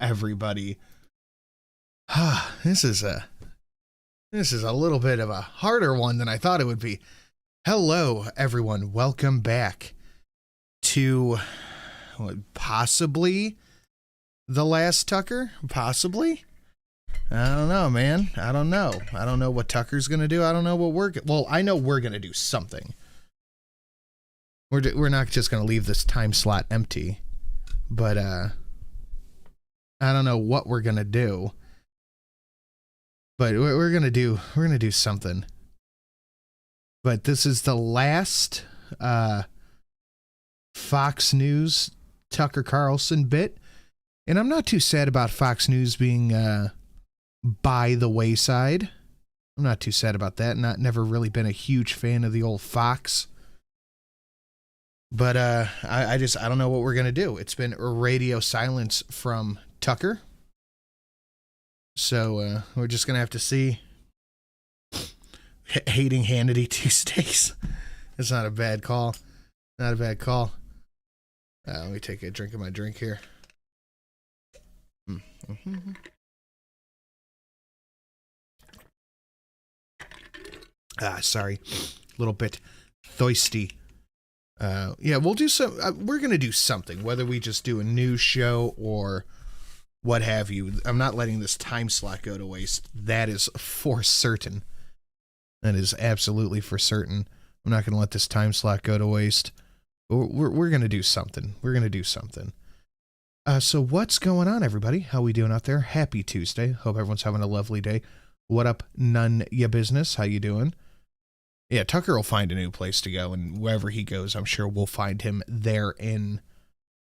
everybody. This is a little bit of a harder one than I thought it would be. Hello, everyone. Welcome back to possibly the last Tucker. Possibly. I don't know, man. I don't know. I don't know what Tucker's gonna do. I don't know what I know we're gonna do something. We're not just gonna leave this time slot empty, but I don't know what we're gonna do. But we're gonna do something. But this is the last Fox News Tucker Carlson bit, and I'm not too sad about Fox News being by the wayside. I'm not too sad about that. Never really been a huge fan of the old Fox. But I don't know what we're gonna do. It's been radio silence from Tucker. So we're just gonna have to see. Hating Hannity Tuesdays. It's not a bad call. Not a bad call. Let me take a drink of my drink here. Mm-hmm. Sorry. A little bit thirsty. Yeah, we'll do some. We're going to do something, whether we just do a news show or what have you. I'm not letting this time slot go to waste. That is for certain. That is absolutely for certain. I'm not going to let this time slot go to waste. We're going to do something. We're going to do something. So what's going on, everybody? How we doing out there? Happy Tuesday. Hope everyone's having a lovely day. What up, none ya business? How you doing? Yeah, Tucker will find a new place to go, and wherever he goes, I'm sure we'll find him therein.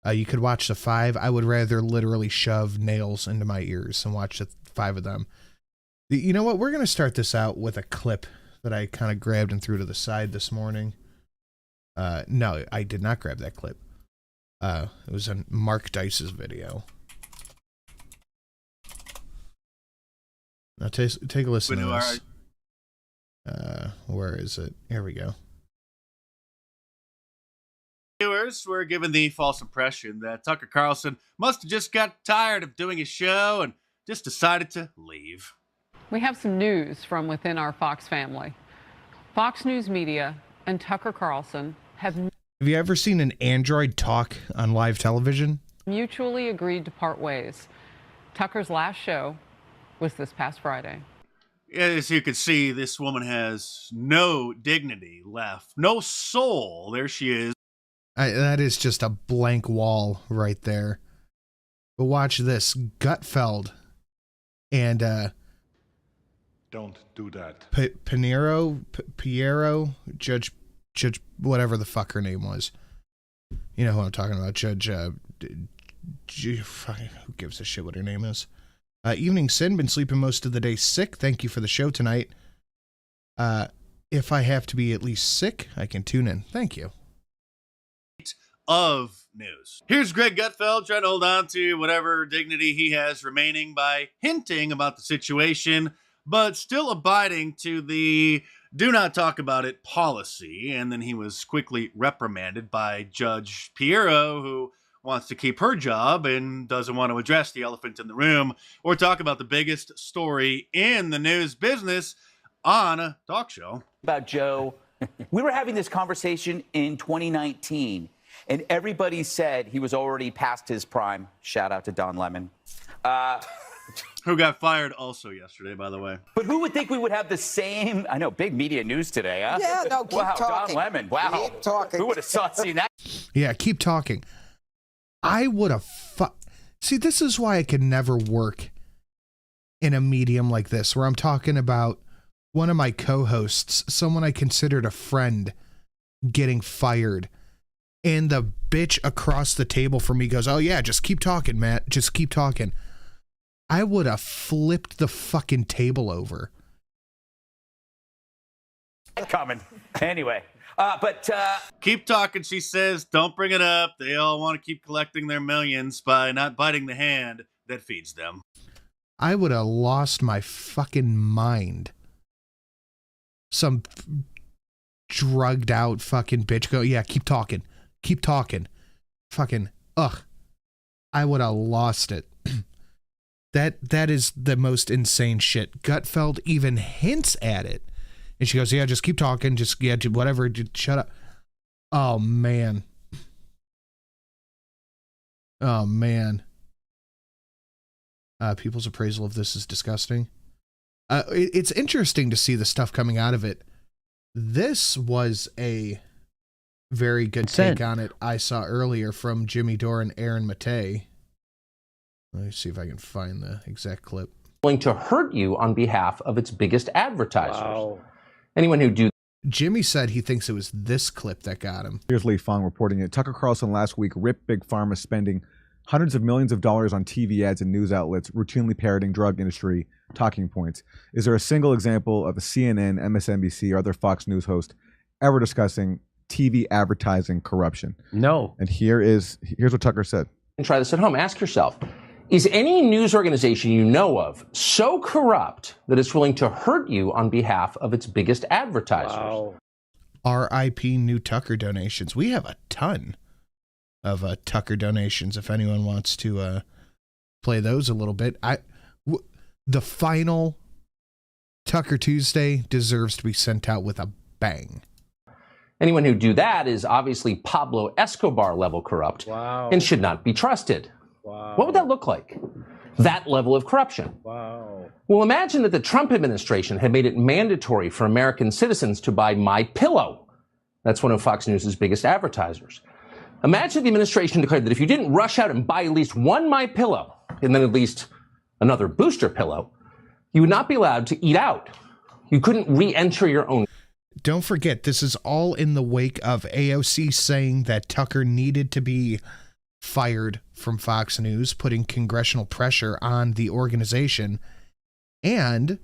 You could watch the 5. I would rather literally shove nails into my ears and watch the 5 of them. You know what? We're going to start this out with a clip that I kind of grabbed and threw to the side this morning. No, I did not grab that clip. It was on Mark Dice's video. Now take a listen to this. Where is it? Here we go. Viewers were given the false impression that Tucker Carlson must have just got tired of doing his show and just decided to leave. We have some news from within our Fox family. Fox News Media and Tucker Carlson have you ever seen an android talk on live television? Mutually agreed to part ways. Tucker's last show was this past Friday. As you can see, this woman has no dignity left, no soul. There she is. That is just a blank wall right there. But watch this. Gutfeld and Don't do that. Piero, Judge, whatever the fuck her name was. You know who I'm talking about. Judge, who gives a shit what her name is? Evening Sin, been sleeping most of the day sick. Thank you for the show tonight. If I have to be at least sick, I can tune in. Thank you. Of news. Here's Greg Gutfeld trying to hold on to whatever dignity he has remaining by hinting about the situation, but still abiding to the do not talk about it policy. And then he was quickly reprimanded by Judge Piero, who wants to keep her job and doesn't want to address the elephant in the room or talk about the biggest story in the news business on a talk show. About Joe, we were having this conversation in 2019, and everybody said he was already past his prime. Shout out to Don Lemon. Who got fired also yesterday, by the way. But who would think we would have the same, I know, big media news today, huh? Yeah, no, keep wow, talking. Don Lemon, wow. Keep talking. Who would have seen that? Yeah, keep talking. I would have See, this is why I could never work in a medium like this, where I'm talking about one of my co-hosts, someone I considered a friend, getting fired. And the bitch across the table from me goes, "Oh yeah, just keep talking, Matt. Just keep talking." I would have flipped the fucking table over. Coming. Anyway. Keep talking, she says. Don't bring it up. They all want to keep collecting their millions by not biting the hand that feeds them. I would have lost my fucking mind. Some drugged out fucking bitch go, "Yeah, keep talking. Keep talking." Fucking, ugh. I would have lost it. That is the most insane shit. Gutfeld even hints at it. And she goes, yeah, just keep talking. Just, yeah, whatever. Just shut up. Oh, man. Oh, man. People's appraisal of this is disgusting. It's interesting to see the stuff coming out of it. This was a very good take on it I saw earlier from Jimmy Dore and Aaron Matei. Let me see if I can find the exact clip. Going to hurt you on behalf of its biggest advertisers. Wow. Anyone who do. Jimmy said he thinks it was this clip that got him. Here's Lee Fong reporting it. Tucker Carlson last week ripped Big Pharma spending hundreds of millions of dollars on TV ads and news outlets, routinely parroting drug industry talking points. Is there a single example of a CNN, MSNBC, or other Fox News host ever discussing TV advertising corruption? No. And here's what Tucker said. And try this at home. Ask yourself, is any news organization you know of so corrupt that it's willing to hurt you on behalf of its biggest advertisers? Wow. RIP new Tucker donations. We have a ton of Tucker donations if anyone wants to play those a little bit. The final Tucker Tuesday deserves to be sent out with a bang. Anyone who do that is obviously Pablo Escobar level corrupt. Wow. And should not be trusted. Wow. What would that look like? That level of corruption. Wow. Well, imagine that the Trump administration had made it mandatory for American citizens to buy MyPillow. That's one of Fox News' biggest advertisers. Imagine the administration declared that if you didn't rush out and buy at least one MyPillow and then at least another booster pillow, you would not be allowed to eat out. You couldn't re-enter your own. Don't forget, this is all in the wake of AOC saying that Tucker needed to be fired from Fox News, putting congressional pressure on the organization. And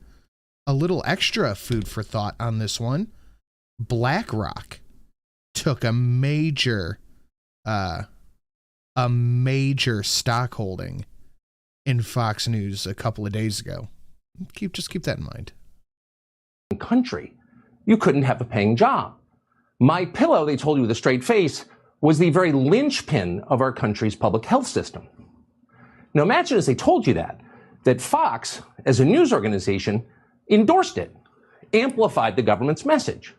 a little extra food for thought on this one. BlackRock took a major stock holding in Fox News a couple of days ago. Just keep that in mind. Country, you couldn't have a paying job. MyPillow, they told you with a straight face, was the very linchpin of our country's public health system. Now imagine, as they told you that Fox, as a news organization, endorsed it, amplified the government's message.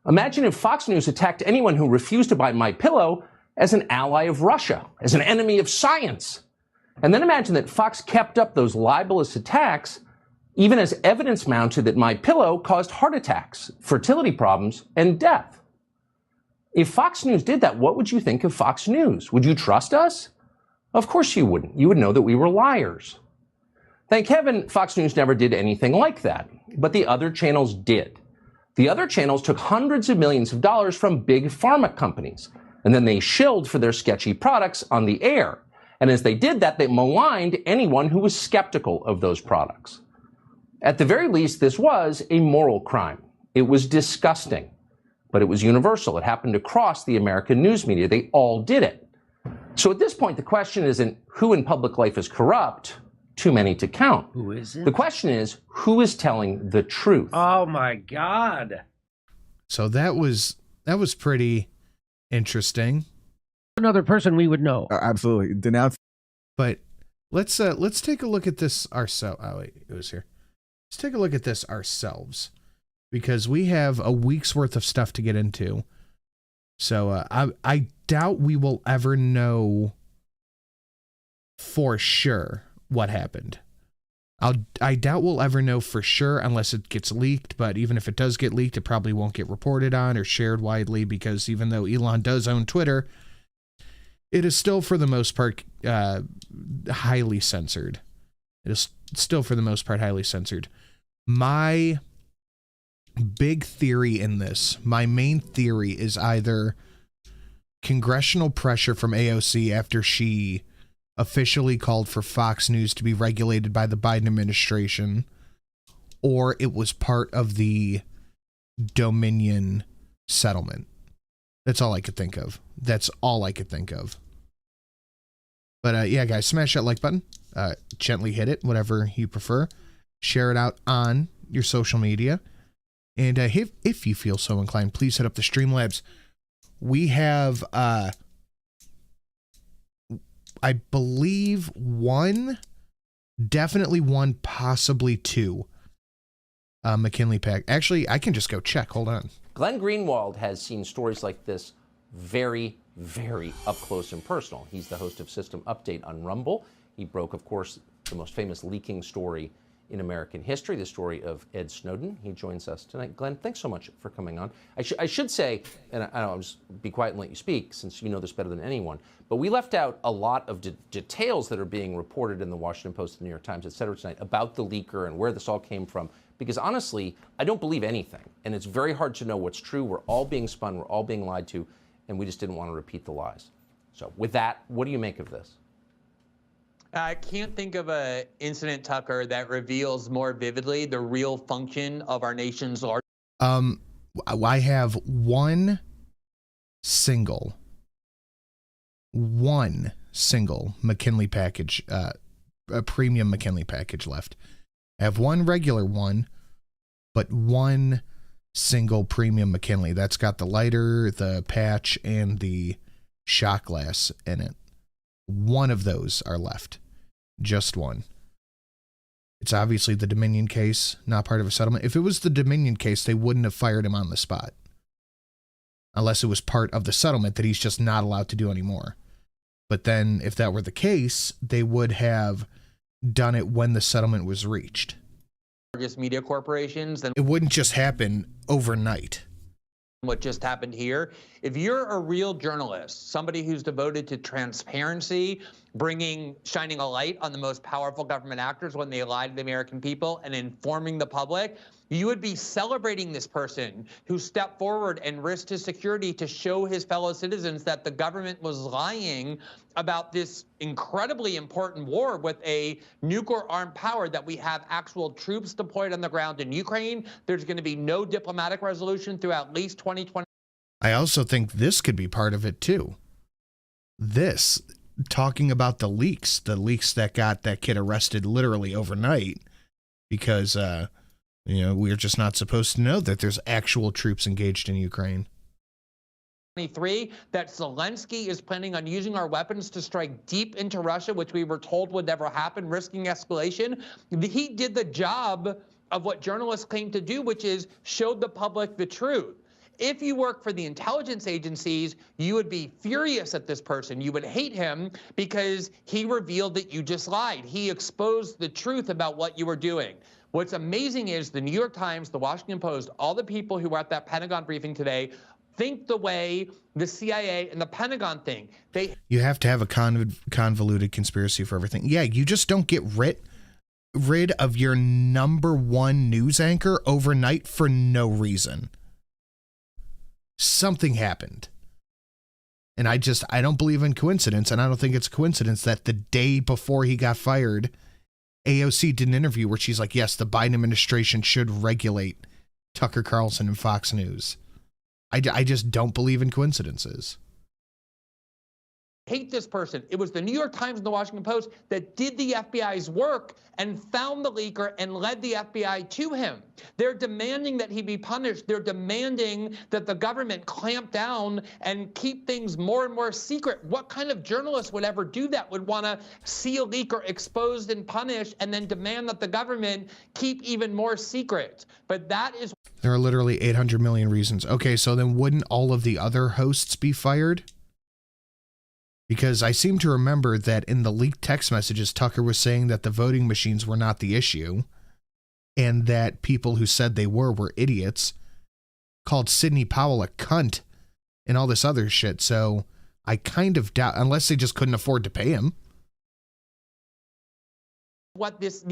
Imagine if Fox News attacked anyone who refused to buy MyPillow as an ally of Russia, as an enemy of science. And then imagine that Fox kept up those libelous attacks even as evidence mounted that MyPillow caused heart attacks, fertility problems, and death. If Fox News did that, what would you think of Fox News? Would you trust us? Of course you wouldn't. You would know that we were liars. Thank heaven Fox News never did anything like that, but the other channels did. The other channels took hundreds of millions of dollars from big pharma companies, and then they shilled for their sketchy products on the air. And as they did that, they maligned anyone who was skeptical of those products. At the very least, this was a moral crime. It was disgusting, but it was universal. It happened across the American news media. They all did it. So at this point, the question isn't who in public life is corrupt, too many to count. Who is it? The question is, who is telling the truth? Oh my God. So that was pretty interesting. Another person we would know. Absolutely. Denounce. But let's take a look at this ourselves. Oh wait, it was here. Let's take a look at this ourselves, because we have a week's worth of stuff to get into. So I doubt we will ever know for sure what happened. I doubt we'll ever know for sure unless it gets leaked, but even if it does get leaked, it probably won't get reported on or shared widely, because even though Elon does own Twitter, it is still for the most part highly censored. It is still for the most part highly censored. My big theory in this, my main theory, is either congressional pressure from AOC after she officially called for Fox News to be regulated by the Biden administration, or it was part of the Dominion settlement. That's all I could think of. But yeah, guys, smash that like button. Gently hit it, whatever you prefer. Share it out on your social media. And if you feel so inclined, please hit up the Streamlabs. We have, I believe, one Definitely one, possibly two. McKinley Pack. Actually, I can just go check. Hold on. Glenn Greenwald has seen stories like this very, very up close and personal. He's the host of System Update on Rumble. He broke, of course, the most famous leaking story in American history, the story of Ed Snowden. He joins us tonight. Glenn, thanks so much for coming on. I should say, and I'll just be quiet and let you speak since you know this better than anyone, but we left out a lot of details that are being reported in the Washington Post, the New York Times, et cetera, tonight about the leaker and where this all came from. Because honestly, I don't believe anything. And it's very hard to know what's true. We're all being spun. We're all being lied to. And we just didn't want to repeat the lies. So with that, what do you make of this? I can't think of an incident, Tucker, that reveals more vividly the real function of our nation's large. I have one single McKinley package, a premium McKinley package left. I have one regular one, but one single premium McKinley. That's got the lighter, the patch, and the shot glass in it. One of those are left. Just one. It's obviously the Dominion case, not part of a settlement. If it was the Dominion case, they wouldn't have fired him on the spot. Unless it was part of the settlement that he's just not allowed to do anymore. But then, if that were the case, they would have done it when the settlement was reached. Largest media corporations, then it wouldn't just happen overnight. What just happened here. If you're a real journalist, somebody who's devoted to transparency, shining a light on the most powerful government actors when they lie to the American people and informing the public, you would be celebrating this person who stepped forward and risked his security to show his fellow citizens that the government was lying about this incredibly important war with a nuclear armed power, that we have actual troops deployed on the ground in Ukraine. There's going to be no diplomatic resolution through at least 2020. I also think this could be part of it too. This, talking about the leaks that got that kid arrested literally overnight because, we're just not supposed to know that there's actual troops engaged in Ukraine. That Zelensky is planning on using our weapons to strike deep into Russia, which we were told would never happen, risking escalation. He did the job of what journalists claim to do, which is showed the public the truth. If you work for the intelligence agencies, you would be furious at this person. You would hate him because he revealed that you just lied. He exposed the truth about what you were doing. What's amazing is the New York Times, the Washington Post, all the people who were at that Pentagon briefing today think the way the CIA and the Pentagon think. You have to have a convoluted conspiracy for everything. Yeah, you just don't get rid of your number one news anchor overnight for no reason. Something happened. And I don't believe in coincidence, and I don't think it's a coincidence that the day before he got fired, AOC did an interview where she's like, yes, the Biden administration should regulate Tucker Carlson and Fox News. I just don't believe in coincidences. Hate this person. It was the New York Times and the Washington Post that did the FBI's work and found the leaker and led the FBI to him. They're demanding that he be punished. They're demanding that the government clamp down and keep things more and more secret. What kind of journalist would ever do that, would want to see a leaker exposed and punished and then demand that the government keep even more secret? But that is... There are literally 800 million reasons. Okay, so then wouldn't all of the other hosts be fired? Because I seem to remember that in the leaked text messages, Tucker was saying that the voting machines were not the issue, and that people who said they were idiots, called Sidney Powell a cunt, and all this other shit. So I kind of doubt, unless they just couldn't afford to pay him. What these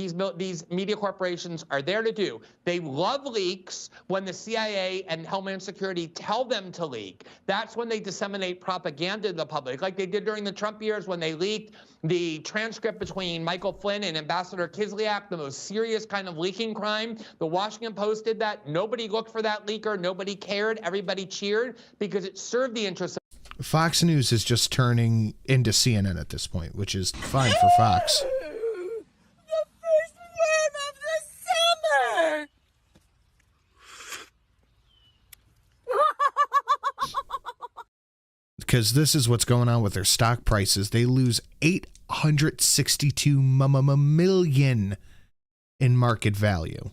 media corporations are there to do. They love leaks when the CIA and Homeland Security tell them to leak. That's when they disseminate propaganda to the public, like they did during the Trump years when they leaked the transcript between Michael Flynn and Ambassador Kislyak, the most serious kind of leaking crime. The Washington Post did that. Nobody looked for that leaker. Nobody cared. Everybody cheered because it served the interests of... Fox News is just turning into CNN at this point, which is fine for Fox. Because this is what's going on with their stock prices. They lose 862 million in market value.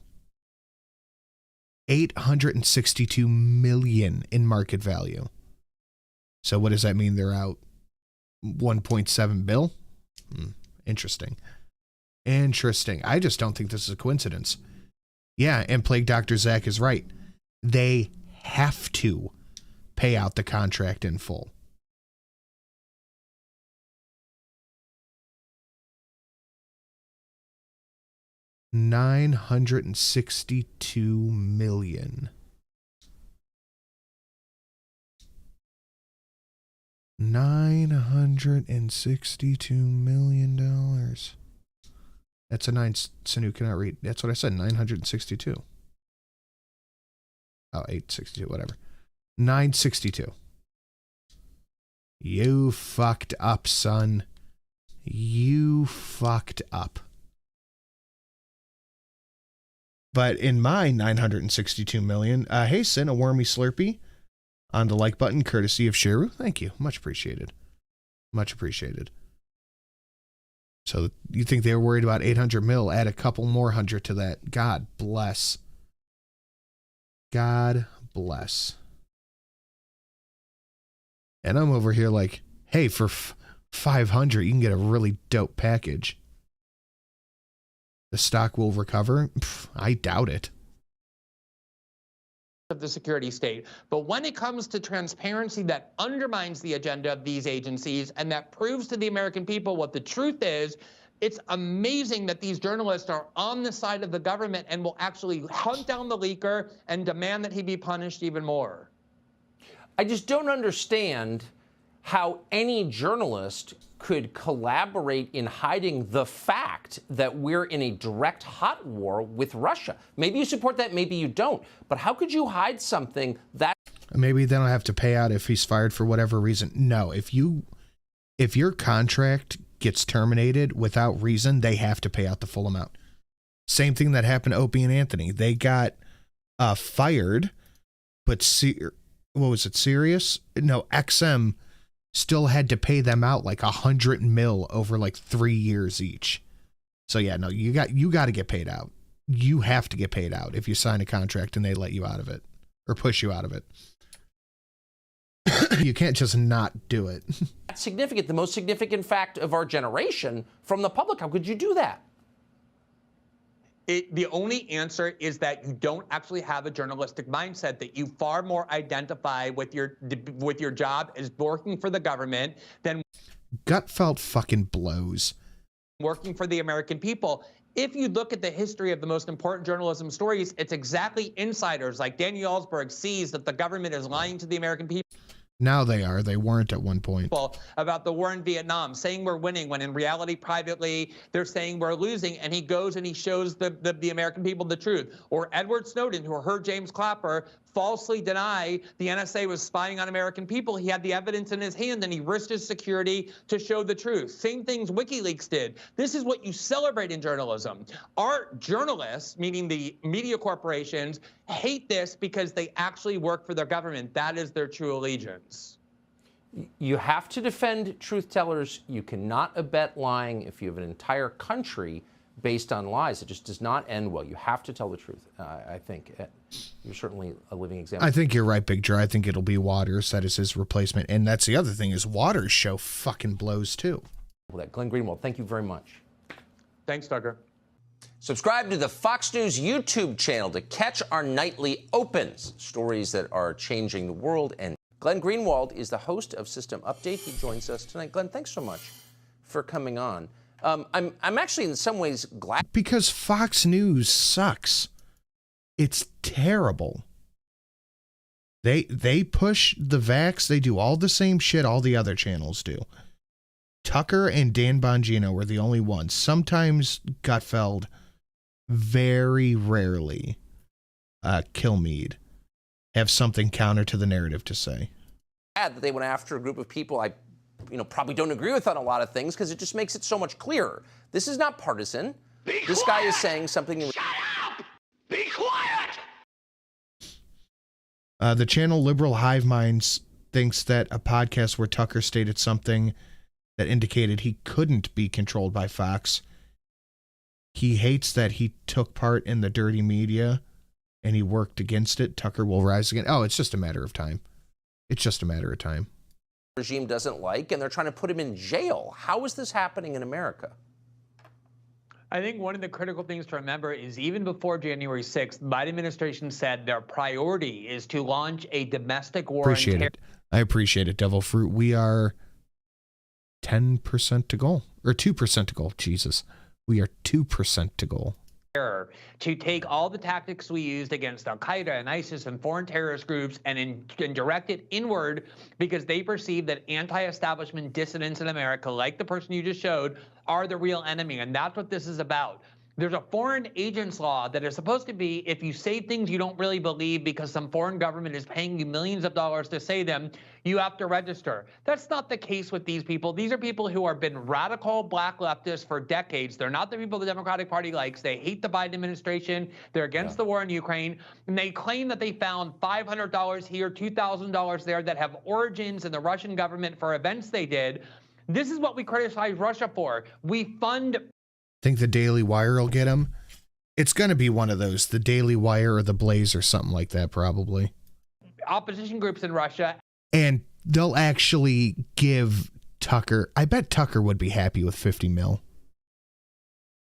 862 million in market value. So what does that mean? They're out 1.7 bill? Interesting. Interesting. I just don't think this is a coincidence. Yeah, and Plague Dr. Zach is right. They have to pay out the contract in full. $962 million. $962 million. That's a 9. Sanu cannot read. That's what I said. 962. Oh, 862, whatever. 962. You fucked up, son. You fucked up. But in my 962 million, hey, Sin, a wormy Slurpee on the like button, courtesy of Shiru. Thank you. Much appreciated. Much appreciated. So you think they were worried about 800 mil? Add a couple more hundred to that. God bless. God bless. And I'm over here like, hey, for 500, you can get a really dope package. The stock will recover? Pff, I doubt it. Of the security state. But when it comes to transparency that undermines the agenda of these agencies and that proves to the American people what the truth is, it's amazing that these journalists are on the side of the government and will actually hunt down the leaker and demand that he be punished even more. I just don't understand how any journalist could collaborate in hiding the fact that we're in a direct hot war with Russia. Maybe you support that, maybe you don't. But how could you hide something that... Maybe they don't have to pay out if he's fired for whatever reason. No, if your contract gets terminated without reason, they have to pay out the full amount. Same thing that happened to Opie and Anthony. They got fired, but what was it, Sirius? No, XM still had to pay them out like 100 mil over like 3 years each. So yeah, no, you got to get paid out. You have to get paid out if you sign a contract and they let you out of it or push you out of it. You can't just not do it. That's significant, the most significant fact of our generation from the public. How could you do that? The only answer is that you don't actually have a journalistic mindset, that you far more identify with your job as working for the government than Gutfeld fucking blows. Working for the American people. If you look at the history of the most important journalism stories, it's exactly insiders like Daniel Ellsberg sees that the government is lying to the American people. Now they are. They weren't at one point. About the war in Vietnam, saying we're winning when in reality, privately, they're saying we're losing. And he goes and he shows the American people the truth. Or Edward Snowden, who heard James Clapper falsely deny the NSA was spying on American people. He had the evidence in his hand and he risked his security to show the truth. Same things WikiLeaks did. This is what you celebrate in journalism. Our journalists, meaning the media corporations, hate this because they actually work for their government. That is their true allegiance. You have to defend truth tellers. You cannot abet lying. If you have an entire country based on lies, it just does not end well. You have to tell the truth. I think you're certainly a living example. I think you're right, Big Dre. I think it'll be Waters that is his replacement. And that's the other thing is Waters' show fucking blows too. Glenn Greenwald, thank you very much. Thanks, Tucker. Subscribe to the Fox News YouTube channel to catch our nightly opens, stories that are changing the world. And Glenn Greenwald is the host of System Update. He joins us tonight. Glenn, thanks so much for coming on. I'm actually in some ways glad. Because Fox News sucks. It's terrible. They push the vax. They do all the same shit all the other channels do. Tucker and Dan Bongino were the only ones. Sometimes Gutfeld, very rarely Kilmeade have something counter to the narrative to say. That they went after a group of people I probably don't agree with on a lot of things because it just makes it so much clearer. This is not partisan. This guy is saying something. Shut up! Be quiet! The channel Liberal Hive Minds thinks that a podcast where Tucker stated something that indicated he couldn't be controlled by Fox. He hates that he took part in the dirty media and he worked against it. Tucker will rise again. Oh, it's just a matter of time. It's just a matter of time. Regime doesn't like, and they're trying to put him in jail. How is this happening in America? I think one of the critical things to remember is even before January 6th, the Biden administration said their priority is to launch a domestic war. Appreciate it. I appreciate it, Devil Fruit. We are 10% to goal, or 2% to goal. Jesus. We are 2% to goal. To take all the tactics we used against Al-Qaeda and ISIS and foreign terrorist groups and direct it inward because they perceive that anti-establishment dissidents in America, like the person you just showed, are the real enemy. And that's what this is about. There's a foreign agents law that is supposed to be if you say things you don't really believe because some foreign government is paying you millions of dollars to say them, you have to register. That's not the case with these people. These are people who have been radical black leftists for decades. They're not the people the Democratic Party likes. They hate the Biden administration. They're against the war in Ukraine. And they claim that they found $500 here, $2,000 there that have origins in the Russian government for events they did. This is what we criticize Russia for. We fund... Think the Daily Wire will get him? It's going to be one of those, the Daily Wire or the Blaze or something like that, probably. Opposition groups in Russia. And they'll actually give Tucker, I bet Tucker would be happy with 50 mil.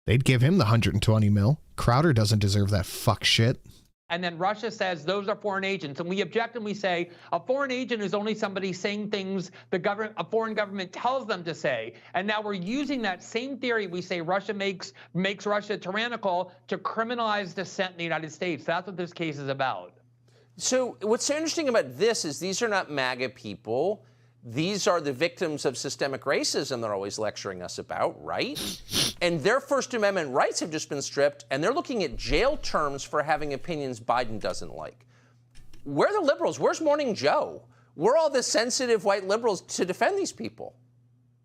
They'd give him the 120 mil. Crowder doesn't deserve that fuck shit. And then Russia says those are foreign agents. And we object and we say a foreign agent is only somebody saying things a foreign government tells them to say. And now we're using that same theory. We say Russia makes Russia tyrannical to criminalize dissent in the United States. That's what this case is about. So what's so interesting about this is these are not MAGA people. These are the victims of systemic racism they're always lecturing us about, right? And their First Amendment rights have just been stripped, and they're looking at jail terms for having opinions Biden doesn't like. Where are the liberals? Where's Morning Joe? Where are all the sensitive white liberals to defend these people?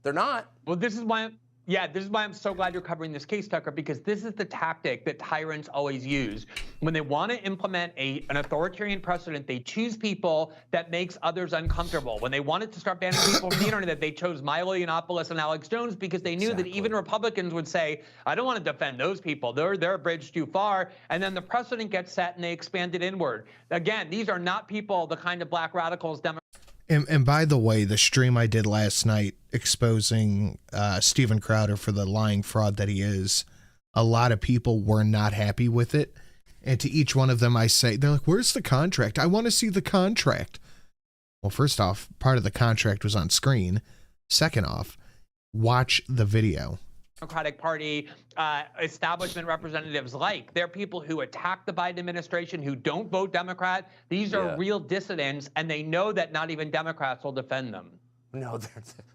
They're not. Well, this is why I'm so glad you're covering this case, Tucker, because this is the tactic that tyrants always use. When they want to implement an authoritarian precedent, they choose people that makes others uncomfortable. When they wanted to start banning people from the internet, they chose Milo Yiannopoulos and Alex Jones because they knew that even Republicans would say, I don't want to defend those people. They're a bridge too far. And then the precedent gets set and they expand it inward. Again, these are not people, the kind of black radicals, And by the way, the stream I did last night exposing Steven Crowder for the lying fraud that he is, a lot of people were not happy with it. And to each one of them, I say, they're like, where's the contract? I want to see the contract. Well, first off, part of the contract was on screen. Second off, watch the video. Democratic Party establishment representatives like. They're people who attack the Biden administration, who don't vote Democrat. These are real dissidents, and they know that not even Democrats will defend them. No,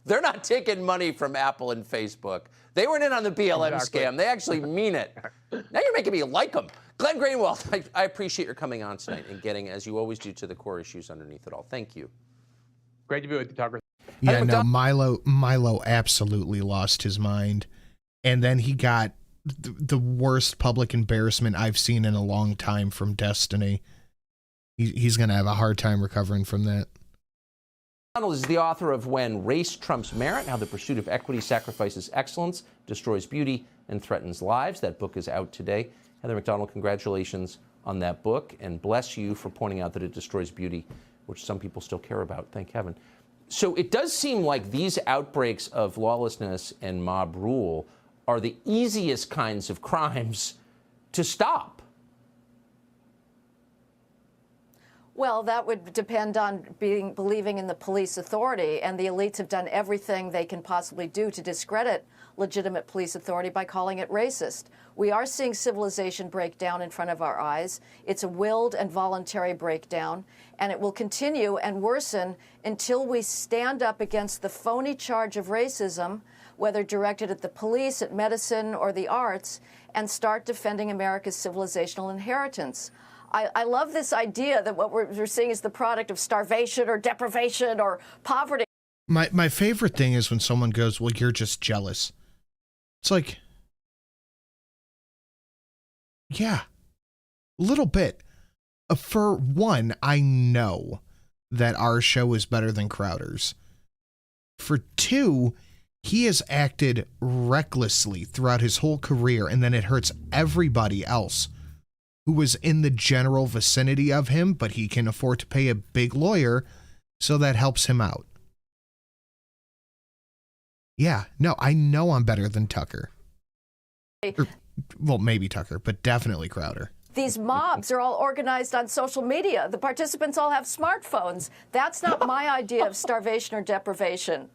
they're not taking money from Apple and Facebook. They weren't in on the BLM scam. They actually mean it. Now you're making me like them. Glenn Greenwald, I appreciate your coming on tonight and getting, as you always do, to the core issues underneath it all. Thank you. Great to be with you, Tucker. Yeah, no, Milo absolutely lost his mind. And then he got the worst public embarrassment I've seen in a long time from Destiny. He's going to have a hard time recovering from that. McDonald is the author of When Race Trumps Merit, How the Pursuit of Equity Sacrifices Excellence, Destroys Beauty, and Threatens Lives. That book is out today. Heather McDonald, congratulations on that book, and bless you for pointing out that it destroys beauty, which some people still care about, thank heaven. So it does seem like these outbreaks of lawlessness and mob rule are the easiest kinds of crimes to stop. Well, that would depend on believing in the police authority, and the elites have done everything they can possibly do to discredit legitimate police authority by calling it racist. We are seeing civilization break down in front of our eyes. It's a willed and voluntary breakdown, and it will continue and worsen until we stand up against the phony charge of racism, whether directed at the police, at medicine, or the arts, and start defending America's civilizational inheritance. I love this idea that what we're seeing is the product of starvation or deprivation or poverty. My favorite thing is when someone goes, well, you're just jealous. It's like, yeah, a little bit. For one, I know that our show is better than Crowder's. For two, He has acted recklessly throughout his whole career, and then it hurts everybody else who was in the general vicinity of him, but he can afford to pay a big lawyer, so that helps him out. Yeah, no, I know I'm better than Tucker. Well, maybe Tucker, but definitely Crowder. These mobs are all organized on social media. The participants all have smartphones. That's not my idea of starvation or deprivation.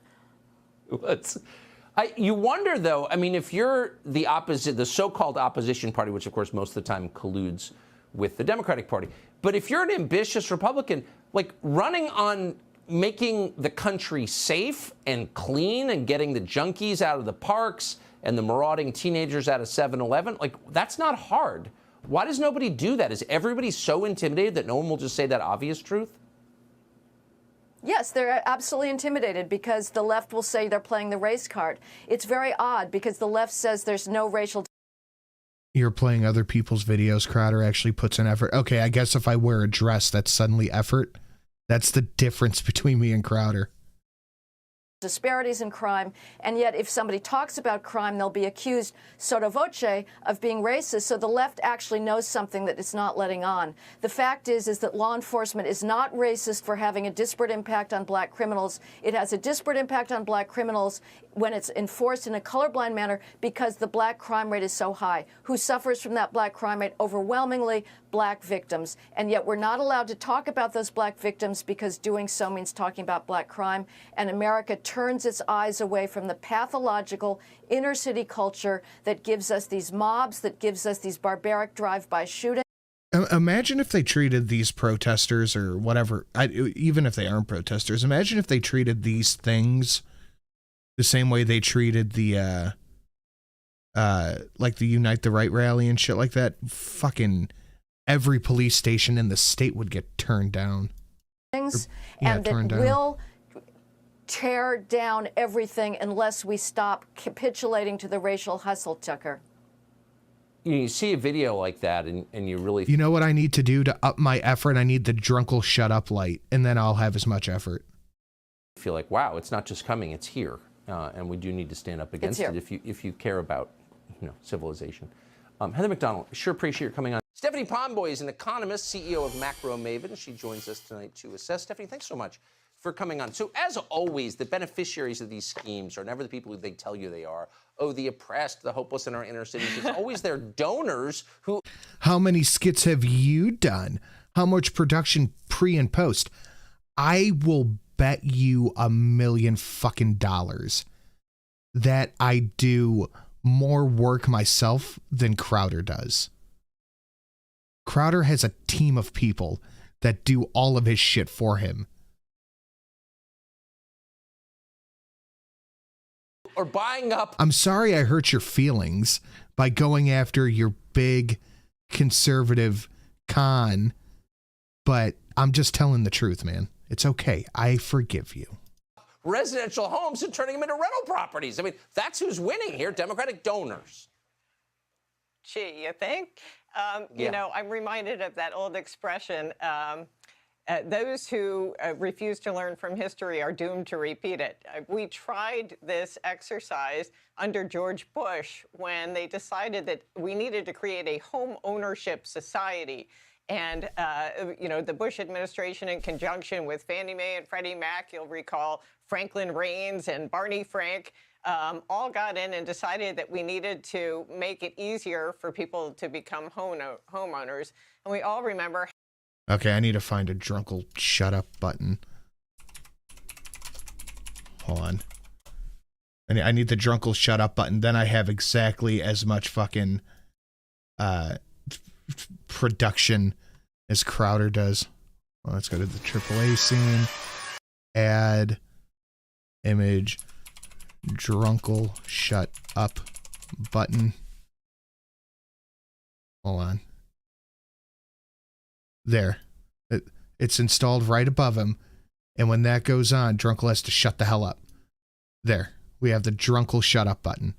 You wonder, though, I mean, if you're the opposite, the so-called opposition party, which, of course, most of the time colludes with the Democratic Party, but if you're an ambitious Republican, like running on making the country safe and clean and getting the junkies out of the parks and the marauding teenagers out of 7-Eleven, like, that's not hard. Why does nobody do that? Is everybody so intimidated that no one will just say that obvious truth? Yes, they're absolutely intimidated because the left will say they're playing the race card. It's very odd because the left says there's no racial... You're playing other people's videos. Crowder actually puts in effort. Okay, I guess if I wear a dress, that's suddenly effort. That's the difference between me and Crowder. Disparities in crime, and yet if somebody talks about crime, they'll be accused sotto voce of being racist, so the left actually knows something that it's not letting on. The fact is that law enforcement is not racist for having a disparate impact on black criminals. It has a disparate impact on black criminals when it's enforced in a colorblind manner because the black crime rate is so high. Who suffers from that black crime rate? Overwhelmingly black victims. And yet we're not allowed to talk about those black victims because doing so means talking about black crime. And America turns its eyes away from the pathological inner city culture that gives us these mobs, that gives us these barbaric drive-by shootings. Imagine if they treated these protesters or whatever, even if they aren't protesters, imagine if they treated these things the same way they treated the, like the Unite the Right rally and shit like that. Fucking every police station in the state would get turned down. And that will tear down everything unless we stop capitulating to the racial hustle, Tucker. You see a video like that and you really... You know what I need to do to up my effort? I need the drunkle shut up light, and then I'll have as much effort. Feel like, wow, it's not just coming, it's here. And we do need to stand up against it if you care about, civilization. Heather McDonald, sure appreciate your coming on. Stephanie Pomboy is an economist, CEO of Macro Maven. She joins us tonight to assess. Stephanie, thanks so much for coming on. So as always, the beneficiaries of these schemes are never the people who they tell you they are. Oh, the oppressed, the hopeless in our inner cities. It's always their donors who... How many skits have you done? How much production pre and post? I will bet you $1 million fucking dollars that I do more work myself than Crowder does. Crowder has a team of people that do all of his shit for him. Or buying up... I'm sorry I hurt your feelings by going after your big conservative con, but I'm just telling the truth, man. It's okay. I forgive you. Residential homes and turning them into rental properties. I mean, that's who's winning here, Democratic donors. Gee, you think? Yeah. You know, I'm reminded of that old expression, those who refuse to learn from history are doomed to repeat it. We tried this exercise under George Bush when they decided that we needed to create a home ownership society. And, you know, the Bush administration, in conjunction with Fannie Mae and Freddie Mac, you'll recall Franklin Raines and Barney Frank, all got in and decided that we needed to make it easier for people to become homeowners. And we all remember. Okay, I need to find a drunkle shut up button. Hold on. I need the drunkle shut up button. Then I have exactly as much fucking production as Crowder does. Well, let's go to the AAA scene. Add image drunkle shut up button. Hold on. There. It's installed right above him. And when that goes on, Drunkle has to shut the hell up. There. We have the Drunkle shut up button.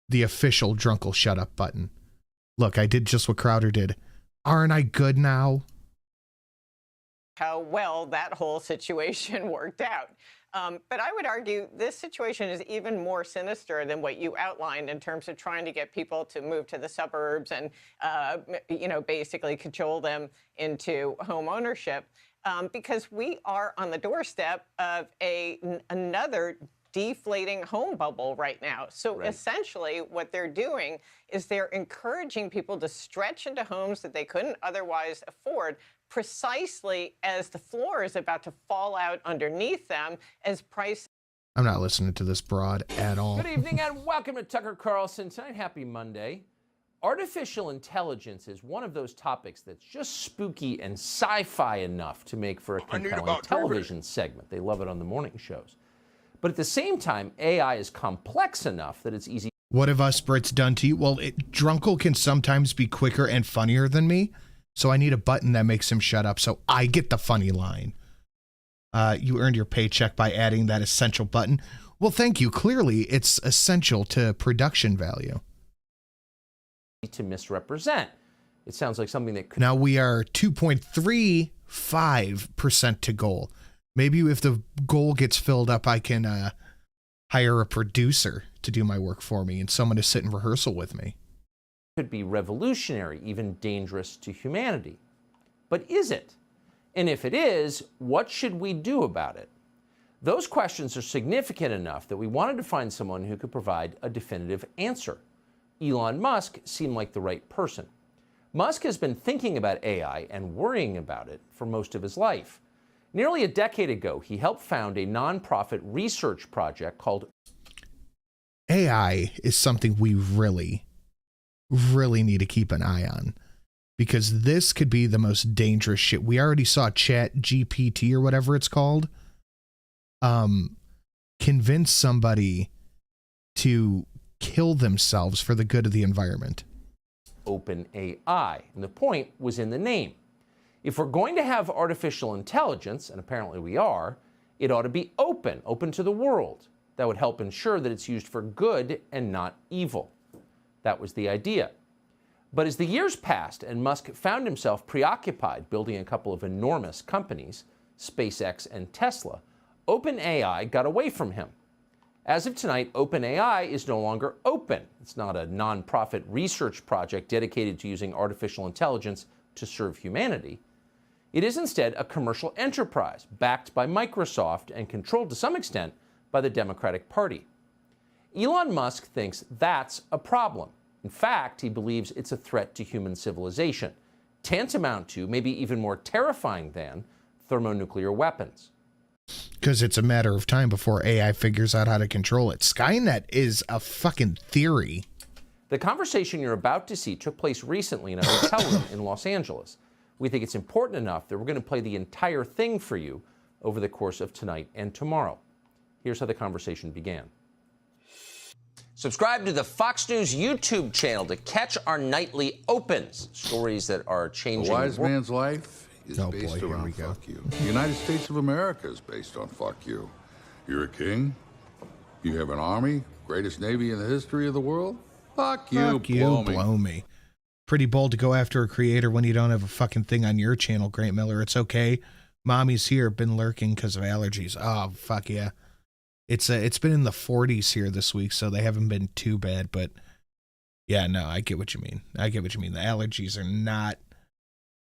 The official Drunkle shut up button. Look, I did just what Crowder did. Aren't I good now? How well that whole situation worked out. But I would argue this situation is even more sinister than what you outlined in terms of trying to get people to move to the suburbs and, basically cajole them into home ownership. Because we are on the doorstep of another deflating home bubble right now. So essentially what they're doing is they're encouraging people to stretch into homes that they couldn't otherwise afford, precisely as the floor is about to fall out underneath them as price. I'm not listening to this broad at all. Good evening and welcome to Tucker Carlson tonight. Happy Monday. Artificial intelligence is one of those topics that's just spooky and sci-fi enough to make for a compelling television segment. They love it on the morning shows. But at the same time, AI is complex enough that it's easy. What have us Brits done to you? Well, Drunkle can sometimes be quicker and funnier than me, so I need a button that makes him shut up so I get the funny line. You earned your paycheck by adding that essential button. Well, thank you. Clearly, it's essential to production value. To misrepresent. It sounds like something that could. Now we are 2.35% to goal. Maybe if the goal gets filled up, I can hire a producer to do my work for me and someone to sit in rehearsal with me. Could be revolutionary, even dangerous to humanity. But is it? And if it is, what should we do about it? Those questions are significant enough that we wanted to find someone who could provide a definitive answer. Elon Musk seemed like the right person. Musk has been thinking about AI and worrying about it for most of his life. Nearly a decade ago, he helped found a nonprofit research project called AI is something we really need to keep an eye on, because this could be the most dangerous shit. We already saw Chat GPT or whatever it's called convince somebody to kill themselves for the good of the environment. OpenAI, and the point was in the name. If we're going to have artificial intelligence, and apparently we are, it ought to be open to the world. That would help ensure that it's used for good and not evil. That was the idea. But as the years passed and Musk found himself preoccupied building a couple of enormous companies, SpaceX and Tesla, OpenAI got away from him. As of tonight, OpenAI is no longer open. It's not a nonprofit research project dedicated to using artificial intelligence to serve humanity. It is instead a commercial enterprise backed by Microsoft and controlled to some extent by the Democratic Party. Elon Musk thinks that's a problem. In fact, he believes it's a threat to human civilization, tantamount to, maybe even more terrifying than, thermonuclear weapons. Because it's a matter of time before AI figures out how to control it. Skynet is a fucking theory. The conversation you're about to see took place recently in a hotel room in Los Angeles. We think it's important enough that we're going to play the entire thing for you over the course of tonight and tomorrow. Here's how the conversation began. Subscribe to the Fox News YouTube channel to catch our nightly opens, stories that are changing. A wise man's life is Oh, based boy, here around we go. fuck you. The United States of America is based on fuck you. You're a king. You have an army, greatest navy in the history of the world. Fuck you, Fuck you, blow me. Pretty bold to go after a creator when you don't have a fucking thing on your channel, Grant Miller. It's okay. Mommy's here, been lurking because of allergies. Oh, fuck yeah. It's been in the 40s here this week, so they haven't been too bad. But yeah, no, I get what you mean. The allergies are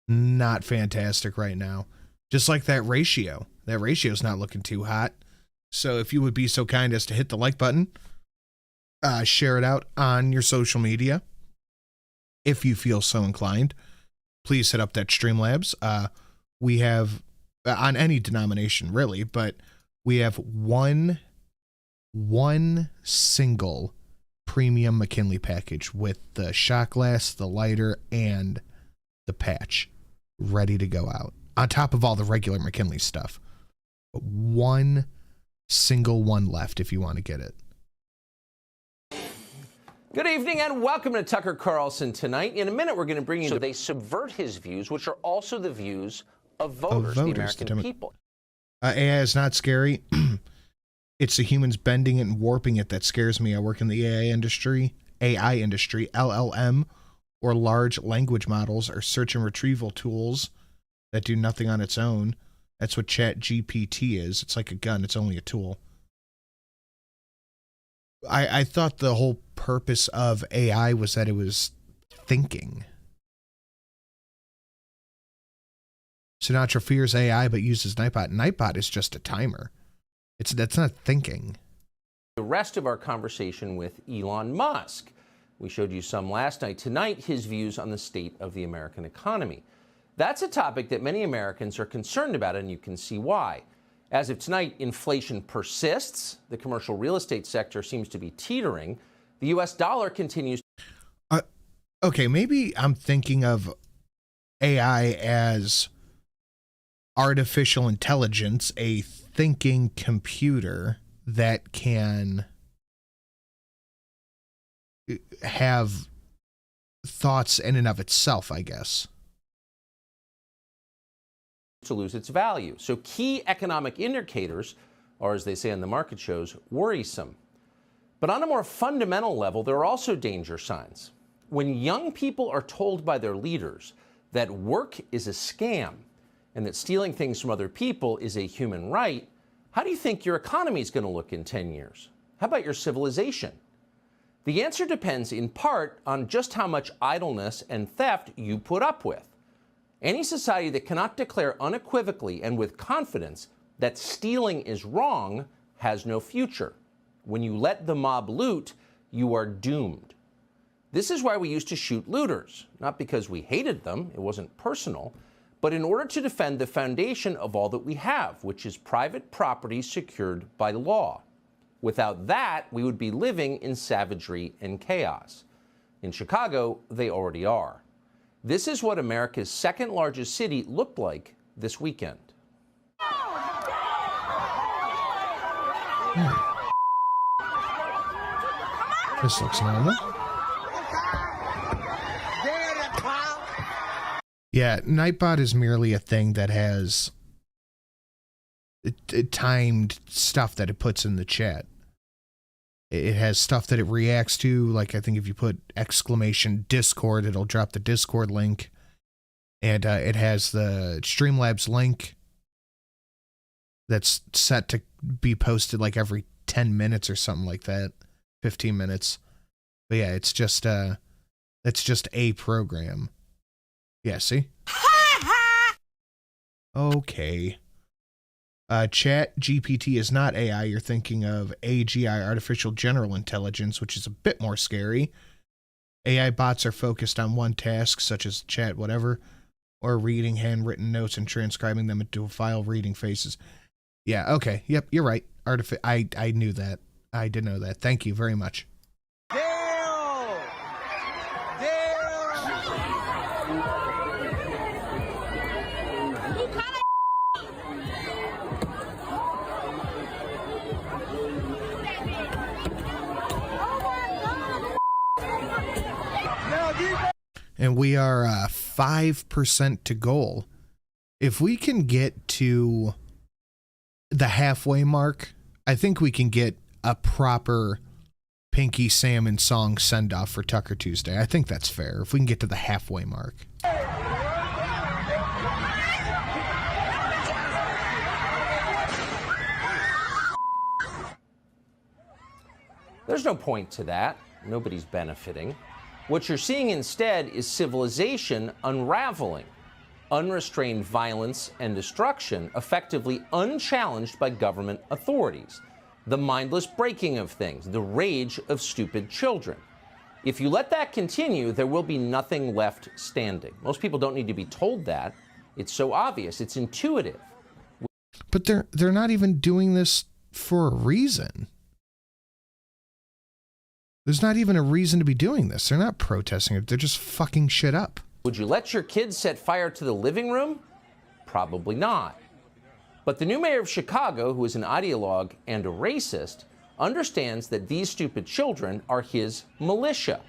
not fantastic right now. Just like that ratio. That ratio's not looking too hot. So if you would be so kind as to hit the like button, share it out on your social media. If you feel so inclined, please hit up that Streamlabs. We have, on any denomination really, but we have one single premium McKinley package with the shot glass, the lighter, and the patch ready to go out. On top of all the regular McKinley stuff. But one single one left if you want to get it. Good evening and welcome to Tucker Carlson tonight. In a minute, we're going to bring you. So they subvert his views, which are also the views of voters, the American people. AI is not scary. It's the humans bending it and warping it that scares me. I work in the AI industry. LLM, or large language models, are search and retrieval tools that do nothing on its own. That's what Chat GPT is. It's like a gun. It's only a tool. I thought the whole purpose of AI was that it was thinking. Sinatra fears AI but uses Nightbot. Nightbot is just a timer. That's not thinking. The rest of our conversation with Elon Musk. We showed you some last night. Tonight, his views on the state of the American economy. That's a topic that many Americans are concerned about, and you can see why. As of tonight, inflation persists. The commercial real estate sector seems to be teetering. The U.S. dollar continues. Okay, maybe I'm thinking of AI as artificial intelligence, a thinking computer that can have thoughts in and of itself, I guess. To lose its value. So key economic indicators are, as they say on the market shows, worrisome. But on a more fundamental level, there are also danger signs. When young people are told by their leaders that work is a scam and that stealing things from other people is a human right, how do you think your economy is going to look in 10 years? How about your civilization? The answer depends in part on just how much idleness and theft you put up with. Any society that cannot declare unequivocally and with confidence that stealing is wrong has no future. When you let the mob loot, you are doomed. This is why we used to shoot looters, not because we hated them, it wasn't personal, but in order to defend the foundation of all that we have, which is private property secured by law. Without that, we would be living in savagery and chaos. In Chicago, they already are. This is what America's second largest city looked like this weekend. This looks normal. Yeah, Nightbot is merely a thing that has timed stuff that it puts in the chat. It has stuff that it reacts to, like I think if you put exclamation Discord, it'll drop the Discord link. And it has the Streamlabs link that's set to be posted like every 10 minutes or something like that. 15 minutes. But yeah, it's just a program. Yeah, see? Okay. Chat GPT is not AI. You're thinking of AGI, Artificial General Intelligence, which is a bit more scary. AI bots are focused on one task, such as chat, whatever, or reading handwritten notes and transcribing them into a file, reading faces. Yeah, okay. Yep, you're right. I knew that. I did know that. Thank you very much. And we are 5% to goal. If we can get to the halfway mark, I think we can get a proper Pinky Salmon song send-off for Tucker Tuesday. I think that's fair, if we can get to the halfway mark. There's no point to that. Nobody's benefiting. What you're seeing instead is civilization unraveling. Unrestrained violence and destruction, effectively unchallenged by government authorities. The mindless breaking of things, the rage of stupid children. If you let that continue, there will be nothing left standing. Most people don't need to be told that. It's so obvious. It's intuitive. But they're not even doing this for a reason. There's not even a reason to be doing this. They're not protesting it. They're just fucking shit up. Would you let your kids set fire to the living room? Probably not. But the new mayor of Chicago, who is an ideologue and a racist, understands that these stupid children are his militia.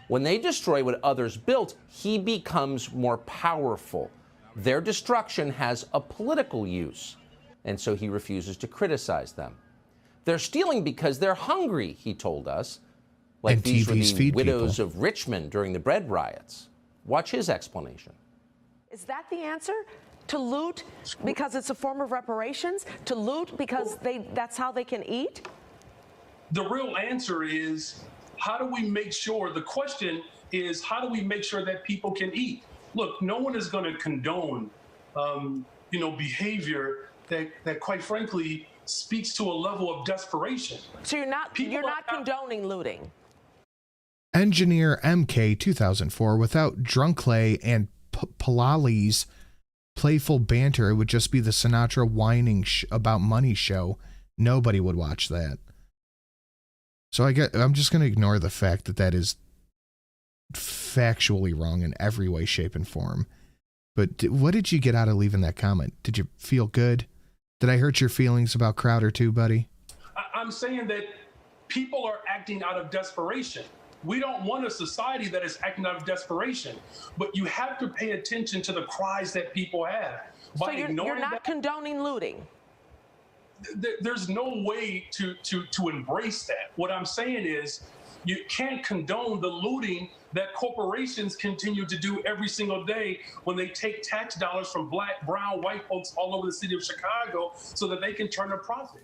When they destroy what others built, he becomes more powerful. Their destruction has a political use, and so he refuses to criticize them. They're stealing because they're hungry, he told us. Like these were the widows of Richmond during the bread riots. Watch his explanation. Is that the answer? To loot because it's a form of reparations? To loot because that's how they can eat? The real answer is, how do we make sure, the question is, how do we make sure that people can eat? Look, no one is going to condone, behavior that quite frankly speaks to a level of desperation. So you're not condoning looting. Engineer MK 2004, without Drunkley and Palali's playful banter, it would just be the Sinatra whining about money show. Nobody would watch that. So I'm just going to ignore the fact that that is factually wrong in every way, shape, and form. But what did you get out of leaving that comment? Did you feel good? Did I hurt your feelings about Crowder too, buddy? I'm saying that people are acting out of desperation. We don't want a society that is acting out of desperation, but you have to pay attention to the cries that people have. So you're not condoning looting? There's no way to embrace that. What I'm saying is, you can't condone the looting that corporations continue to do every single day when they take tax dollars from black, brown, white folks all over the city of Chicago so that they can turn a profit.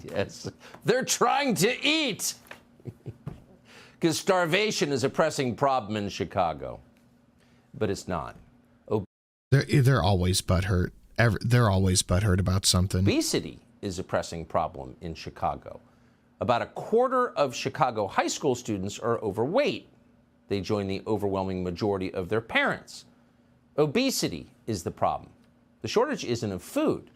Yes, they're trying to eat. Because starvation is a pressing problem in Chicago. But it's not. They're always butthurt. They're always butthurt about something. Obesity is a pressing problem in Chicago. About a quarter of Chicago high school students are overweight. They join the overwhelming majority of their parents. Obesity is the problem. The shortage isn't of food.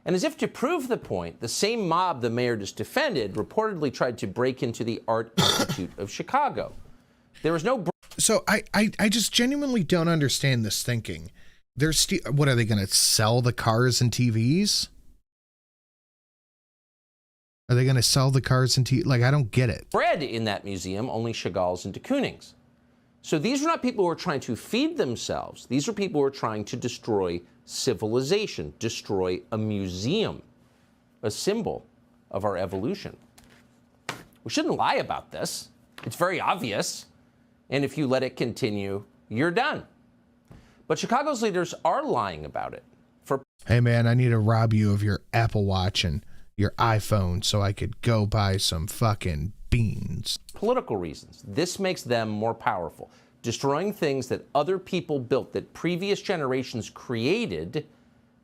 And as if to prove the point, the same mob the mayor just defended reportedly tried to break into the Art Institute of Chicago. There was no... So I just genuinely don't understand this thinking. What are they going to sell the cars and TVs? Are they going to sell the cars and TVs? Like, I don't get it. Bred in that museum, only Chagall's and de Kooning's. So these were not people who were trying to feed themselves. These were people who were trying to destroy civilization, destroy a museum, a symbol of our evolution. We shouldn't lie about this. It's very obvious. And if you let it continue, you're done. But Chicago's leaders are lying about it. Hey, man, I need to rob you of your Apple Watch and your iPhone so I could go buy some fucking beans. Political reasons. This makes them more powerful. Destroying things that other people built, that previous generations created,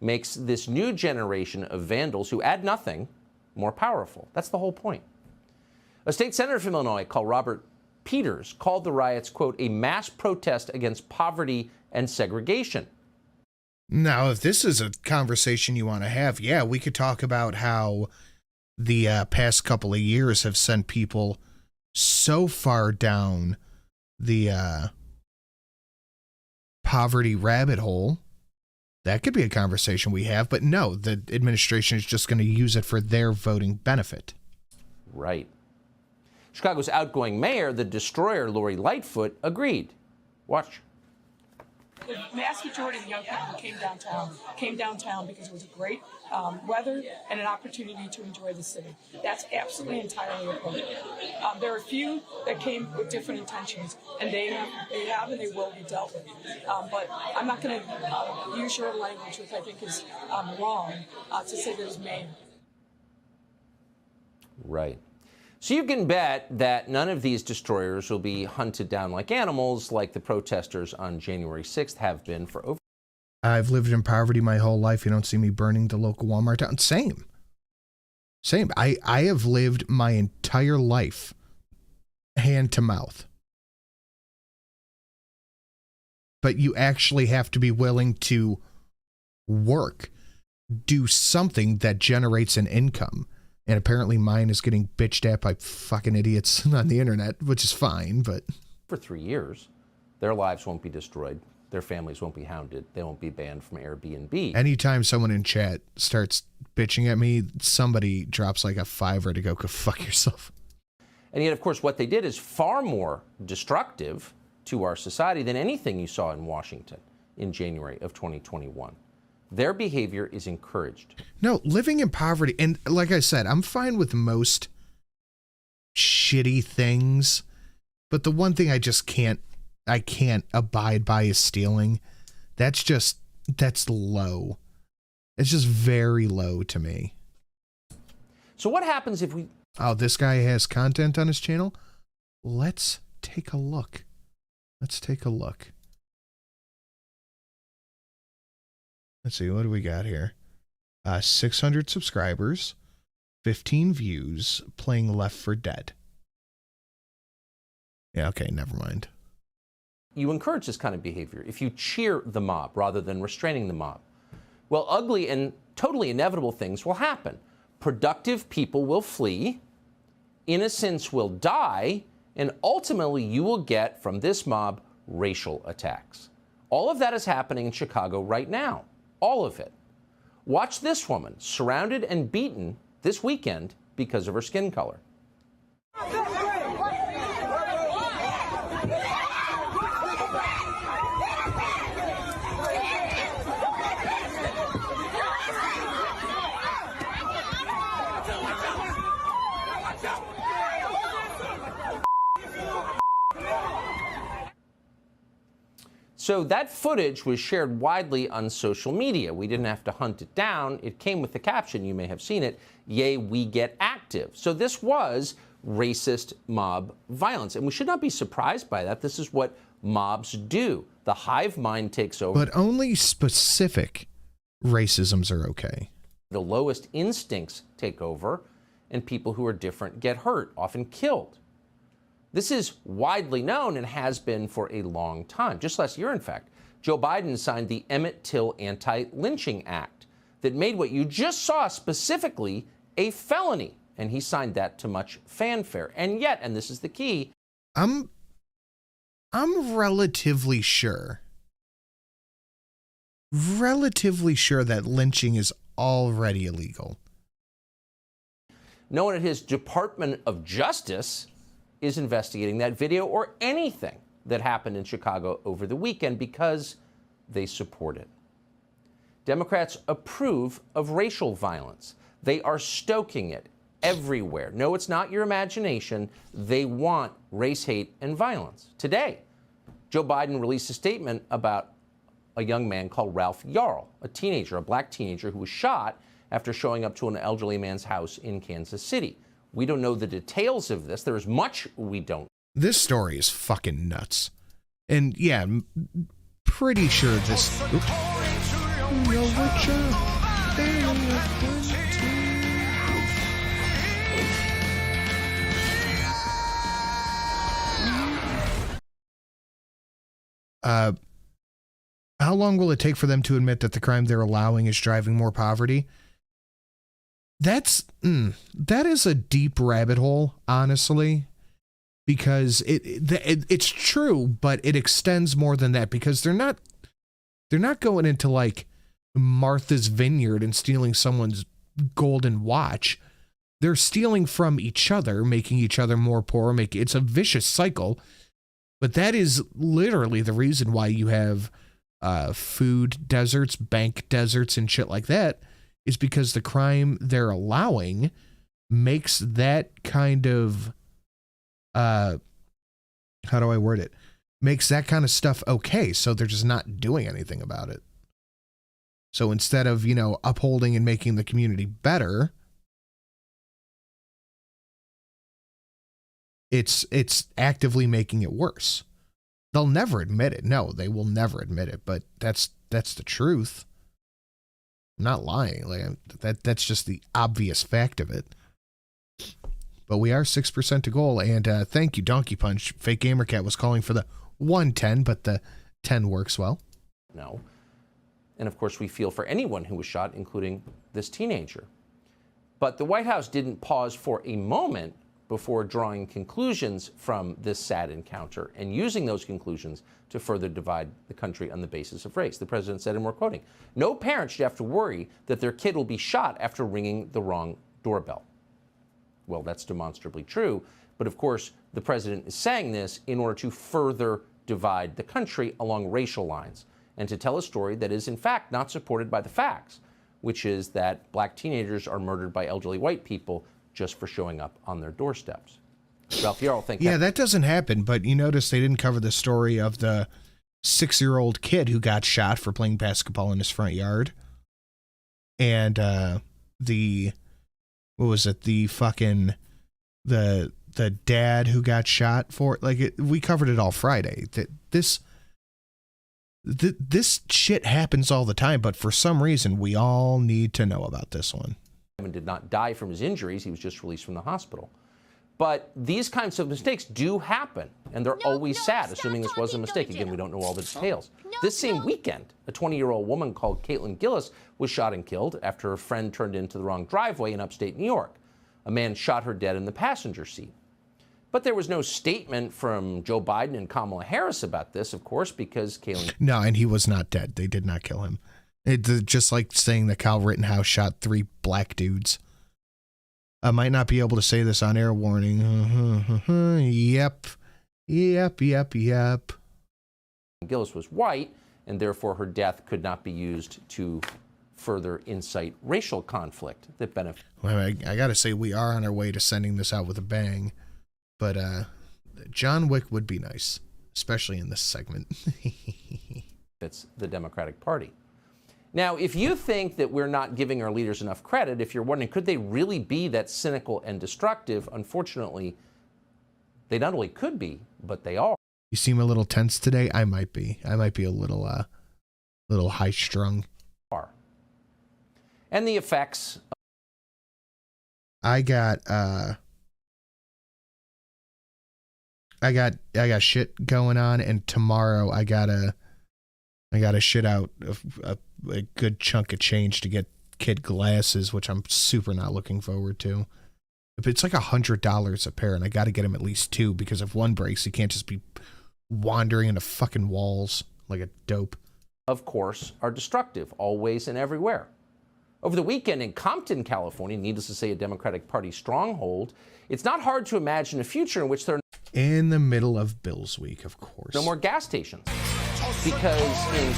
makes this new generation of vandals who add nothing more powerful. That's the whole point. A state senator from Illinois called Robert Peters called the riots, quote, a mass protest against poverty and segregation. Now, if this is a conversation you want to have, yeah, we could talk about how the past couple of years have sent people so far down the poverty rabbit hole. That could be a conversation we have, but no, the administration is just going to use it for their voting benefit. Right. Chicago's outgoing mayor, the destroyer Lori Lightfoot, agreed. Watch. The vast majority of young people came downtown because it was great weather and an opportunity to enjoy the city. That's absolutely entirely appropriate. There are a few that came with different intentions, and they have and they will be dealt with. But I'm not going to use your language, which I think is wrong, to say that it's mayor. Right. So you can bet that none of these destroyers will be hunted down like animals like the protesters on January 6th have been for over. I've lived in poverty my whole life. You don't see me burning the local Walmart down. Same. I have lived my entire life hand to mouth. But you actually have to be willing to work, do something that generates an income. And apparently mine is getting bitched at by fucking idiots on the internet, which is fine, but... For 3 years, their lives won't be destroyed. Their families won't be hounded. They won't be banned from Airbnb. Anytime someone in chat starts bitching at me, somebody drops like a $5 to go fuck yourself. And yet, of course, what they did is far more destructive to our society than anything you saw in Washington in January of 2021. Their behavior is encouraged. No, living in poverty, and like I said, I'm fine with most shitty things, but the one thing I can't abide by is stealing. that's low. It's just very low to me. So what happens if we... Oh, this guy has content on his channel? Let's take a look. Let's take a look. Let's see, what do we got here? 600 subscribers, 15 views, playing Left 4 Dead. Yeah, okay, never mind. You encourage this kind of behavior if you cheer the mob rather than restraining the mob. Well, ugly and totally inevitable things will happen. Productive people will flee, innocents will die, and ultimately you will get from this mob racial attacks. All of that is happening in Chicago right now. All of it. Watch this woman surrounded and beaten this weekend because of her skin color. So that footage was shared widely on social media. We didn't have to hunt it down. It came with the caption, you may have seen it, "Yay, we get active." So this was racist mob violence. And we should not be surprised by that. This is what mobs do. The hive mind takes over. But only specific racisms are okay. The lowest instincts take over, and people who are different get hurt, often killed. This is widely known and has been for a long time. Just last year, in fact, Joe Biden signed the Emmett Till Anti-Lynching Act that made what you just saw specifically a felony. And he signed that to much fanfare. And yet, and this is the key, I'm relatively sure that lynching is already illegal. no one at his Department of Justice is investigating that video or anything that happened in Chicago over the weekend because they support it. Democrats approve of racial violence. They are stoking it everywhere. No, it's not your imagination. They want race hate and violence. Today, Joe Biden released a statement about a young man called Ralph Yarl, a teenager, a black teenager who was shot after showing up to an elderly man's house in Kansas City. We don't know the details of this. There is much we don't. This story is fucking nuts. And yeah, pretty sure this... Oops. How long will it take for them to admit that the crime they're allowing is driving more poverty? That is a deep rabbit hole, honestly, because it's true, but it extends more than that, because they're not going into like Martha's Vineyard and stealing someone's golden watch. They're stealing from each other, making each other more poor. It's a vicious cycle. But that is literally the reason why you have food deserts, bank deserts, and shit like that, is because the crime they're allowing makes that kind of, how do I word it? Makes that kind of stuff okay, so they're just not doing anything about it. So instead of, upholding and making the community better, it's actively making it worse. They'll never admit it. No, they will never admit it, but that's the truth. I'm not lying. That's just the obvious fact of it. But we are 6% to goal, and thank you, Donkey Punch. Fake Gamer Cat was calling for the 110, but the 10 works well. No. And of course, we feel for anyone who was shot, including this teenager. But the White House didn't pause for a moment before drawing conclusions from this sad encounter and using those conclusions to further divide the country on the basis of race. The president said, and we're quoting, "No parent should have to worry that their kid will be shot after ringing the wrong doorbell." Well, that's demonstrably true. But of course, the president is saying this in order to further divide the country along racial lines and to tell a story that is, in fact, not supported by the facts, which is that black teenagers are murdered by elderly white people just for showing up on their doorsteps. Ralph Yarl, thank you. Yeah, that doesn't happen, but you notice they didn't cover the story of the 6-year-old kid who got shot for playing basketball in his front yard. And the dad who got shot for it. Like, we covered it all Friday. This shit happens all the time, but for some reason we all need to know about this one. Did not die from his injuries. He was just released from the hospital. But these kinds of mistakes do happen, and they're always sad, assuming this was a mistake. Again, we don't know all the details. This same weekend, a 20-year-old woman called Caitlin Gillis was shot and killed after her friend turned into the wrong driveway in upstate New York. A man shot her dead in the passenger seat. But there was no statement from Joe Biden and Kamala Harris about this, of course, because Caitlin... No, and he was not dead. They did not kill him. It's just like saying that Kyle Rittenhouse shot 3 black dudes. I might not be able to say this on air, warning. Yep. Gillis was white, and therefore her death could not be used to further incite racial conflict that benefits. Well, I got to say, we are on our way to sending this out with a bang. But John Wick would be nice, especially in this segment. It's the Democratic Party. Now, if you think that we're not giving our leaders enough credit, if you're wondering, could they really be that cynical and destructive? Unfortunately, they not only could be, but they are. You seem a little tense today. I might be a little high strung. And the effects. I got shit going on, and tomorrow I gotta shit out a good chunk of change to get kid glasses, which I'm super not looking forward to. It's like $100 a pair, and I got to get him at least 2 because if one breaks, he can't just be wandering into fucking walls like a dope. Of course, are destructive, always and everywhere. Over the weekend in Compton, California, needless to say a Democratic Party stronghold, it's not hard to imagine a future in which there are in the middle of Bills Week, of course. no more gas stations. Because in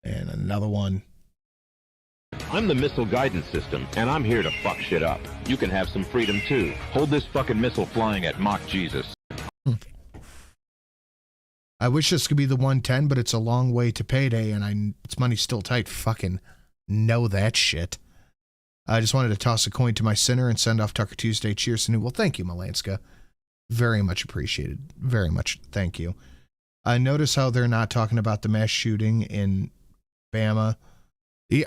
and another one. I'm the missile guidance system, and I'm here to fuck shit up. You can have some freedom too. Hold this fucking missile flying at Mach Jesus. I wish this could be the 110, but it's a long way to payday, and it's money still tight. Fucking know that shit. I just wanted to toss a coin to my sinner and send off Tucker Tuesday. Cheers to Well, thank you, Malanska. Very much appreciated. Very much. Thank you. I notice how they're not talking about the mass shooting in Bama.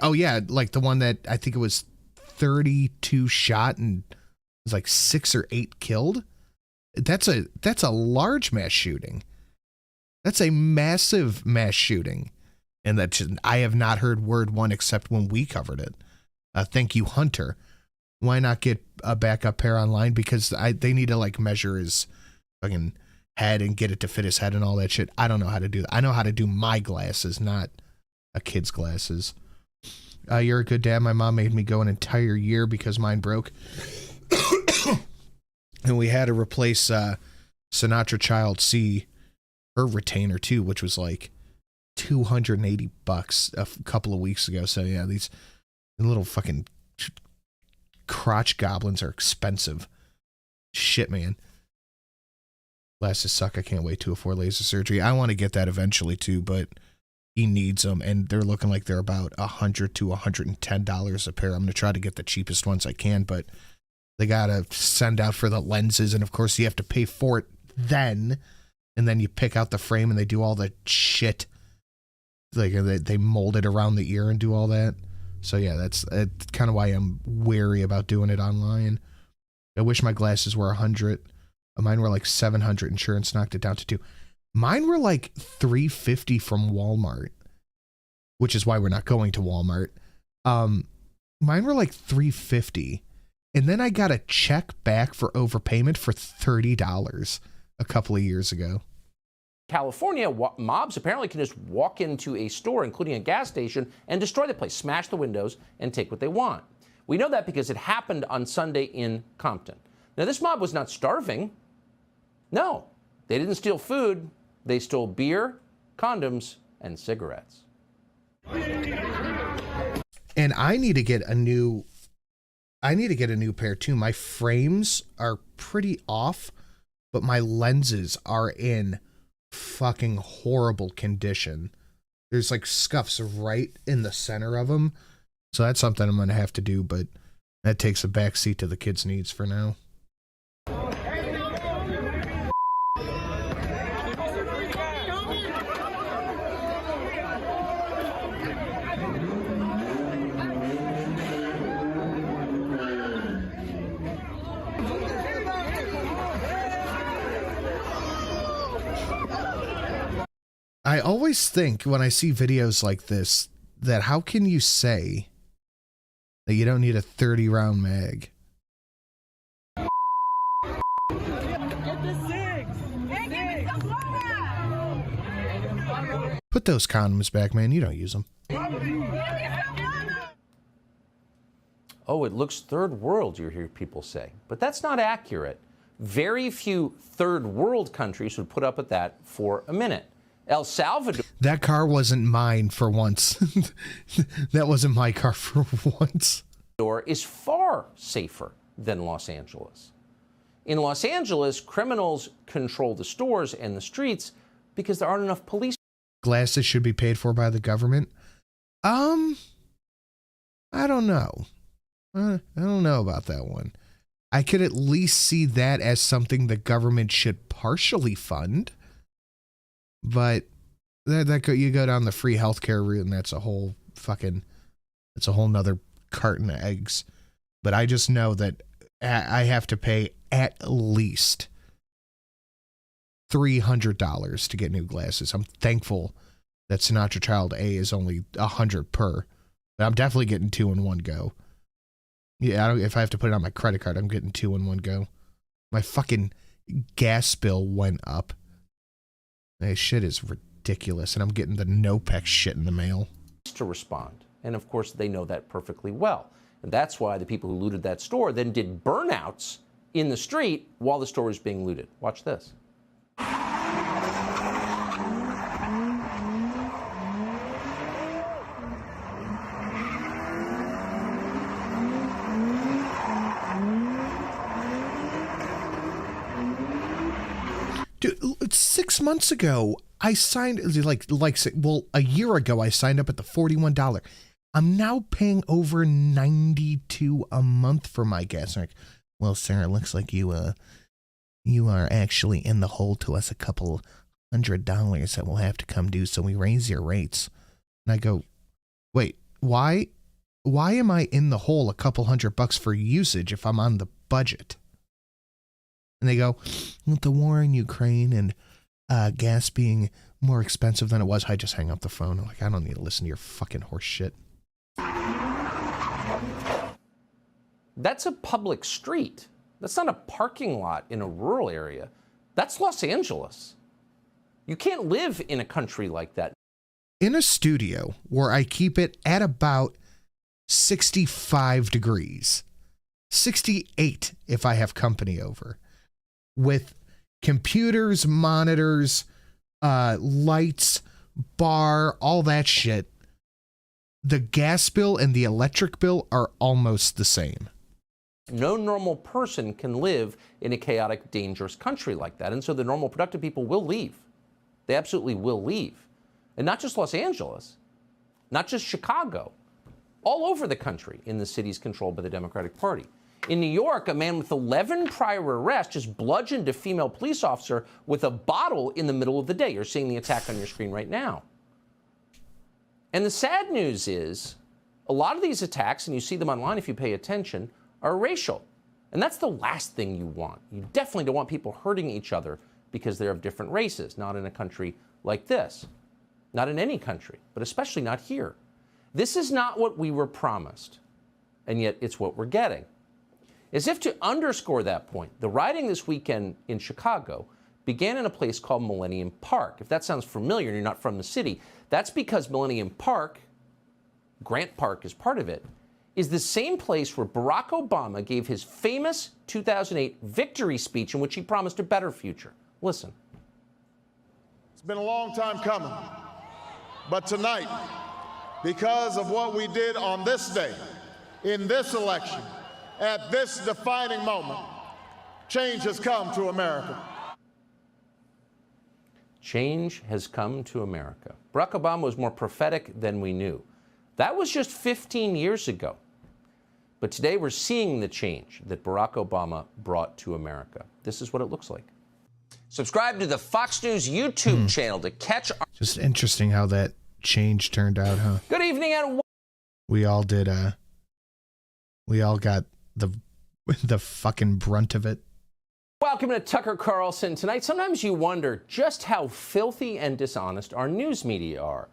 Oh, yeah, like the one that I think it was 32 shot and it was like 6 or 8 killed. That's a large mass shooting. That's a massive mass shooting. And I have not heard word one except when we covered it. Thank you, Hunter. Why not get a backup pair online? Because they need to like measure his fucking head and get it to fit his head and all that shit. I don't know how to do that. I know how to do my glasses, not a kid's glasses. You're a good dad. My mom made me go an entire year because mine broke. And we had to replace Sinatra Child C, her retainer too, which was like $280 a couple of weeks ago. So yeah, these little fucking crotch goblins are expensive. Shit, man. Glasses suck. I can't wait to afford laser surgery. I want to get that eventually too, but he needs them, and they're looking like they're about $100 to $110 a pair. I'm going to try to get the cheapest ones I can, but they got to send out for the lenses, and of course you have to pay for it then, and then you pick out the frame, and they do all the shit. Like they mold it around the ear and do all that. So yeah, that's kind of why I'm wary about doing it online. I wish my glasses were $100. Mine were like $700. Insurance knocked it down to $200. Mine were like $350 from Walmart, which is why we're not going to Walmart. Mine were like $350, and then I got a check back for overpayment for $30 a couple of years ago. California, mobs apparently can just walk into a store, including a gas station, and destroy the place, smash the windows, and take what they want. We know that because it happened on Sunday in Compton. Now, this mob was not starving. No, they didn't steal food. They stole beer, condoms, and cigarettes. And I need to get a new pair too. My frames are pretty off, but my lenses are in fucking horrible condition. There's like scuffs right in the center of them. So that's something I'm going to have to do, but that takes a backseat to the kids' needs for now. I always think when I see videos like this, that how can you say that you don't need a 30-round mag? Put those condoms back, man. You don't use them. Oh, it looks third world, you hear people say. But that's not accurate. Very few third world countries would put up with that for a minute. El Salvador. That car wasn't mine for once. That wasn't my car for once. Is far safer than Los Angeles. In Los Angeles, criminals control the stores and the streets because there aren't enough police. Glasses should be paid for by the government. I don't know. I don't know about that one. I could at least see that as something the government should partially fund. But you go down the free healthcare route, and that's a whole nother carton of eggs. But I just know that I have to pay at least $300 to get new glasses. I'm thankful that Sinatra Child A is only $100 per. But I'm definitely getting 2 in one go. Yeah, if I have to put it on my credit card, I'm getting 2 in one go. My fucking gas bill went up. That shit is ridiculous, and I'm getting the NOPEC shit in the mail. To respond. And of course, they know that perfectly well. And that's why the people who looted that store then did burnouts in the street while the store was being looted. Watch this. Dude, 6 months ago, I signed, a year ago, I signed up at the $41. I'm now paying over $92 a month for my gas. I'm like, well, sir, it looks like you are actually in the hole to us a couple $100 that we'll have to come due, so we raise your rates. And I go, wait, why am I in the hole a couple $100 for usage if I'm on the budget? And they go, with the war in Ukraine and gas being more expensive than it was, I just hang up the phone. I'm like, I don't need to listen to your fucking horse shit. That's a public street. That's not a parking lot in a rural area. That's Los Angeles. You can't live in a country like that. In a studio where I keep it at about 65 degrees, 68 if I have company over, with computers, monitors, lights, bar, all that shit, the gas bill and the electric bill are almost the same. No normal person can live in a chaotic, dangerous country like that. And so the normal, productive people will leave. They absolutely will leave. And not just Los Angeles, not just Chicago, all over the country in the cities controlled by the Democratic Party. In New York, a man with 11 prior arrests just bludgeoned a female police officer with a bottle in the middle of the day. You're seeing the attack on your screen right now. And the sad news is, a lot of these attacks, and you see them online if you pay attention, are racial. And that's the last thing you want. You definitely don't want people hurting each other because they're of different races, not in a country like this. Not in any country, but especially not here. This is not what we were promised, and yet it's what we're getting. As if to underscore that point, the rioting this weekend in Chicago began in a place called Millennium Park. If that sounds familiar and you're not from the city, that's because Millennium Park, Grant Park is part of it, is the same place where Barack Obama gave his famous 2008 victory speech in which he promised a better future. Listen. It's been a long time coming, but tonight because of what we did on this day, in this election, at this defining moment, change has come to America. Change has come to America. Barack Obama was more prophetic than we knew. That was just 15 years ago. But today we're seeing the change that Barack Obama brought to America. This is what it looks like. Subscribe to the Fox News YouTube channel to catch our... Just interesting how that change turned out, huh? Good evening and... We all did, we all got the fucking brunt of it. Welcome to Tucker Carlson. Tonight, sometimes you wonder just how filthy and dishonest our news media are.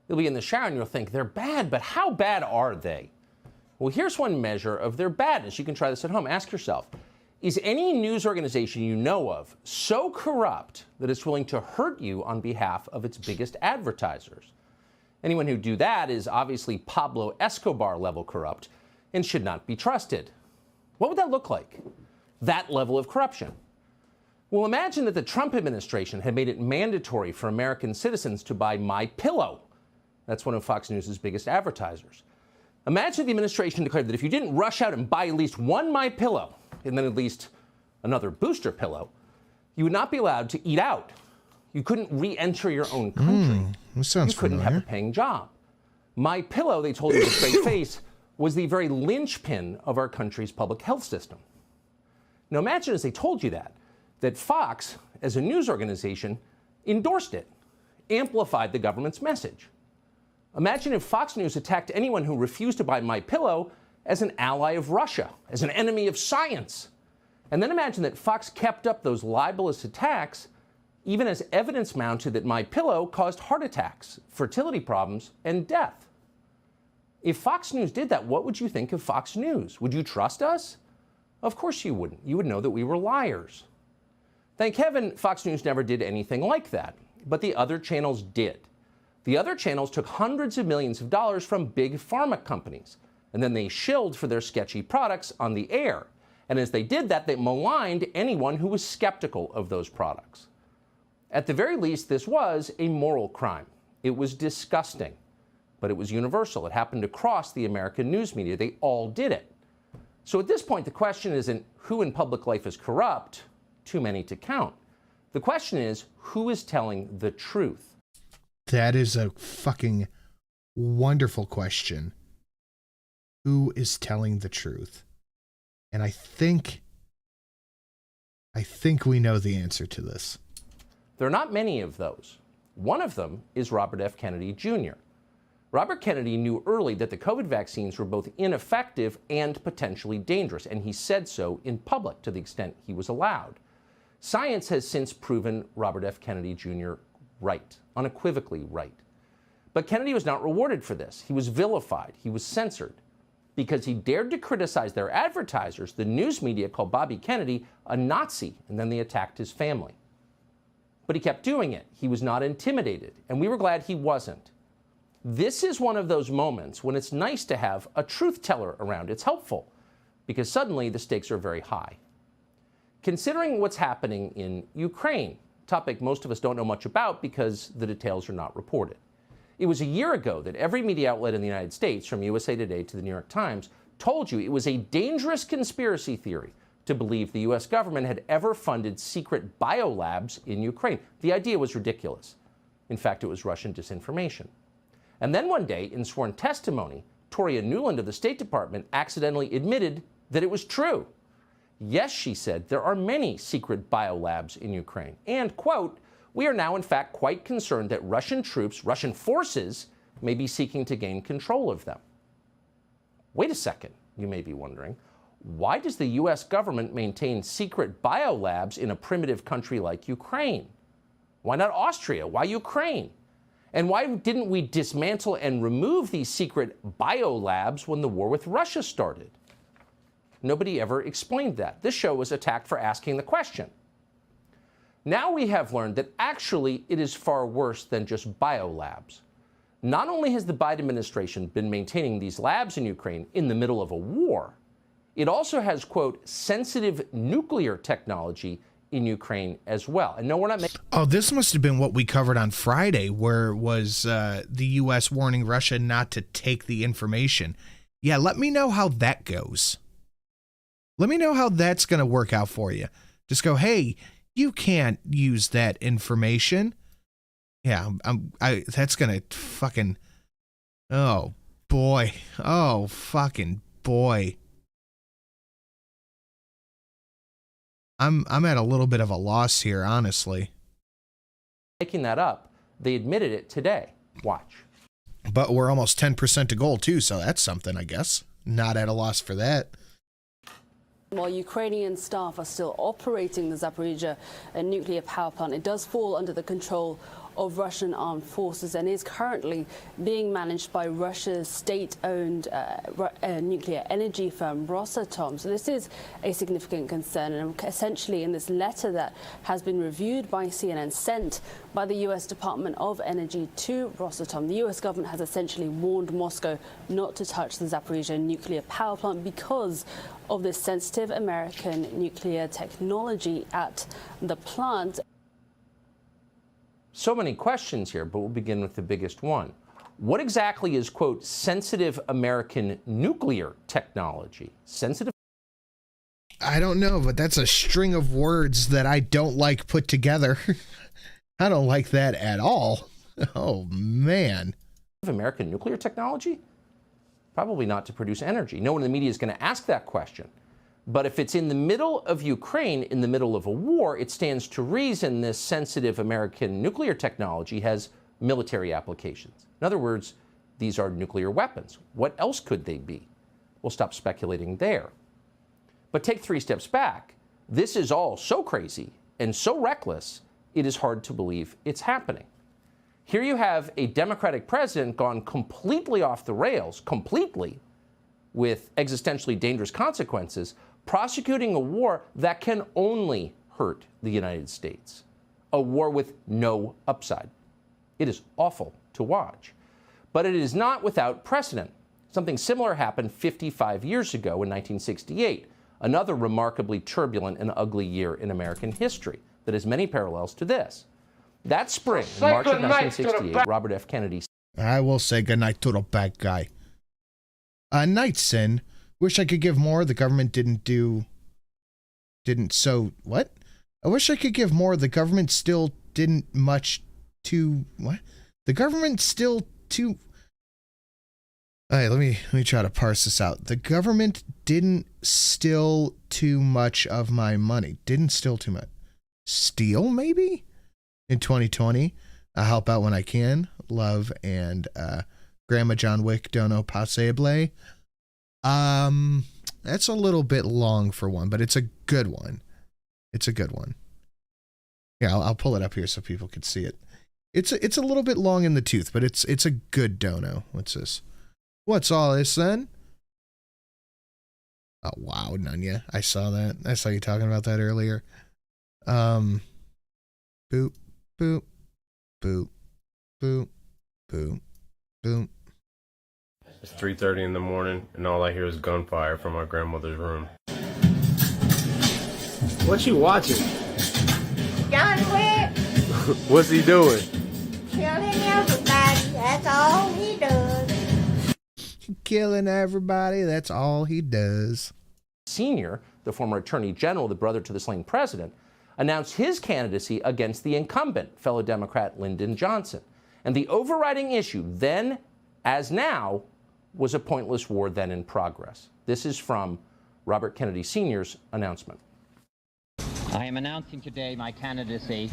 You'll be in the shower and you'll think they're bad, but how bad are they? Well, here's one measure of their badness. You can try this at home. Ask yourself, is any news organization you know of so corrupt that it's willing to hurt you on behalf of its biggest advertisers? Anyone who do that is obviously Pablo Escobar level corrupt and should not be trusted. What would that look like? That level of corruption. Well, imagine that the Trump administration had made it mandatory for American citizens to buy MyPillow. That's one of Fox News' biggest advertisers. Imagine the administration declared that if you didn't rush out and buy at least one MyPillow and then at least another booster pillow, you would not be allowed to eat out. You couldn't re-enter your own country. That sounds you couldn't familiar. have a paying job. MyPillow, they told you with a straight face, was the very linchpin of our country's public health system. Now imagine as they told you that Fox, as a news organization, endorsed it, amplified the government's message. Imagine if Fox News attacked anyone who refused to buy MyPillow as an ally of Russia, as an enemy of science. And then imagine that Fox kept up those libelous attacks even as evidence mounted that MyPillow caused heart attacks, fertility problems, and death. If Fox News did that, what would you think of Fox News? Would you trust us? Of course you wouldn't. You would know that we were liars. Thank heaven Fox News never did anything like that, but the other channels did. The other channels took hundreds of millions of dollars from big pharma companies, and then they shilled for their sketchy products on the air. And as they did that, they maligned anyone who was skeptical of those products. At the very least, this was a moral crime. It was disgusting, but it was universal. It happened across the American news media. They all did it. So at this point, the question isn't who in public life is corrupt, too many to count. The question is, who is telling the truth? That is a fucking wonderful question. Who is telling the truth? And I think we know the answer to this. There are not many of those. One of them is Robert F. Kennedy Jr. Robert Kennedy knew early that the COVID vaccines were both ineffective and potentially dangerous, and he said so in public to the extent he was allowed. Science has since proven Robert F. Kennedy Jr. right, unequivocally right. But Kennedy was not rewarded for this. He was vilified. He was censored. Because he dared to criticize their advertisers, the news media called Bobby Kennedy a Nazi, and then they attacked his family. But he kept doing it. He was not intimidated, and we were glad he wasn't. This is one of those moments when it's nice to have a truth teller around. It's helpful, because suddenly the stakes are very high. Considering what's happening in Ukraine, a topic most of us don't know much about because the details are not reported. It was a year ago that every media outlet in the United States, from USA Today to the New York Times, told you it was a dangerous conspiracy theory to believe the U.S. government had ever funded secret biolabs in Ukraine. The idea was ridiculous. In fact, it was Russian disinformation. And then one day, in sworn testimony, Toria Nuland of the State Department accidentally admitted that it was true. Yes, she said, there are many secret biolabs in Ukraine. And, quote, we are now, in fact, quite concerned that Russian troops, Russian forces, may be seeking to gain control of them. Wait a second, you may be wondering. Why does the U.S. government maintain secret biolabs in a primitive country like Ukraine? Why not Austria? Why Ukraine? And why didn't we dismantle and remove these secret biolabs when the war with Russia started? Nobody ever explained that. This show was attacked for asking the question. Now we have learned that actually it is far worse than just biolabs. Not only has the Biden administration been maintaining these labs in Ukraine in the middle of a war, it also has, quote, sensitive nuclear technology in Ukraine as well. And no, we're not making... Oh, this must have been what we covered on Friday, where was the U.S. warning Russia not to take the information. Yeah, let me know how that goes. Let me know how that's going to work out for you. Just go, hey, you can't use that information. Yeah, that's going to fucking... Oh, boy. Oh, fucking boy. I'm at a little bit of a loss here, honestly. Making that up, they admitted it today. Watch. But we're almost 10% to goal, too, so that's something, I guess. Not at a loss for that. While Ukrainian staff are still operating the Zaporizhzhia nuclear power plant, it does fall under the control of Russian armed forces and is currently being managed by Russia's state-owned nuclear energy firm Rosatom. So this is a significant concern, and essentially in this letter that has been reviewed by CNN, sent by the U.S. Department of Energy to Rosatom, the U.S. government has essentially warned Moscow not to touch the Zaporizhzhia nuclear power plant because of this sensitive American nuclear technology at the plant. So many questions here, but we'll begin with the biggest one. What exactly is, quote, sensitive American nuclear technology? Sensitive? I don't know, but that's a string of words that I don't like put together. I don't like that at all. Oh, man. American nuclear technology? Probably not to produce energy. No one in the media is going to ask that question. But if it's in the middle of Ukraine, in the middle of a war, it stands to reason this sensitive American nuclear technology has military applications. In other words, these are nuclear weapons. What else could they be? We'll stop speculating there. But take 3 steps back. This is all so crazy and so reckless, it is hard to believe it's happening. Here you have a Democratic president gone completely off the rails, completely, with existentially dangerous consequences, prosecuting a war that can only hurt the United States, a war with no upside. It is awful to watch, but it is not without precedent. Something similar happened 55 years ago in 1968, another remarkably turbulent and ugly year in American history that has many parallels to this. That spring, in March of 1968, Robert F. Kennedy... I will say goodnight to the bad guy. Nightson. Wish I could give more. The government what? I wish I could give more. The government still didn't much to, what? The government still too... All right, let me try to parse this out. The government didn't steal too much of my money. Didn't steal too much. Steal, maybe? In 2020. I'll help out when I can. Love and Grandma John Wick, Dono Possible. That's a little bit long for one, but it's a good one. It's a good one. Yeah, I'll pull it up here so people can see it. It's a little bit long in the tooth, but it's a good dono. What's this? What's all this then? Oh wow, Nunya. I saw that. I saw you talking about that earlier. Boop, boop, boop, boop, boop, boop. It's 3:30 in the morning, and all I hear is gunfire from my grandmother's room. What you watching? John Wick, What's he doing? killing everybody. That's all he does. Killing everybody. That's all he does. Sr., the former Attorney General, the brother to the slain president, announced his candidacy against the incumbent, fellow Democrat Lyndon Johnson. And the overriding issue then, as now, was a pointless war then in progress. This is from Robert Kennedy Sr.'s announcement. I am announcing today my candidacy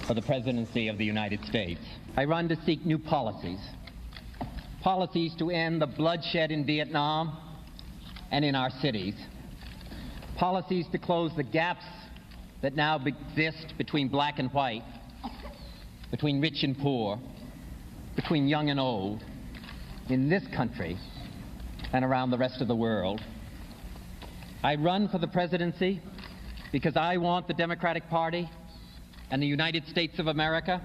for the presidency of the United States. I run to seek new policies. Policies to end the bloodshed in Vietnam and in our cities. Policies to close the gaps that now exist between black and white, between rich and poor, between young and old, in this country and around the rest of the world. I run for the presidency because I want the Democratic Party and the United States of America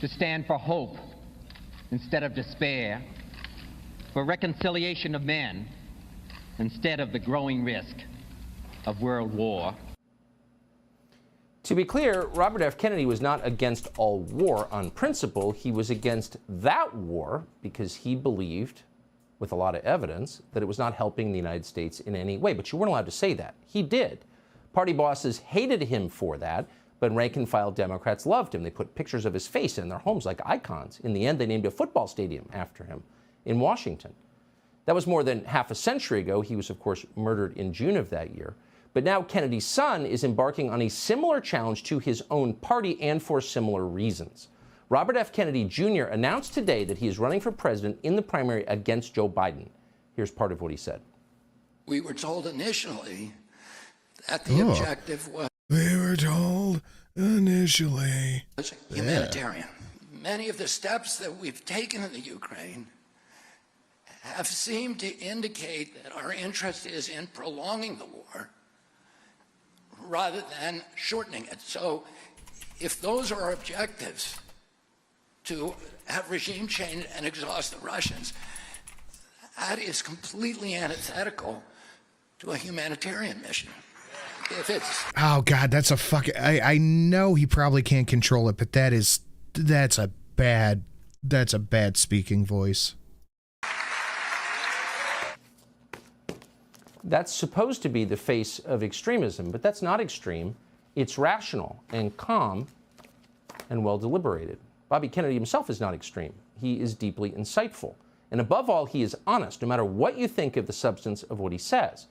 to stand for hope instead of despair, for reconciliation of men instead of the growing risk of world war. To be clear, Robert F. Kennedy was not against all war on principle. He was against that war because he believed, with a lot of evidence, that it was not helping the United States in any way. But you weren't allowed to say that. He did. Party bosses hated him for that, but rank-and-file Democrats loved him. They put pictures of his face in their homes like icons. In the end, they named a football stadium after him in Washington. That was more than half a century ago. He was, of course, murdered in June of that year. But now Kennedy's son is embarking on a similar challenge to his own party and for similar reasons. Robert F. Kennedy Jr. announced today that he is running for president in the primary against Joe Biden. Here's part of what he said. We were told initially that the objective was... We were told initially... humanitarian. Many of the steps that we've taken in the Ukraine have seemed to indicate that our interest is in prolonging the war rather than shortening it. So if those are our objectives, to have regime change and exhaust the Russians, that is completely antithetical to a humanitarian mission. If it's... Oh, God, that's a fucking... I know he probably can't control it, but that's a bad speaking voice. That's supposed to be the face of extremism, but that's not extreme. It's rational and calm and well deliberated. Bobby Kennedy himself is not extreme. He is deeply insightful. And above all, he is honest, no matter what you think of the substance of what he says.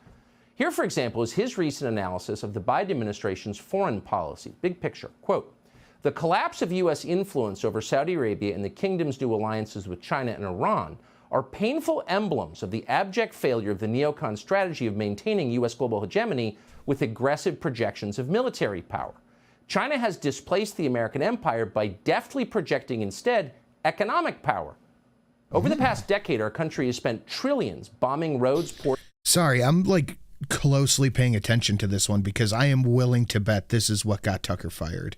Here, for example, is his recent analysis of the Biden administration's foreign policy. Big picture. Quote, "The collapse of U.S. influence over Saudi Arabia and the kingdom's new alliances with China and Iran are painful emblems of the abject failure of the neocon strategy of maintaining U.S. global hegemony with aggressive projections of military power. China has displaced the American empire by deftly projecting instead economic power. Over the past decade, our country has spent trillions bombing roads, ports..." Sorry, I'm like closely paying attention to this one because I am willing to bet this is what got Tucker fired.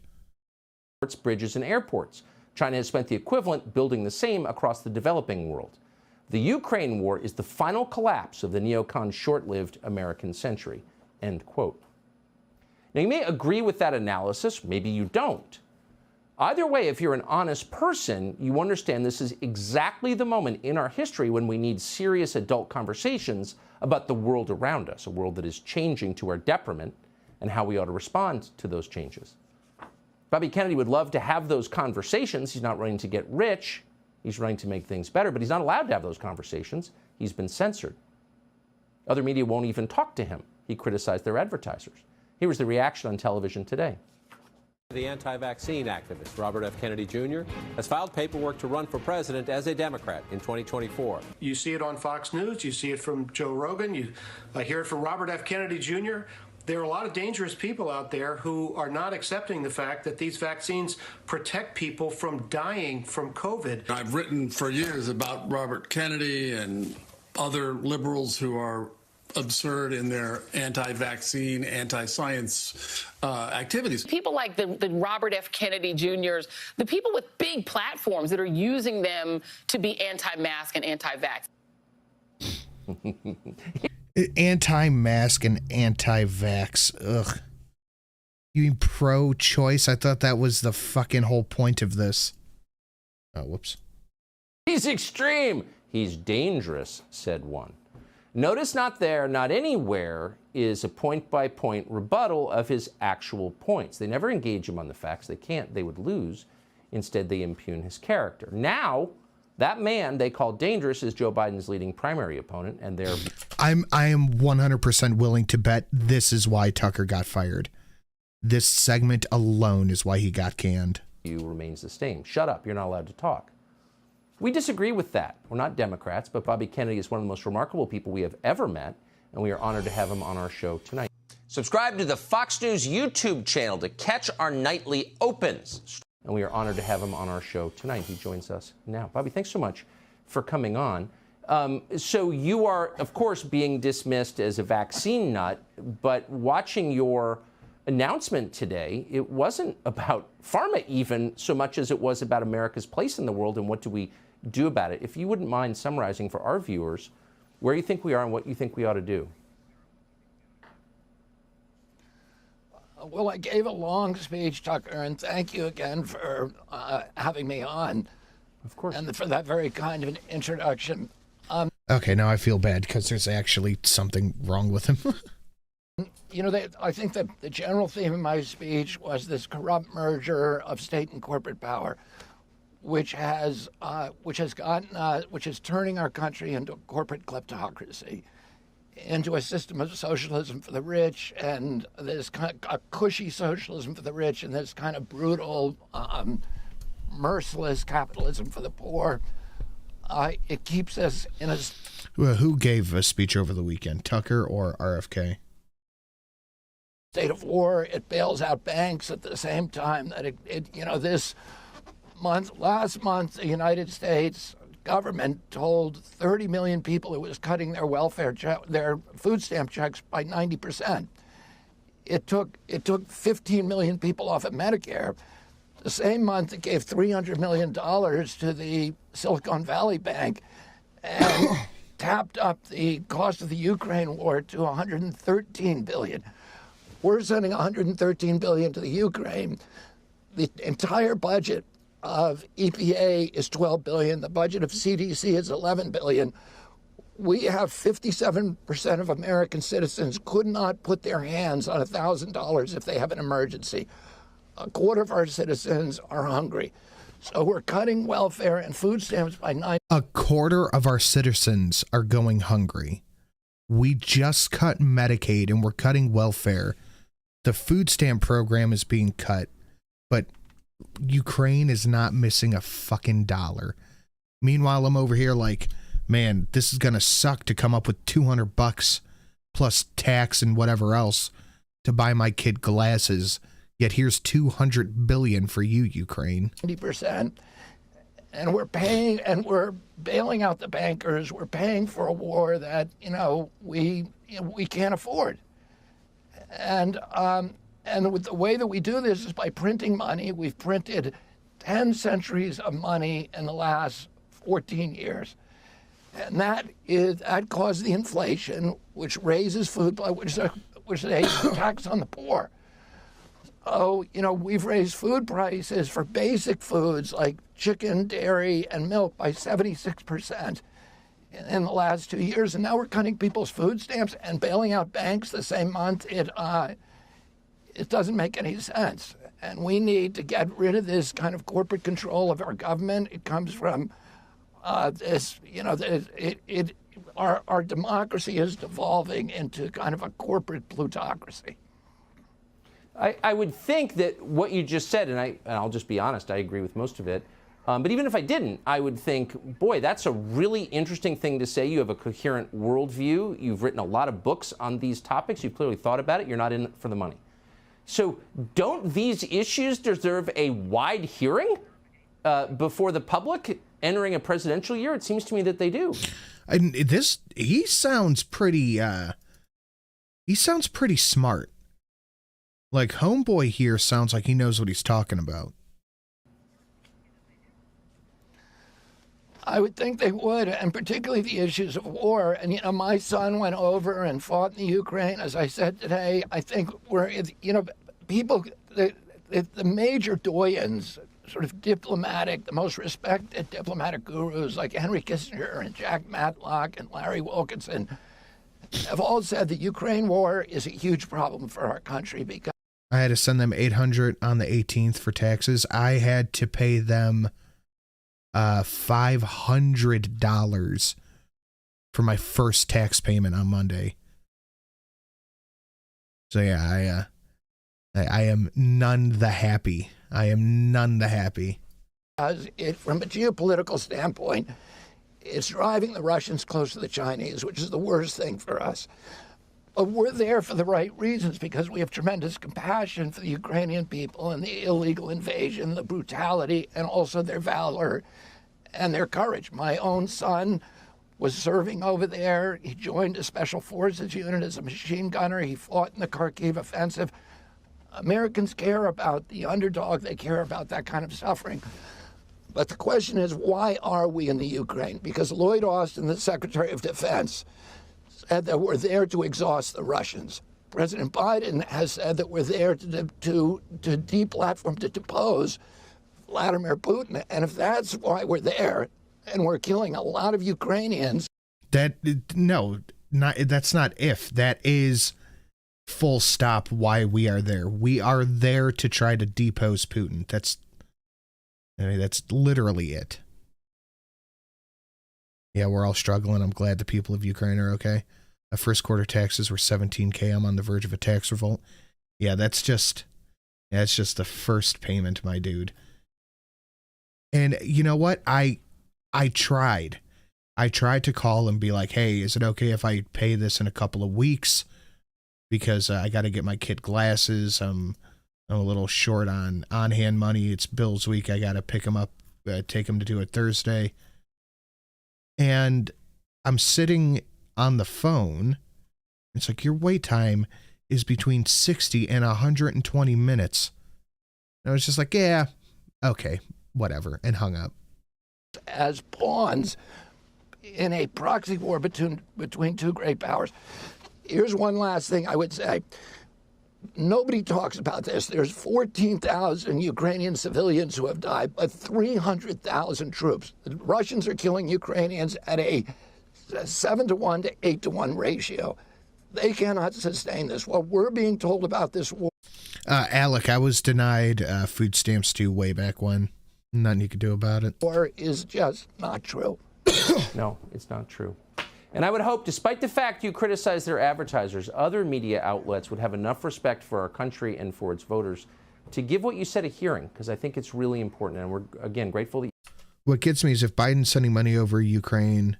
Bridges, and airports. China has spent the equivalent building the same across the developing world. The Ukraine war is the final collapse of the neocon short-lived American century. End quote. Now, you may agree with that analysis, maybe you don't. Either way, if you're an honest person, you understand this is exactly the moment in our history when we need serious adult conversations about the world around us, a world that is changing to our detriment, and how we ought to respond to those changes. Bobby Kennedy would love to have those conversations. He's not running to get rich. He's running to make things better, but he's not allowed to have those conversations. He's been censored. Other media won't even talk to him. He criticized their advertisers. Here was the reaction on television today. The anti-vaccine activist, Robert F. Kennedy Jr., has filed paperwork to run for president as a Democrat in 2024. You see it on Fox News. You see it from Joe Rogan. You hear it from Robert F. Kennedy Jr. There are a lot of dangerous people out there who are not accepting the fact that these vaccines protect people from dying from COVID. I've written for years about Robert Kennedy and other liberals who are absurd in their anti-vaccine, anti-science activities. People like the Robert F. Kennedy Jr.'s, the people with big platforms that are using them to be anti-mask and anti-vax. Anti-mask and anti-vax. Ugh. You mean pro-choice? I thought that was the fucking whole point of this. Oh, whoops. He's extreme. He's dangerous, said one. Notice not there, not anywhere is a point-by-point rebuttal of his actual points. They never engage him on the facts. They can't. They would lose. Instead, they impugn his character. Now, that man they call dangerous is Joe Biden's leading primary opponent, and they're... I am 100% willing to bet this is why Tucker got fired. This segment alone is why he got canned. Remains the same. Shut up. You're not allowed to talk. We disagree with that. We're not Democrats, but Bobby Kennedy is one of the most remarkable people we have ever met, and we are honored to have him on our show tonight. Subscribe to the Fox News YouTube channel to catch our nightly opens. And we are honored to have him on our show tonight. He joins us now. Bobby, thanks so much for coming on. So you are, of course, being dismissed as a vaccine nut, but watching your announcement today, it wasn't about pharma even so much as it was about America's place in the world and what do we do about it. If you wouldn't mind summarizing for our viewers where you think we are and what you think we ought to do. Well, I gave a long speech, Tucker, and thank you again for having me on. Of course. And for that very kind of an introduction. Okay, now I feel bad because there's actually something wrong with him. You know, I think that the general theme of my speech was this corrupt merger of state and corporate power, which is turning our country into a corporate kleptocracy, into a system of socialism for the rich, and this kind of a cushy socialism for the rich, and this kind of brutal, merciless capitalism for the poor. It keeps us in a... Well, who gave a speech over the weekend, Tucker or RFK? State of war. It bails out banks at the same time that last month, the United States government told 30 million people it was cutting their their food stamp checks by 90%. It took 15 million people off of Medicare. The same month, it gave $300 million to the Silicon Valley Bank and tapped up the cost of the Ukraine war to $113 billion. We're sending $113 billion to the Ukraine. The entire budget of EPA is $12 billion. The budget of CDC is $11 billion. We have 57% of American citizens could not put their hands on $1,000 if they have an emergency. A quarter of our citizens are hungry. So we're cutting welfare and food stamps by 9%. A quarter of our citizens are going hungry. We just cut Medicaid and we're cutting welfare. The food stamp program is being cut, but Ukraine is not missing a fucking dollar. Meanwhile, I'm over here like, man, this is going to suck to come up with $200 plus tax and whatever else to buy my kid glasses. Yet here's $200 billion for you, Ukraine. 90%. And we're paying, and we're bailing out the bankers. We're paying for a war that, we can't afford. And with the way that we do this is by printing money. We've printed 10 centuries of money in the last 14 years. And that caused the inflation, which raises food, which is a tax on the poor. Oh, we've raised food prices for basic foods like chicken, dairy, and milk by 76% in the last 2 years. And now we're cutting people's food stamps and bailing out banks the same month. It doesn't make any sense. And we need to get rid of this kind of corporate control of our government. It comes from our democracy is devolving into kind of a corporate plutocracy. I would think that what you just said, and I'll just be honest, I agree with most of it. But even if I didn't, I would think, boy, that's a really interesting thing to say. You have a coherent worldview. You've written a lot of books on these topics. You've clearly thought about it. You're not in it for the money. So don't these issues deserve a wide hearing before the public entering a presidential year? It seems to me that they do. And he sounds pretty smart. Like, homeboy here sounds like he knows what he's talking about. I would think they would, and particularly the issues of war. And, my son went over and fought in the Ukraine. As I said today, I think people, the major doyens, sort of diplomatic, the most respected diplomatic gurus like Henry Kissinger and Jack Matlock and Larry Wilkinson have all said the Ukraine war is a huge problem for our country because I had to send them $800 on the 18th for taxes. I had to pay them $500 for my first tax payment on Monday. So yeah, I am none the happy. I am none the happy. From a geopolitical standpoint, it's driving the Russians close to the Chinese, which is the worst thing for us. But we're there for the right reasons because we have tremendous compassion for the Ukrainian people and the illegal invasion, the brutality, and also their valor and their courage. My own son was serving over there. He joined a special forces unit as a machine gunner. He fought in the Kharkiv offensive. Americans care about the underdog. They care about that kind of suffering. But the question is, why are we in the Ukraine? Because Lloyd Austin, the Secretary of Defense, said that we're there to exhaust the Russians. President Biden has said that we're there to deplatform, to depose Vladimir Putin. And if that's why we're there and we're killing a lot of Ukrainians. That's not if. That is full stop why we are there. We are there to try to depose Putin. That's literally it. Yeah, we're all struggling. I'm glad the people of Ukraine are okay. My first quarter taxes were $17,000. I'm on the verge of a tax revolt. Yeah, that's just the first payment, my dude. And you know what? I tried to call and be like, hey, is it okay if I pay this in a couple of weeks? Because I got to get my kid glasses. I'm a little short on hand money. It's Bill's week. I got to pick him up, take him to do it Thursday. And I'm sitting on the phone. It's like, your wait time is between 60 and 120 minutes. And I was just like, yeah, okay, whatever, and hung up. As pawns in a proxy war between two great powers. Here's one last thing I would say. Nobody talks about this. There's 14,000 Ukrainian civilians who have died, but 300,000 troops. The Russians are killing Ukrainians at a 7-to-1 to 8-to-1 ratio. They cannot sustain this. What we're being told about this war. Alec, I was denied food stamps too way back when. Nothing you could do about it. War is just not true. No, it's not true. And I would hope, despite the fact you criticize their advertisers, other media outlets would have enough respect for our country and for its voters to give what you said a hearing, because I think it's really important. And we're, again, grateful that What gets me is if Biden's sending money over Ukraine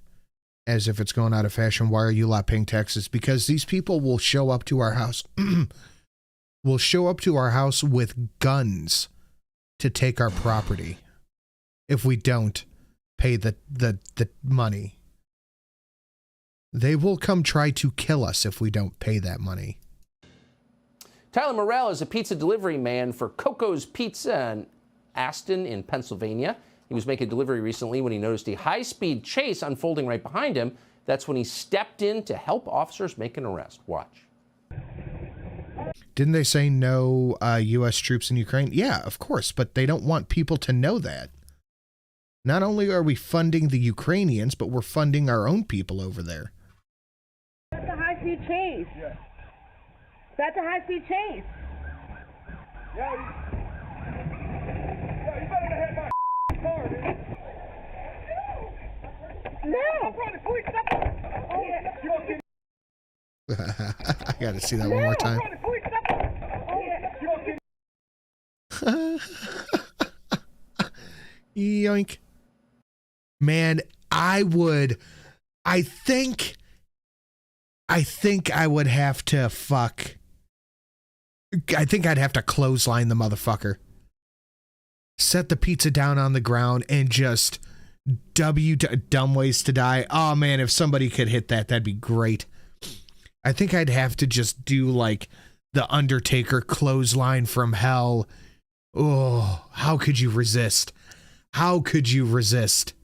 as if it's going out of fashion, why are you not paying taxes? Because these people will show up to our house, with guns to take our property if we don't pay the money. They will come try to kill us if we don't pay that money. Tyler Morrell is a pizza delivery man for Coco's Pizza in Aston in Pennsylvania. He was making a delivery recently when he noticed a high-speed chase unfolding right behind him. That's when he stepped in to help officers make an arrest. Watch. Didn't they say no U.S. troops in Ukraine? Yeah, of course, but they don't want people to know that. Not only are we funding the Ukrainians, but we're funding our own people over there. That's a high-speed chase. Yeah. That's a high-speed chase. Yeah, you better hit my car, dude. No! I got to see that one more time. Yoink. Man, I think I would have to I think I'd have to clothesline the motherfucker. Set the pizza down on the ground and just dumb ways to die. Oh man, if somebody could hit that, that'd be great. I think I'd have to just do like the Undertaker clothesline from hell. Oh, how could you resist? How could you resist?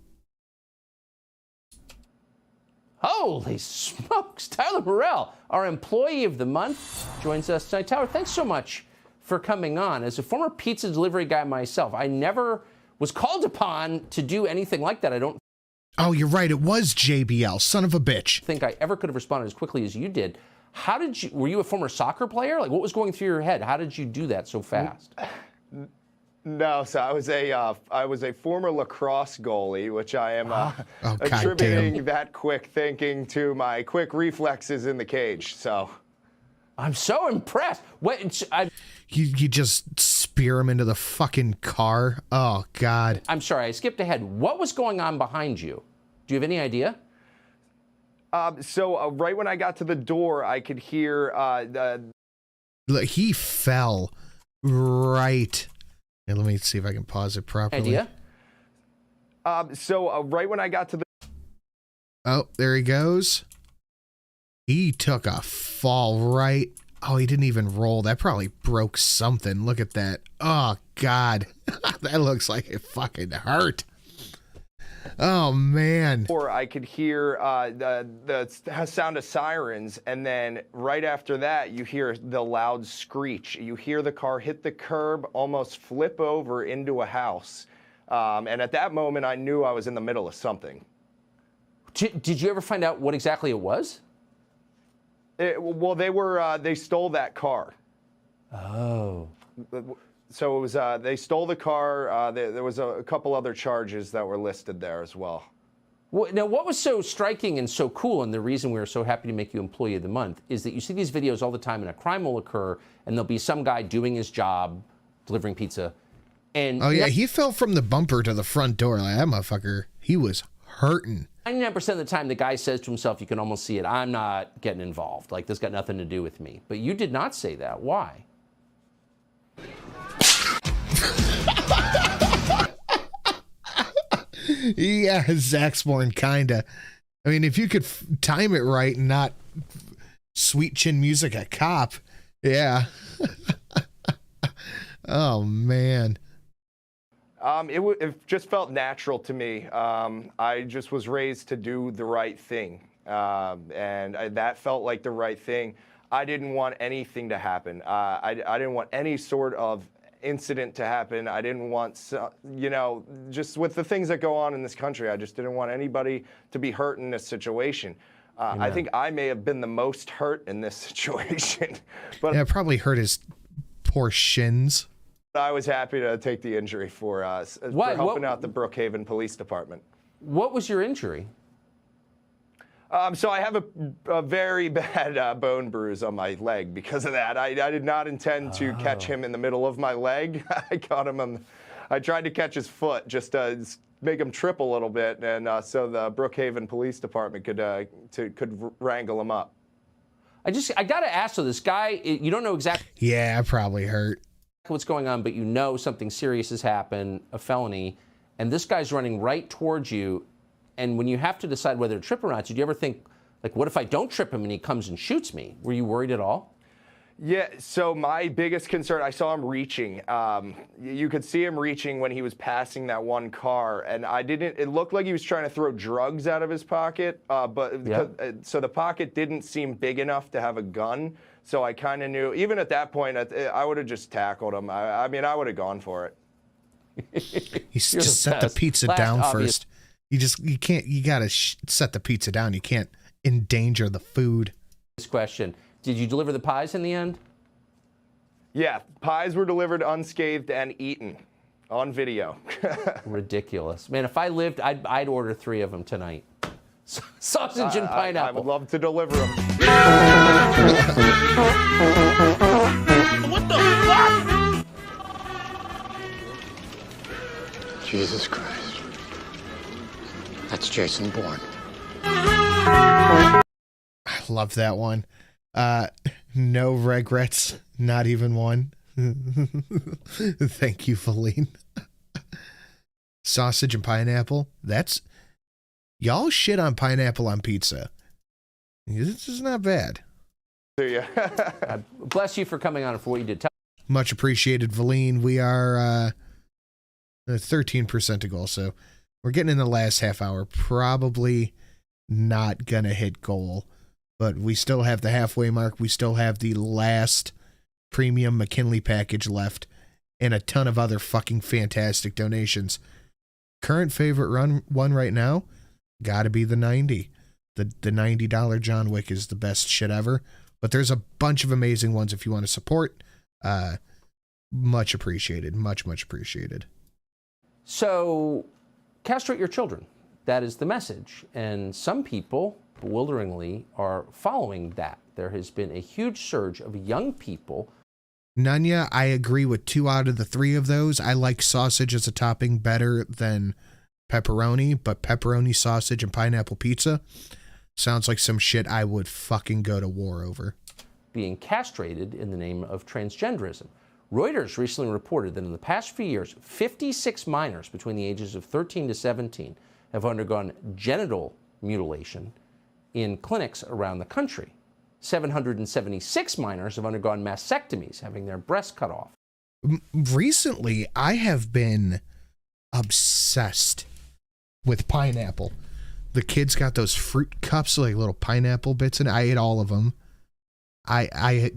Holy smokes, Tyler Morrell, our employee of the month, joins us tonight. Tyler, thanks so much for coming on. As a former pizza delivery guy myself, I never was called upon to do anything like that. I don't Oh, you're right. It was JBL, son of a bitch. think I ever could have responded as quickly as you did. Were you a former soccer player? Like, what was going through your head? How did you do that so fast? No, so I was a former lacrosse goalie, which I am attributing that quick thinking to my quick reflexes in the cage. So I'm so impressed. You just spear him into the fucking car. Oh God. I'm sorry, I skipped ahead. What was going on behind you? Do you have any idea? So right when I got to the door, I could hear Look, he fell right. And let me see if I can pause it properly. Idea? So right when I got to the... Oh, there he goes. He took a fall right. Oh, he didn't even roll. That probably broke something. Look at that. Oh, God. That looks like it fucking hurt. Oh man. Or I could hear the sound of sirens, and then right after that, you hear the loud screech. You hear the car hit the curb, almost flip over into a house. And at that moment, I knew I was in the middle of something. Did you ever find out what exactly it was? Well, they stole that car. Oh. So it was, they stole the car. There was a couple other charges that were listed there as well. Now, what was so striking and so cool, and the reason we were so happy to make you Employee of the Month, is that you see these videos all the time, and a crime will occur, and there'll be some guy doing his job, delivering pizza, and... Oh, yeah, he fell from the bumper to the front door. Like, that motherfucker, he was hurting. 99% of the time, the guy says to himself, you can almost see it, I'm not getting involved. Like, this got nothing to do with me. But you did not say that. Why? Yeah, Zaxborn, kinda. I mean, if you could time it right and not sweet chin music a cop, yeah. Oh, man. It just felt natural to me. I just was raised to do the right thing, and that felt like the right thing. I didn't want anything to happen. I didn't want any sort of incident to happen. I didn't want, you know, just with the things that go on in this country, I just didn't want anybody to be hurt in this situation. I think I may have been the most hurt in this situation. But yeah, probably hurt his poor shins. I was happy to take the injury for helping out the Brookhaven Police Department. What was your injury? So I have a very bad bone bruise on my leg because of that. I did not intend to catch him in the middle of my leg. I caught him I tried to catch his foot just to make him trip a little bit, and so the Brookhaven Police Department could wrangle him up. I got to ask, so this guy, you don't know exactly... Yeah, probably hurt. ...what's going on, but you know something serious has happened, a felony, and this guy's running right towards you. And when you have to decide whether to trip or not, did you ever think, like, what if I don't trip him and he comes and shoots me? Were you worried at all? Yeah, so my biggest concern, I saw him reaching. You could see him reaching when he was passing that one car, and it looked like he was trying to throw drugs out of his pocket, so the pocket didn't seem big enough to have a gun. So I kind of knew, even at that point, I would have just tackled him. I mean, I would have gone for it. You just set the pizza down first. You gotta set the pizza down. You can't endanger the food. This question, did you deliver the pies in the end? Yeah, pies were delivered unscathed and eaten on video. Ridiculous. Man, if I lived, I'd order 3 of them tonight. Sausage and pineapple. I would love to deliver them. What the fuck? Jesus Christ. That's Jason Bourne. I love that one. No regrets, not even one. Thank you, Feline. Sausage and pineapple. Y'all shit on pineapple on pizza. This is not bad. Bless you for coming on and for what you did. Much appreciated, Feline. We are 13% to goal, so we're getting in the last half hour. Probably not going to hit goal, but we still have the halfway mark. We still have the last premium McKinley package left and a ton of other fucking fantastic donations. Current favorite one right now, got to be the 90. The $90 John Wick is the best shit ever, but there's a bunch of amazing ones if you want to support. Much appreciated. Much appreciated. So, castrate your children. That is the message. And some people, bewilderingly, are following that. There has been a huge surge of young people. Nanya, I agree with 2 out of the 3 of those. I like sausage as a topping better than pepperoni, but pepperoni, sausage, and pineapple pizza sounds like some shit I would fucking go to war over. Being castrated in the name of transgenderism. Reuters recently reported that in the past few years, 56 minors between the ages of 13 to 17 have undergone genital mutilation in clinics around the country. 776 minors have undergone mastectomies, having their breasts cut off. Recently, I have been obsessed with pineapple. The kids got those fruit cups, like little pineapple bits, and I ate all of them. I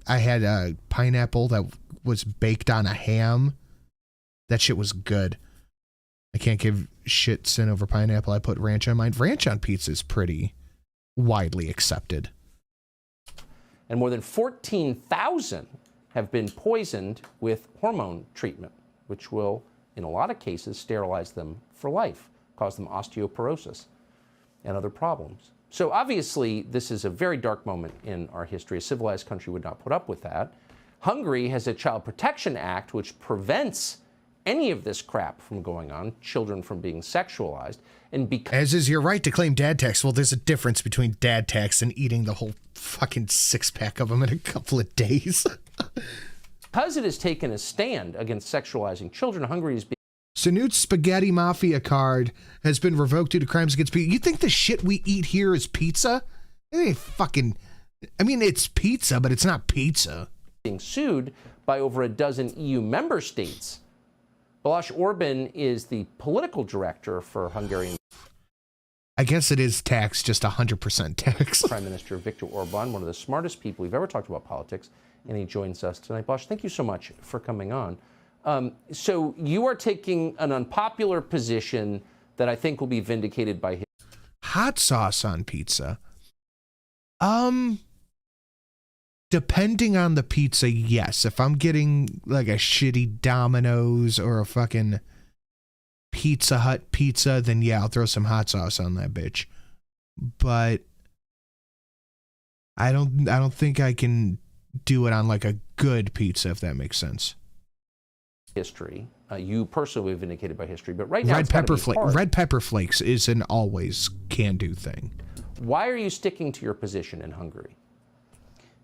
had a pineapple that was baked on a ham. That shit was good. I can't give shit sin over pineapple. I put ranch on mine. Ranch on pizza is pretty widely accepted. And more than 14,000 have been poisoned with hormone treatment, which will, in a lot of cases, sterilize them for life, cause them osteoporosis and other problems. So obviously, this is a very dark moment in our history. A civilized country would not put up with that. Hungary has a Child Protection Act which prevents any of this crap from going on, children from being sexualized. And as is your right to claim dad tax. Well, there's a difference between dad tax and eating the whole fucking 6-pack of them in a couple of days. Because it has taken a stand against sexualizing children, Hungary is being... Sanute's Spaghetti Mafia card has been revoked due to crimes against people. You think the shit we eat here is pizza? It ain't fucking... I mean, it's pizza, but it's not pizza. Being sued by over a dozen EU member states. Balázs Orbán is the political director for Hungarian... I guess it is tax, just 100% tax. Prime Minister Viktor Orbán, one of the smartest people we've ever talked about politics, and he joins us tonight. Balázs, thank you so much for coming on. So you are taking an unpopular position that I think will be vindicated by him. Hot sauce on pizza. Depending on the pizza, yes. If I'm getting like a shitty Domino's or a fucking Pizza Hut pizza, then yeah, I'll throw some hot sauce on that bitch. But I don't think I can do it on like a good pizza, if that makes sense. History. You personally vindicated by history, but right now red pepper flakes is an always can do thing. Why are you sticking to your position in Hungary?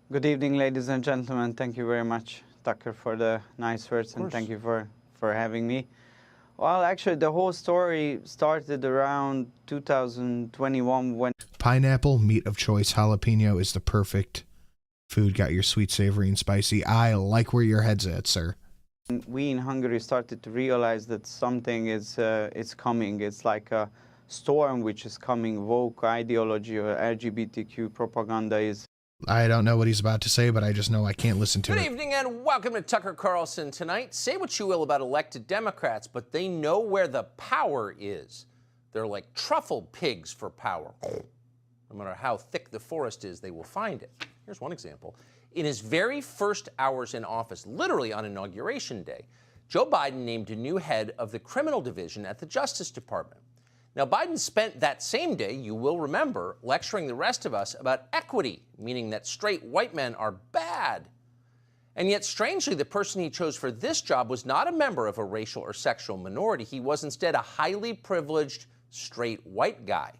Good evening, ladies and gentlemen. Thank you very much, Tucker, for the nice words, and thank you for having me. Well, actually, the whole story started around 2021 when... Pineapple, meat of choice, jalapeno is the perfect food. Got your sweet, savory, and spicy. I like where your head's at, sir. We in Hungary started to realize that something is coming. It's like a storm which is coming. Woke ideology or LGBTQ propaganda is... I don't know what he's about to say, but I just know I can't listen to it. Good evening and welcome to Tucker Carlson Tonight. Say what you will about elected Democrats, but they know where the power is. They're like truffle pigs for power. No matter how thick the forest is, they will find it. Here's one example. In his very first hours in office, literally on Inauguration Day, Joe Biden named a new head of the criminal division at the Justice Department. Now, Biden spent that same day, you will remember, lecturing the rest of us about equity, meaning that straight white men are bad. And yet, strangely, the person he chose for this job was not a member of a racial or sexual minority. He was instead a highly privileged straight white guy.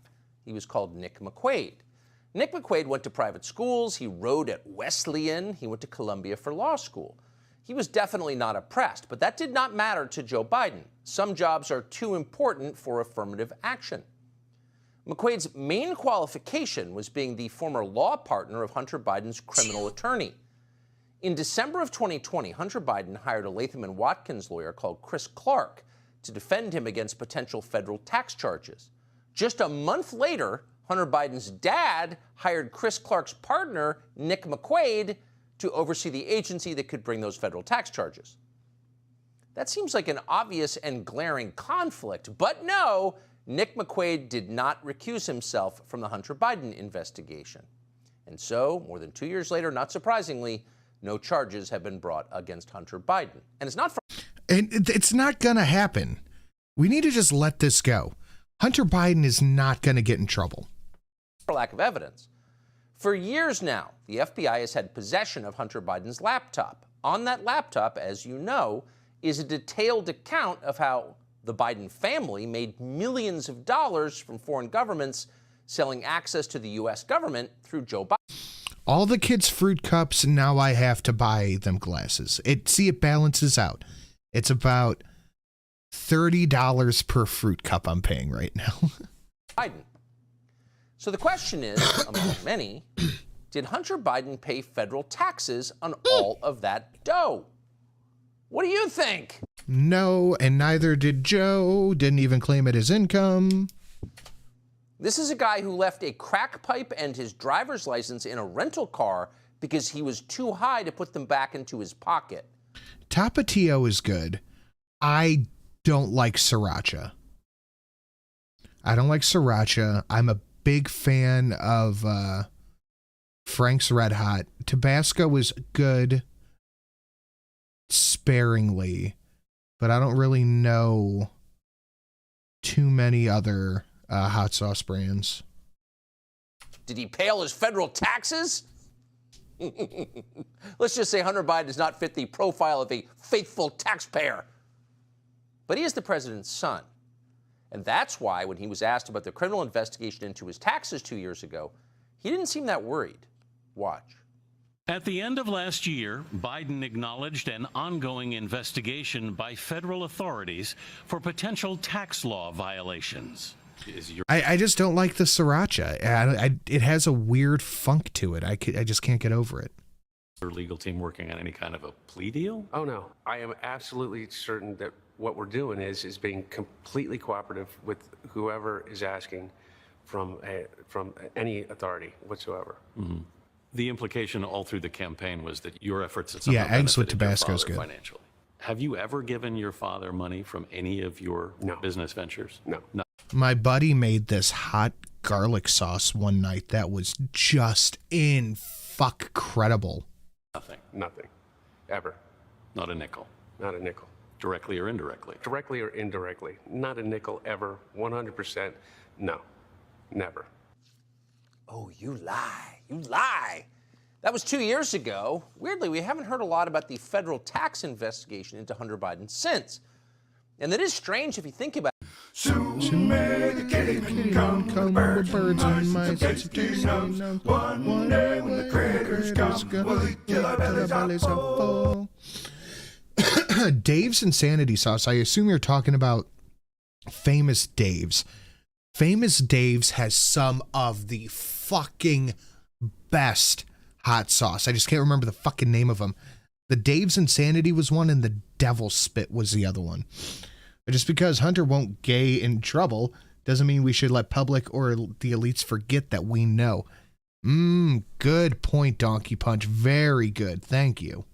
He was called Nick McQuaid. Nick McQuaid went to private schools. He rode at Wesleyan. He went to Columbia for law school. He was definitely not oppressed, but that did not matter to Joe Biden. Some jobs are too important for affirmative action. McQuaid's main qualification was being the former law partner of Hunter Biden's criminal attorney. In December of 2020, Hunter Biden hired a Latham & Watkins lawyer called Chris Clark to defend him against potential federal tax charges. Just a month later, Hunter Biden's dad hired Chris Clark's partner, Nick McQuaid, to oversee the agency that could bring those federal tax charges. That seems like an obvious and glaring conflict, but no, Nick McQuaid did not recuse himself from the Hunter Biden investigation. And so, more than 2 years later, not surprisingly, no charges have been brought against Hunter Biden. And it's not gonna happen. We need to just let this go. Hunter Biden is not gonna get in trouble. For lack of evidence. For years now, the FBI has had possession of Hunter Biden's laptop. On that laptop, as you know, is a detailed account of how the Biden family made millions of dollars from foreign governments selling access to the U.S. government through Joe Biden. All the kids' fruit cups, now I have to buy them glasses. It balances out. It's about $30 per fruit cup I'm paying right now. Biden. So the question is, among many, did Hunter Biden pay federal taxes on all of that dough? What do you think? No, and neither did Joe. Didn't even claim it as income. This is a guy who left a crack pipe and his driver's license in a rental car because he was too high to put them back into his pocket. Tapatio is good. I don't like sriracha. I don't like sriracha. I'm a big fan of Frank's Red Hot. Tabasco is good sparingly, but I don't really know too many other hot sauce brands. Did he pay all his federal taxes? Let's just say Hunter Biden does not fit the profile of a faithful taxpayer. But he is the president's son. And that's why when he was asked about the criminal investigation into his taxes 2 years ago, he didn't seem that worried. Watch. At the end of last year, Biden acknowledged an ongoing investigation by federal authorities for potential tax law violations. I just don't like the sriracha. It has a weird funk to it. I just can't get over it. Your legal team working on any kind of a plea deal? Oh, no. I am absolutely certain that what we're doing is being completely cooperative with whoever is asking from any authority whatsoever. Mm-hmm. The implication all through the campaign was that your efforts at somehow eggs with benefited your Tabasco is father good. Financially. Have you ever given your father money from any of your business ventures? No. My buddy made this hot garlic sauce one night that was just incredible. Nothing. Ever. Not a nickel. Not a nickel. Directly or indirectly? Directly or indirectly. Not a nickel ever. 100%. No. Never. Oh, you lie. You lie. That was 2 years ago. Weirdly, we haven't heard a lot about the federal tax investigation into Hunter Biden since. And that is strange if you think about it. Soon may the cavemen come with birds and mice and one day when the critters come, we'll eat till our bellies are full. Dave's Insanity Sauce. I assume you're talking about Famous Dave's. Famous Dave's has some of the fucking best hot sauce. I just can't remember the fucking name of them. The Dave's Insanity was one and the Devil's Spit was the other one. But just because Hunter won't get in trouble doesn't mean we should let public or the elites forget that we know. Good point, Donkey Punch. Very good. Thank you.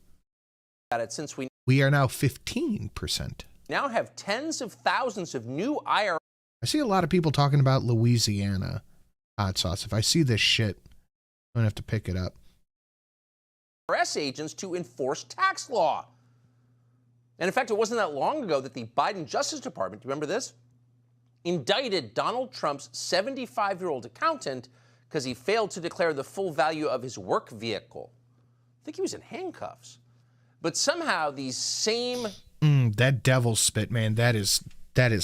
Since we are now 15%. Now have tens of thousands of new IRS. I see a lot of people talking about Louisiana hot sauce. If I see this shit, I'm going to have to pick it up. agents to enforce tax law. And in fact, it wasn't that long ago that the Biden Justice Department, do you remember this? Indicted Donald Trump's 75-year-old accountant because he failed to declare the full value of his work vehicle. I think he was in handcuffs. But somehow these same... that Devil's Spit, man, that is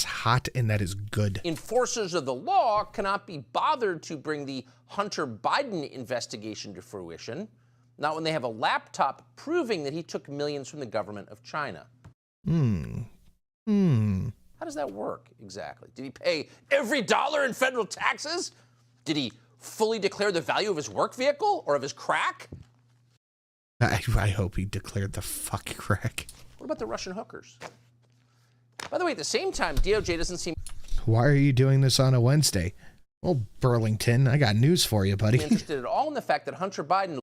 hot and that is good. Enforcers of the law cannot be bothered to bring the Hunter Biden investigation to fruition, not when they have a laptop proving that he took millions from the government of China. How does that work exactly? Did he pay every dollar in federal taxes? Did he fully declare the value of his work vehicle or of his crack? I hope he declared the fuck crack. What about the Russian hookers? By the way, at the same time, DOJ doesn't seem... Why are you doing this on a Wednesday? Well, Burlington, I got news for you, buddy. ...interested at all in the fact that Hunter Biden...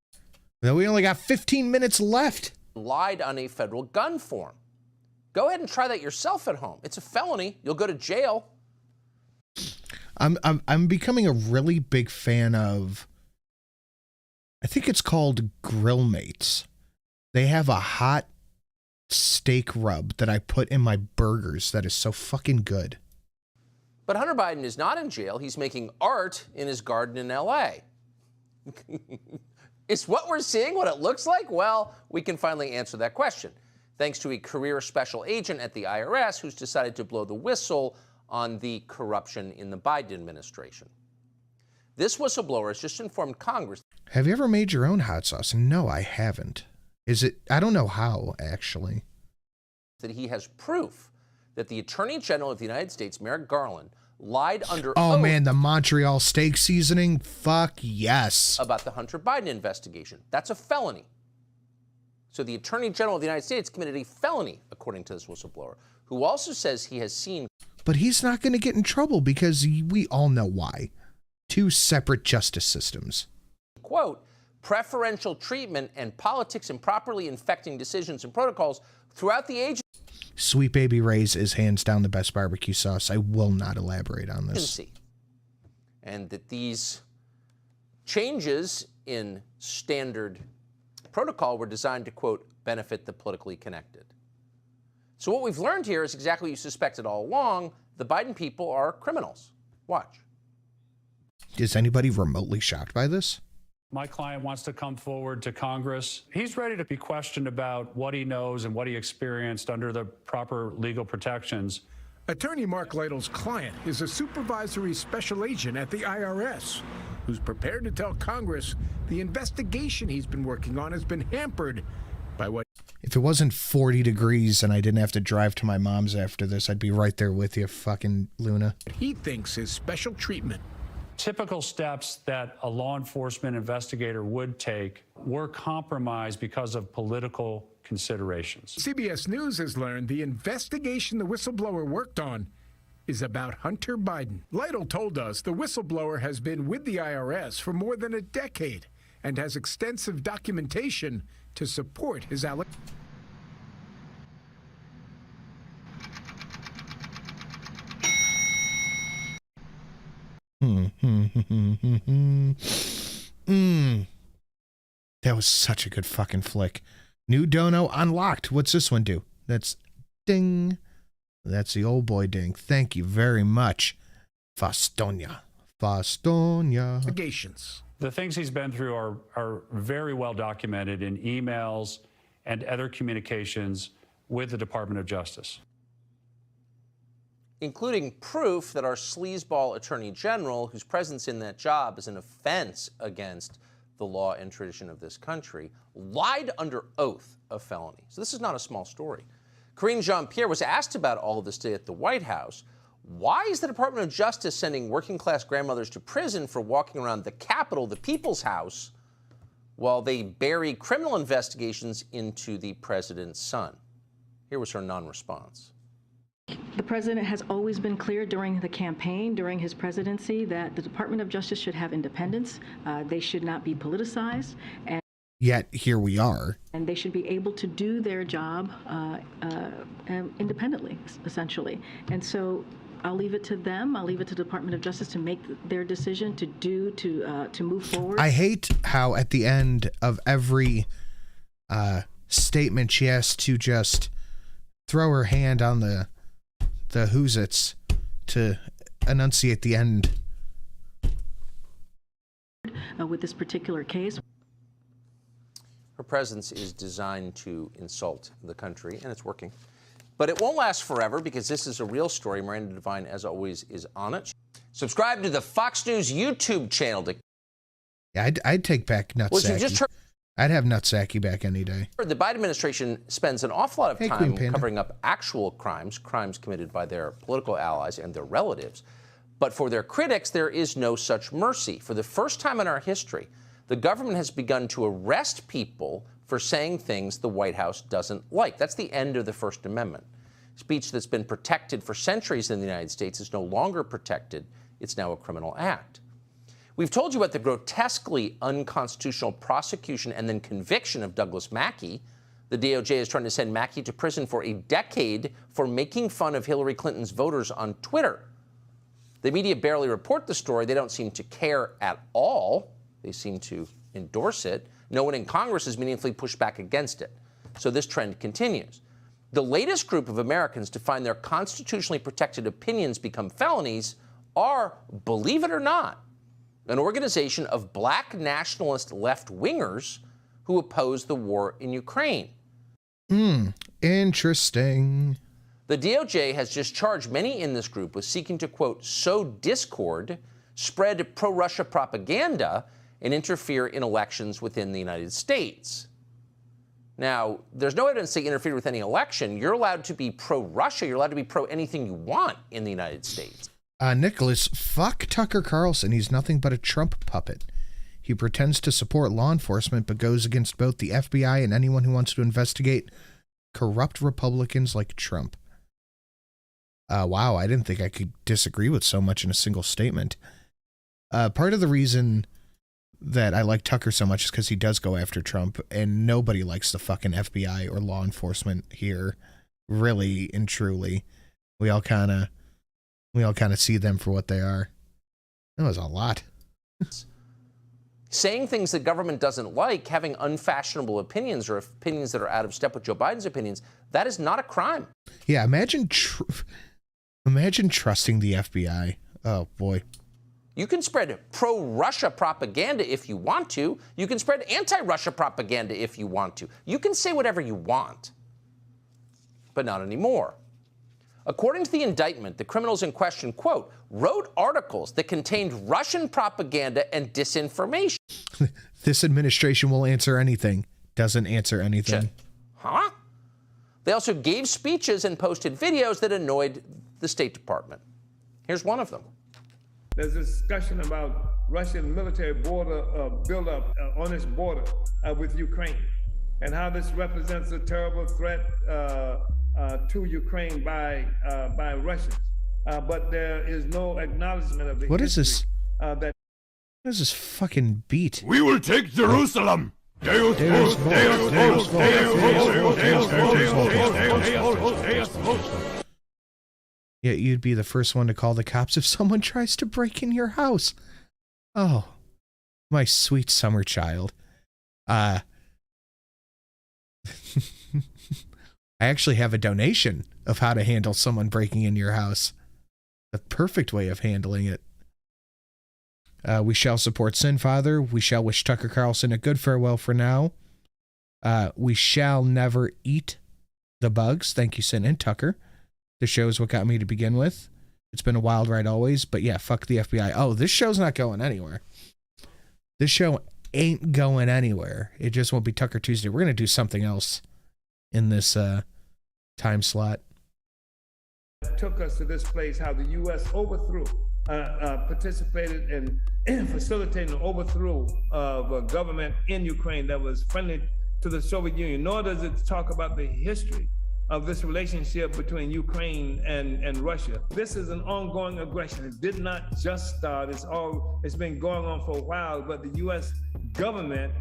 Now we only got 15 minutes left. ...lied on a federal gun form. Go ahead and try that yourself at home. It's a felony. You'll go to jail. I'm becoming a really big fan of... I think it's called Grill Mates. They have a hot steak rub that I put in my burgers that is so fucking good. But Hunter Biden is not in jail. He's making art in his garden in L.A. Is what we're seeing what it looks like? Well, we can finally answer that question, thanks to a career special agent at the IRS who's decided to blow the whistle on the corruption in the Biden administration. This whistleblower has just informed Congress. Have you ever made your own hot sauce? No, I haven't. Is it? I don't know how, actually. That he has proof that the Attorney General of the United States, Merrick Garland, lied under oath. Oh, man, the Montreal steak seasoning? Fuck yes. About the Hunter Biden investigation. That's a felony. So the Attorney General of the United States committed a felony, according to this whistleblower, who also says he has seen... But he's not going to get in trouble because we all know why. 2 separate justice systems. Quote, preferential treatment and politics improperly infecting decisions and protocols throughout the agency. Sweet Baby Ray's is hands down the best barbecue sauce. I will not elaborate on this. And that these changes in standard protocol were designed to, quote, benefit the politically connected. So what we've learned here is exactly what you suspected all along. The Biden people are criminals. Watch. Is anybody remotely shocked by this? My client wants to come forward to Congress. He's ready to be questioned about what he knows and what he experienced under the proper legal protections. Attorney Mark Lytle's client is a supervisory special agent at the IRS who's prepared to tell Congress the investigation he's been working on has been hampered by what... If it wasn't 40 degrees and I didn't have to drive to my mom's after this, I'd be right there with you, fucking Luna. He thinks is special treatment. Typical steps that a law enforcement investigator would take were compromised because of political considerations. CBS News has learned the investigation the whistleblower worked on is about Hunter Biden. Lytle told us the whistleblower has been with the IRS for more than a decade and has extensive documentation to support his allegation. That was such a good fucking flick. New dono unlocked. What's this one do? That's ding. That's the old boy ding. Thank you very much. Fastonia. Investigations. The things he's been through are very well documented in emails and other communications with the Department of Justice. Including proof that our sleazeball Attorney General, whose presence in that job is an offense against the law and tradition of this country, lied under oath of felony. So this is not a small story. Karine Jean-Pierre was asked about all of this today at the White House. Why is the Department of Justice sending working-class grandmothers to prison for walking around the Capitol, the People's House, while they bury criminal investigations into the president's son? Here was her non-response. The president has always been clear during the campaign, during his presidency, that the Department of Justice should have independence. They should not be politicized. And yet here we are. And they should be able to do their job independently, essentially. And so I'll leave it to them. I'll leave it to the Department of Justice to make their decision to move forward. I hate how at the end of every statement she has to just throw her hand on the who's-its to enunciate the end. With this particular case. Her presence is designed to insult the country, and it's working. But it won't last forever because this is a real story. Miranda Devine, as always, is on it. Subscribe to the Fox News YouTube channel. Yeah, I'd take back Nutsacky. I'd have Nutsacky back any day. The Biden administration spends an awful lot of time covering up actual crimes committed by their political allies and their relatives. But for their critics, there is no such mercy. For the first time in our history, the government has begun to arrest people for saying things the White House doesn't like. That's the end of the First Amendment. Speech that's been protected for centuries in the United States is no longer protected. It's now a criminal act. We've told you about the grotesquely unconstitutional prosecution and then conviction of Douglas Mackey. The DOJ is trying to send Mackey to prison for a decade for making fun of Hillary Clinton's voters on Twitter. The media barely report the story. They don't seem to care at all. They seem to endorse it. No one in Congress has meaningfully pushed back against it. So this trend continues. The latest group of Americans to find their constitutionally protected opinions become felonies are, believe it or not, an organization of black nationalist left-wingers who oppose the war in Ukraine. Interesting. The DOJ has just charged many in this group with seeking to, quote, sow discord, spread pro-Russia propaganda, and interfere in elections within the United States. Now, there's no evidence they interfered with any election. You're allowed to be pro-Russia. You're allowed to be pro-anything you want in the United States. Nicholas, fuck Tucker Carlson. He's nothing but a Trump puppet. He pretends to support law enforcement but goes against both the FBI and anyone who wants to investigate corrupt Republicans like Trump. Wow, I didn't think I could disagree with so much in a single statement. Part of the reason that I like Tucker so much is because he does go after Trump, and nobody likes the fucking FBI or law enforcement here, really and truly. We all kind of see them for what they are. That was a lot. Saying things that government doesn't like, having unfashionable opinions or opinions that are out of step with Joe Biden's opinions, that is not a crime. Yeah, imagine trusting the FBI. Oh, boy. You can spread pro-Russia propaganda if you want to. You can spread anti-Russia propaganda if you want to. You can say whatever you want, but not anymore. According to the indictment, the criminals in question, quote, wrote articles that contained Russian propaganda and disinformation. This administration will answer anything. Doesn't answer anything. Huh? They also gave speeches and posted videos that annoyed the State Department. Here's one of them. There's a discussion about Russian military border buildup on its border with Ukraine, and how this represents a terrible threat to Ukraine by Russians. But there is no acknowledgement of the What is this? That What is this fucking beat? We will take Jerusalem. Deus Vult, Deus Vult, Deus Vult, Deus Vult. Yeah, you'd be the first one to call the cops if someone tries to break in your house. Oh, my sweet summer child. I actually have a donation of how to handle someone breaking in your house. The perfect way of handling it. We shall support Sin Father. We shall wish Tucker Carlson a good farewell for now. We shall never eat the bugs. Thank you, Sin and Tucker. The show is what got me to begin with. It's been a wild ride always, but yeah, fuck the FBI. Oh, this show's not going anywhere. This show ain't going anywhere. It just won't be Tucker Tuesday. We're going to do something else in this time slot. took us to this place, how the U.S. overthrew, participated in facilitating the overthrow of a government in Ukraine that was friendly to the Soviet Union, nor does it talk about the history of this relationship between Ukraine and Russia. This is an ongoing aggression. It did not just start. It's been going on for a while, but the U.S. government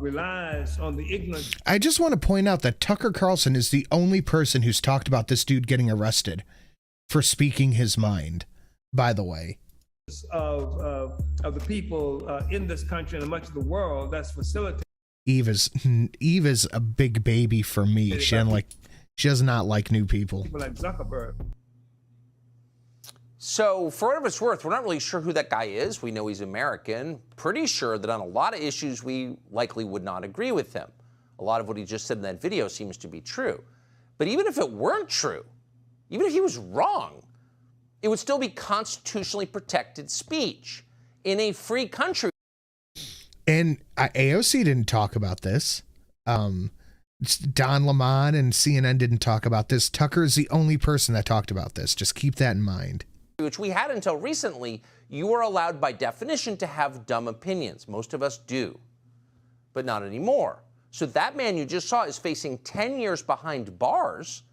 relies on the ignorance. I just want to point out that Tucker Carlson is the only person who's talked about this dude getting arrested for speaking his mind, by the way. Of the people in this country and much of the world that's facilitated. Eva's a big baby for me. She does not like new people. People like Zuckerberg. So, for whatever it's worth, we're not really sure who that guy is. We know he's American. Pretty sure that on a lot of issues, we likely would not agree with him. A lot of what he just said in that video seems to be true. But even if it weren't true, even if he was wrong, it would still be constitutionally protected speech in a free country. And AOC didn't talk about this. Don Lemon and CNN didn't talk about this. Tucker is the only person that talked about this. Just keep that in mind. Which we had until recently. You are allowed by definition to have dumb opinions. Most of us do, but not anymore. So that man you just saw is facing 10 years behind bars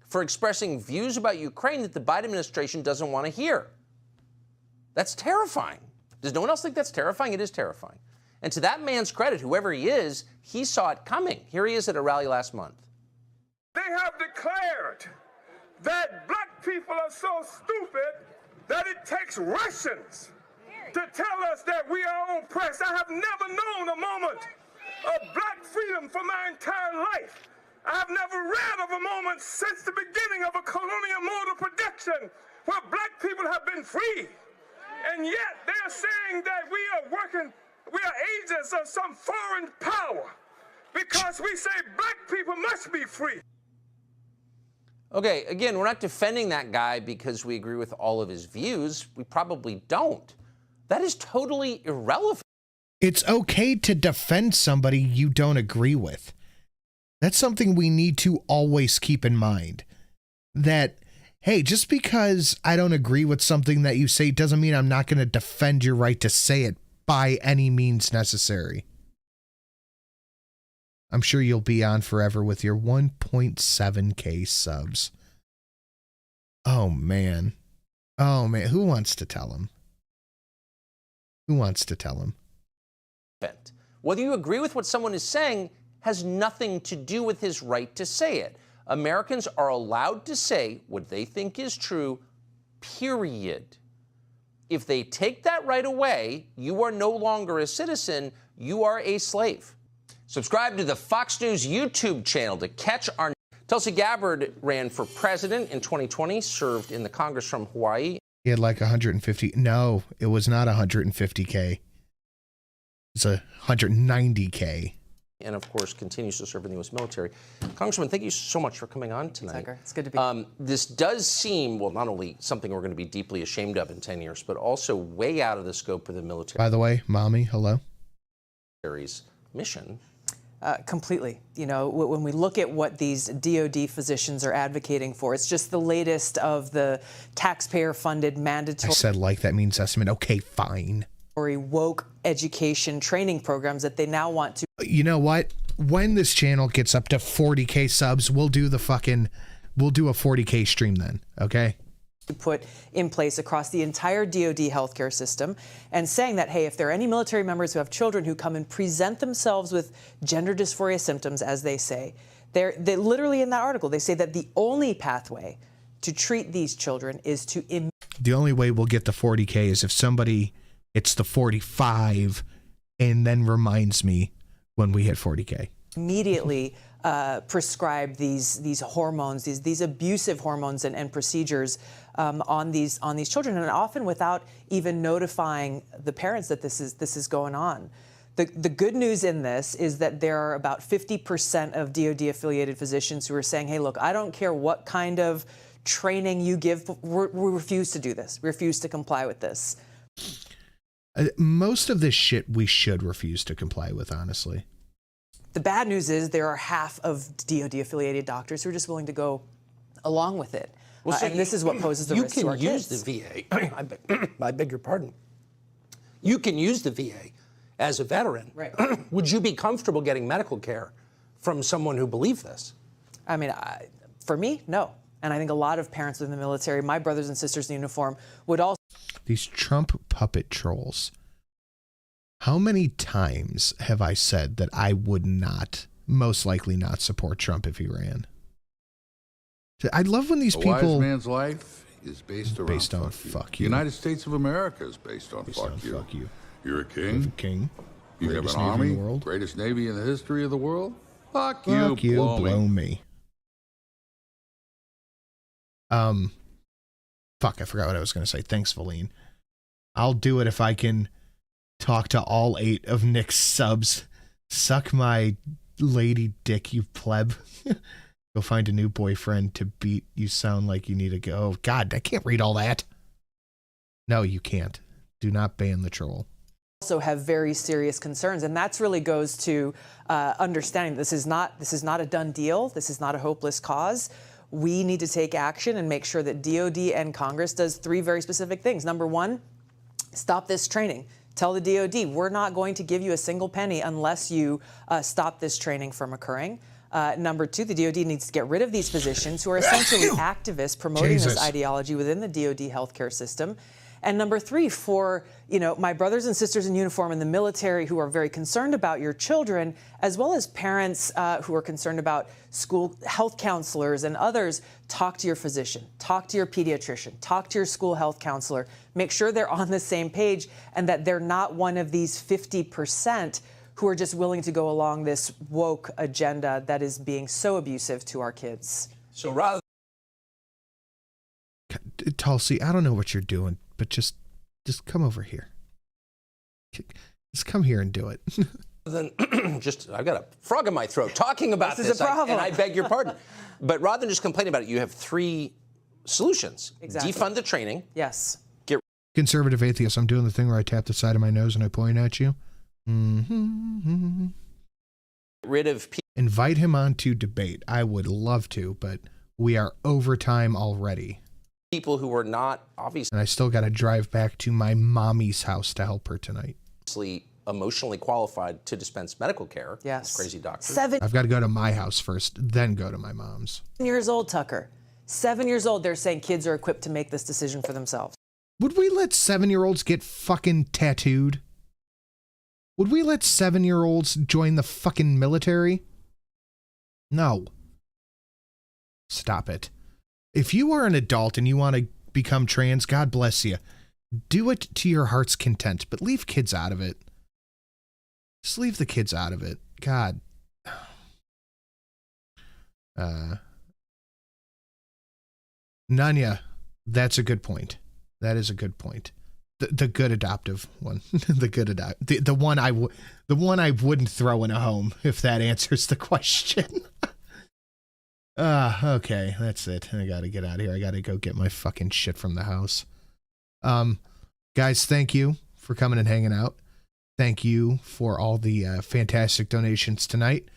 for expressing views about Ukraine that the Biden administration doesn't want to hear. That's terrifying. Does no one else think that's terrifying? It is terrifying. And to that man's credit, whoever he is, he saw it coming. Here he is at a rally last month. They have declared that black people are so stupid that it takes Russians to tell us that we are oppressed. I have never known a moment of black freedom for my entire life. I have never read of a moment since the beginning of a colonial mode of production where black people have been free. And yet they're saying that we are agents of some foreign power because we say black people must be free. Okay, again, we're not defending that guy because we agree with all of his views. We probably don't. That is totally irrelevant. It's okay to defend somebody you don't agree with. That's something we need to always keep in mind. That, hey, just because I don't agree with something that you say doesn't mean I'm not going to defend your right to say it by any means necessary. I'm sure you'll be on forever with your 1.7K subs. Oh, man. Oh, man. Who wants to tell him? Who wants to tell him? Whether you agree with what someone is saying has nothing to do with his right to say it. Americans are allowed to say what they think is true, period. If they take that right away, you are no longer a citizen, you are a slave. Subscribe to the Fox News YouTube channel to catch our... Tulsi Gabbard ran for president in 2020, served in the Congress from Hawaii. He had like 150. No, it was not 150K. It's 190K. And of course, continues to serve in the U.S. military. Congressman, thank you so much for coming on tonight. Tucker, it's good to be. This does seem, well, not only something we're going to be deeply ashamed of in 10 years, but also way out of the scope of the military. By the way, mommy, hello. Mission. Completely. You know, when we look at what these DOD physicians are advocating for, it's just the latest of the taxpayer-funded mandatory... I said like that means estimate. Okay, fine. ...woke education training programs that they now want to... You know what? When this channel gets up to 40K subs, we'll do a 40K stream then, okay? ...put in place across the entire DOD healthcare system, and saying that, hey, if there are any military members who have children who come and present themselves with gender dysphoria symptoms, as they say, they literally in that article, they say that the only pathway to treat these children is to... The only way we'll get the 40K is if somebody, it's the 45, and then reminds me when we hit 40K. Immediately prescribe these hormones, these abusive hormones and procedures on these children, and often without even notifying the parents that this is going on. The good news in this is that there are about 50% of DoD-affiliated physicians who are saying, hey, look, I don't care what kind of training you give, we refuse to do this. We refuse to comply with this. Most of this shit we should refuse to comply with, honestly. The bad news is there are half of DoD-affiliated doctors who are just willing to go along with it. Well, so and this is what poses the risk to our kids. You can use the VA. I beg your pardon. You can use the VA as a veteran. Right. Would you be comfortable getting medical care from someone who believes this? I mean, for me, no. And I think a lot of parents within the military, my brothers and sisters in uniform, would also... These Trump puppet trolls. How many times have I said that I would most likely not support Trump if he ran? I love when these people... A wise man's life is based on fuck you. you. The United States of America is based on fuck you. You're a king. You're a king. You have Greatest an navy army. in the world. Greatest navy in the history of the world. Fuck you. Blow me. Fuck, I forgot what I was going to say. Thanks, Valine. I'll do it if I can talk to all 8 of Nick's subs. Suck my lady dick, you pleb. Go find a new boyfriend to beat. You sound like you need to go. Oh, God, I can't read all that. No, you can't. Do not ban the troll. Also have very serious concerns, and that's really goes to understanding this is not a done deal. This is not a hopeless cause. We need to take action and make sure that DOD and Congress does 3 very specific things. Number 1, stop this training. Tell the DOD, we're not going to give you a single penny unless you stop this training from occurring. Number 2, the DOD needs to get rid of these physicians who are essentially activists promoting this ideology within the DOD healthcare system. And number 3, for my brothers and sisters in uniform in the military who are very concerned about your children, as well as parents who are concerned about school health counselors and others, talk to your physician, talk to your pediatrician, talk to your school health counselor, make sure they're on the same page and that they're not one of these 50% who are just willing to go along this woke agenda that is being so abusive to our kids. So rather... Tulsi, I don't know what you're doing, but just come over here. Just come here and do it. Then I've got a frog in my throat talking about this. This is a problem. And I beg your pardon. But rather than just complaining about it, you have 3 solutions. Exactly. Defund the training. Yes. Get Conservative atheist, I'm doing the thing where I tap the side of my nose and I point at you. rid of people. Invite him on to debate. I would love to, but we are over time already. People who are not obviously. And I still got to drive back to my mommy's house to help her tonight. emotionally qualified to dispense medical care. Yes. Crazy doctors. 7 I've got to go to my house first, then go to my mom's. years old, Tucker. 7 years old, they're saying kids are equipped to make this decision for themselves. Would we let 7-year-olds get fucking tattooed? Would we let 7-year-olds join the fucking military? No. Stop it. If you are an adult and you want to become trans, God bless you. Do it to your heart's content, but leave kids out of it. Just leave the kids out of it. God. Nanya, that's a good point. That is a good point. The good adoptive one. The one I wouldn't throw in a home, if that answers the question. Okay, that's it. I gotta get out of here. I gotta go get my fucking shit from the house. Guys, thank you for coming and hanging out. Thank you for all the fantastic donations tonight.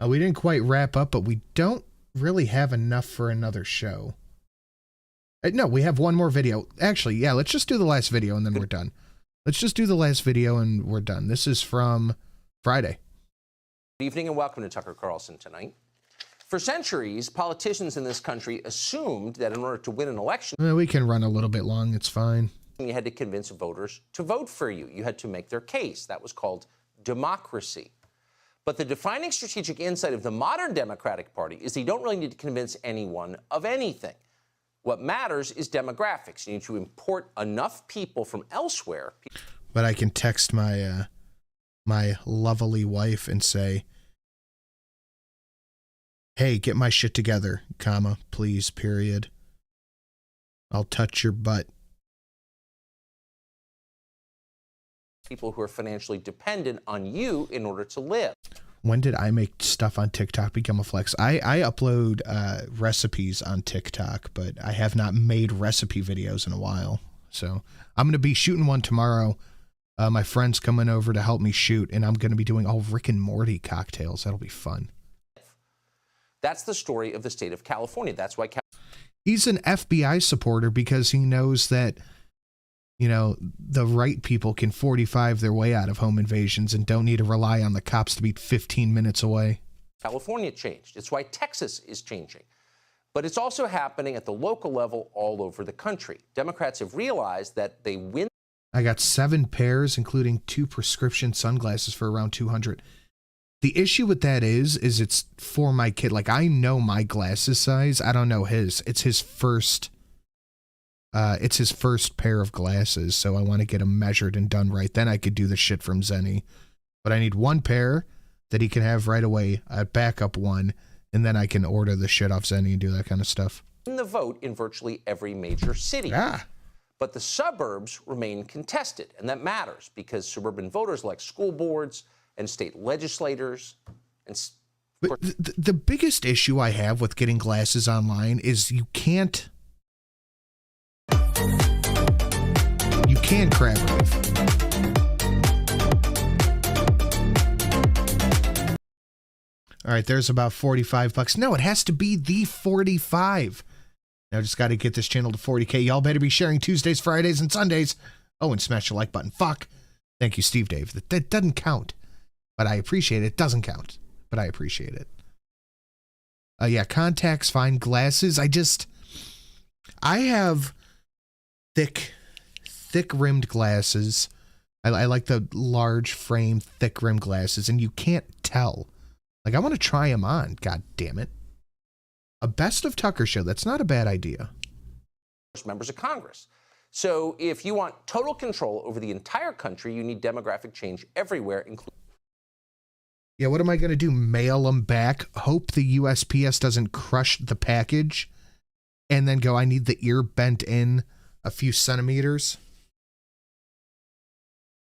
We didn't quite wrap up, but we don't really have enough for another show. No, we have one more video. Actually, yeah, let's just do the last video and then we're done. Let's just do the last video and we're done. This is from Friday. Good evening and welcome to Tucker Carlson Tonight. For centuries, politicians in this country assumed that in order to win an election, We can run a little bit long. It's fine. you had to convince voters to vote for you. You had to make their case. That was called democracy. But the defining strategic insight of the modern Democratic Party is that you don't really need to convince anyone of anything. What matters is demographics. You need to import enough people from elsewhere. But I can text my my lovely wife and say, hey, get my shit together, comma, please, period. I'll touch your butt. People who are financially dependent on you in order to live. When did I make stuff on TikTok become a flex? I upload recipes on TikTok, but I have not made recipe videos in a while. So I'm going to be shooting one tomorrow. My friend's coming over to help me shoot, and I'm going to be doing all Rick and Morty cocktails. That'll be fun. That's the story of the state of California. That's why He's an FBI supporter because he knows that, you know, the right people can 45 their way out of home invasions and don't need to rely on the cops to be 15 minutes away. California changed. It's why Texas is changing. But it's also happening at the local level all over the country. Democrats have realized that they win. I got 7 pairs, including 2 prescription sunglasses for around $200. The issue with that is it's for my kid. Like, I know my glasses size. I don't know his. It's his first pair of glasses, so I want to get them measured and done right. Then I could do the shit from Zenny. But I need 1 pair that he can have right away, a backup one, and then I can order the shit off Zenny and do that kind of stuff. The vote in virtually every major city. But the suburbs remain contested, and that matters because suburban voters elect school boards and state legislators. But the biggest issue I have with getting glasses online is you can crab rave. All right, there's about $45. No, it has to be the 45. Now just got to get this channel to 40K. Y'all better be sharing Tuesdays, Fridays, and Sundays. Oh, and smash the like button. Fuck. Thank you, Steve Dave. That doesn't count. But I appreciate it. It doesn't count. But I appreciate it. Yeah, contacts, fine. Glasses. I have thick rimmed glasses. I like the large frame, thick rimmed glasses, and you can't tell. Like, I want to try them on. God damn it. A Best of Tucker show. That's not a bad idea. Members of Congress. So if you want total control over the entire country, you need demographic change everywhere, including. Yeah, what am I going to do? Mail them back? Hope the USPS doesn't crush the package? And then go, I need the ear bent in a few centimeters?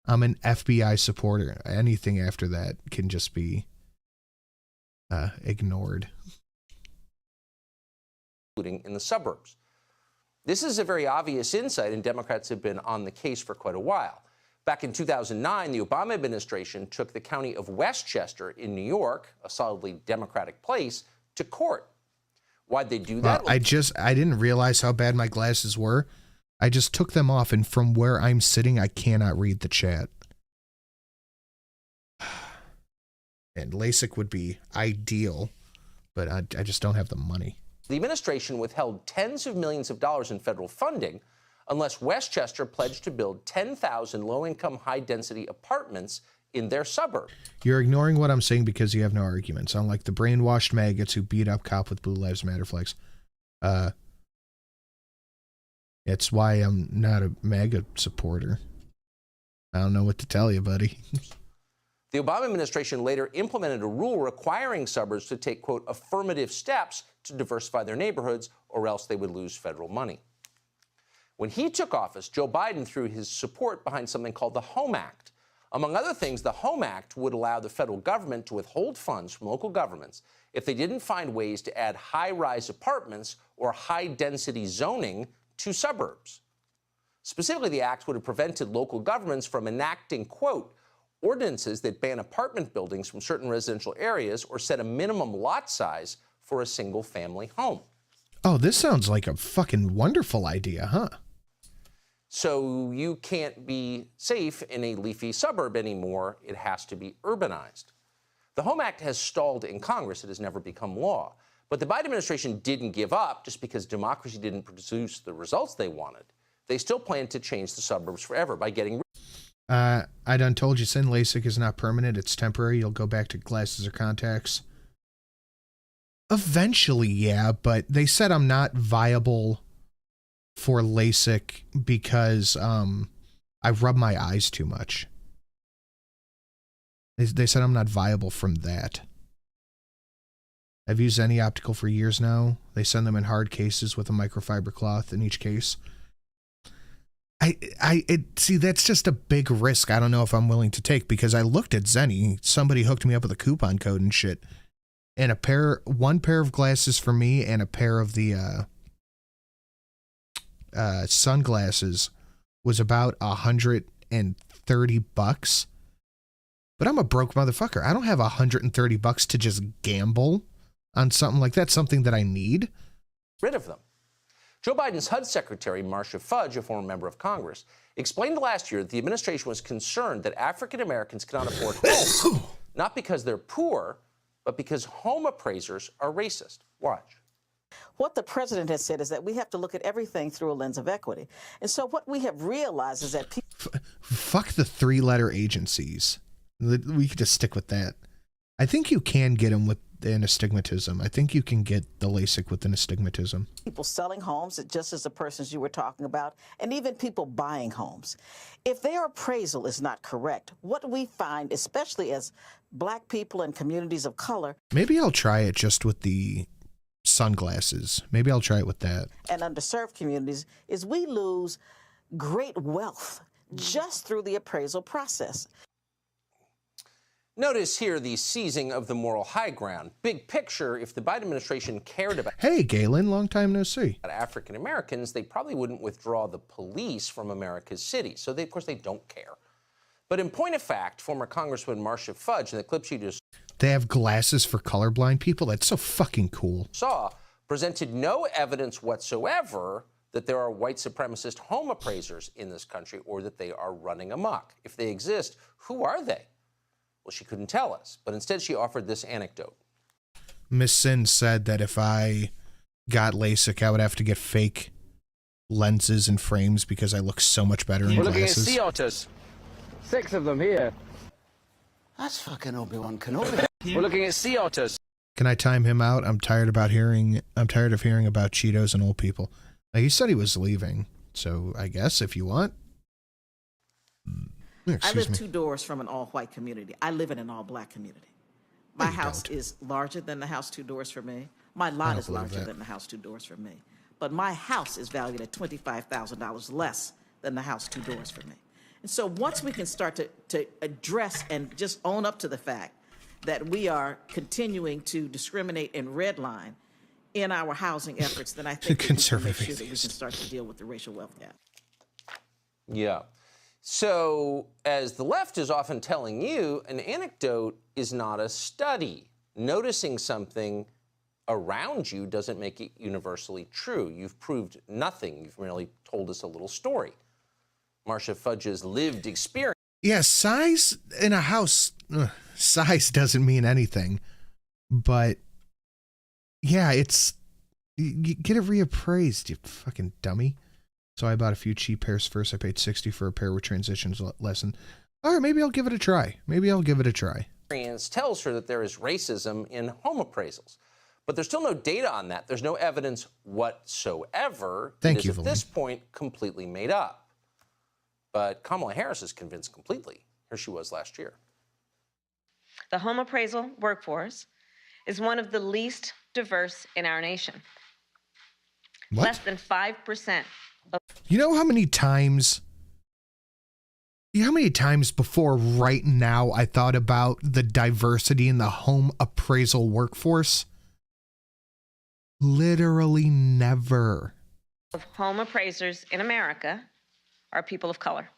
I'm an FBI supporter. Anything after that can just be ignored. Including in the suburbs. This is a very obvious insight, and Democrats have been on the case for quite a while. Back in 2009, the Obama administration took the county of Westchester in New York, a solidly Democratic place, to court. Why'd they do that? I didn't realize how bad my glasses were. I just took them off, and from where I'm sitting, I cannot read the chat. And LASIK would be ideal, but I just don't have the money. The administration withheld tens of millions of dollars in federal funding unless Westchester pledged to build 10,000 low-income, high-density apartments in their suburb. You're ignoring what I'm saying because you have no arguments, unlike the brainwashed maggots who beat up cop with Blue Lives Matter flags. It's why I'm not a MAGA supporter. I don't know what to tell you, buddy. The Obama administration later implemented a rule requiring suburbs to take, quote, affirmative steps to diversify their neighborhoods, or else they would lose federal money. When he took office, Joe Biden threw his support behind something called the HOME Act. Among other things, the HOME Act would allow the federal government to withhold funds from local governments if they didn't find ways to add high-rise apartments or high-density zoning to suburbs. Specifically, the act would have prevented local governments from enacting, quote, ordinances that ban apartment buildings from certain residential areas or set a minimum lot size for a single-family home. Oh, this sounds like a fucking wonderful idea, huh? So you can't be safe in a leafy suburb anymore. It has to be urbanized. The HOME Act has stalled in Congress. It has never become law. But the Biden administration didn't give up just because democracy didn't produce the results they wanted. They still plan to change the suburbs forever by getting I done told you, Sin, LASIK is not permanent. It's temporary. You'll go back to glasses or contacts. Eventually, yeah, but they said I'm not viable for LASIK because I rub my eyes too much. They said I'm not viable from that. I've used any optical for years now. They send them in hard cases with a microfiber cloth in each case. See, that's just a big risk. I don't know if I'm willing to take because I looked at Zenny. Somebody hooked me up with a coupon code and shit. And one pair of glasses for me and a pair of the sunglasses was about $130. But I'm a broke motherfucker. I don't have $130 to just gamble on something like that, something that I need. rid of them. Joe Biden's HUD Secretary, Marcia Fudge, a former member of Congress, explained last year that the administration was concerned that African Americans cannot afford homes, not because they're poor, but because home appraisers are racist. Watch. What the president has said is that we have to look at everything through a lens of equity. And so what we have realized is that people... Fuck the three-letter agencies. We could just stick with that. I think you can get them with an astigmatism. I think you can get the LASIK with an astigmatism. People selling homes, just as the persons you were talking about, and even people buying homes. If their appraisal is not correct, what we find, especially as black people and communities of color... Maybe I'll try it just with the sunglasses. Maybe I'll try it with that. ...and underserved communities, is we lose great wealth just through the appraisal process. Notice here the seizing of the moral high ground. Big picture, if the Biden administration cared about... Hey, Galen, long time no see. ...African Americans, they probably wouldn't withdraw the police from America's cities. So, of course, they don't care. But in point of fact, former Congresswoman Marcia Fudge, in the clip she just... They have glasses for colorblind people? That's so fucking cool. ...saw, presented no evidence whatsoever that there are white supremacist home appraisers in this country or that they are running amok. If they exist, who are they? Well, she couldn't tell us, but instead she offered this anecdote. Miss Sin said that if I got LASIK, I would have to get fake lenses and frames because I look so much better in We're glasses. looking at sea otters. 6 of them here. That's fucking Obi-Wan Kenobi. We're looking at sea otters. Can I time him out? I'm tired of hearing about Cheetos and old people. He said he was leaving, so I guess if you want. I live 2 doors from an all-white community. I live in an all-black community. My house is larger than the house 2 doors from me. My lot is larger than the house 2 doors from me. But my house is valued at $25,000 less than the house 2 doors from me. And so once we can start to address and just own up to the fact that we are continuing to discriminate and redline in our housing efforts, then I think we can make sure that we can start to deal with the racial wealth gap. Yeah. So, as the left is often telling you, an anecdote is not a study. Noticing something around you doesn't make it universally true. You've proved nothing. You've merely told us a little story. Marcia Fudge's lived experience. Yeah, size in a house. size doesn't mean anything. But yeah, you get it reappraised, you fucking dummy. So I bought a few cheap pairs first. I paid $60 for a pair with transitions lesson. All right, maybe I'll give it a try. Experience tells her that there is racism in home appraisals. But there's still no data on that. There's no evidence whatsoever. Thank you, at this point completely made up. But Kamala Harris is convinced completely. Here she was last year. The home appraisal workforce is one of the least diverse in our nation. What? Less than 5%. You know how many times before right now I thought about the diversity in the home appraisal workforce? Literally never. Of home appraisers in America are people of color.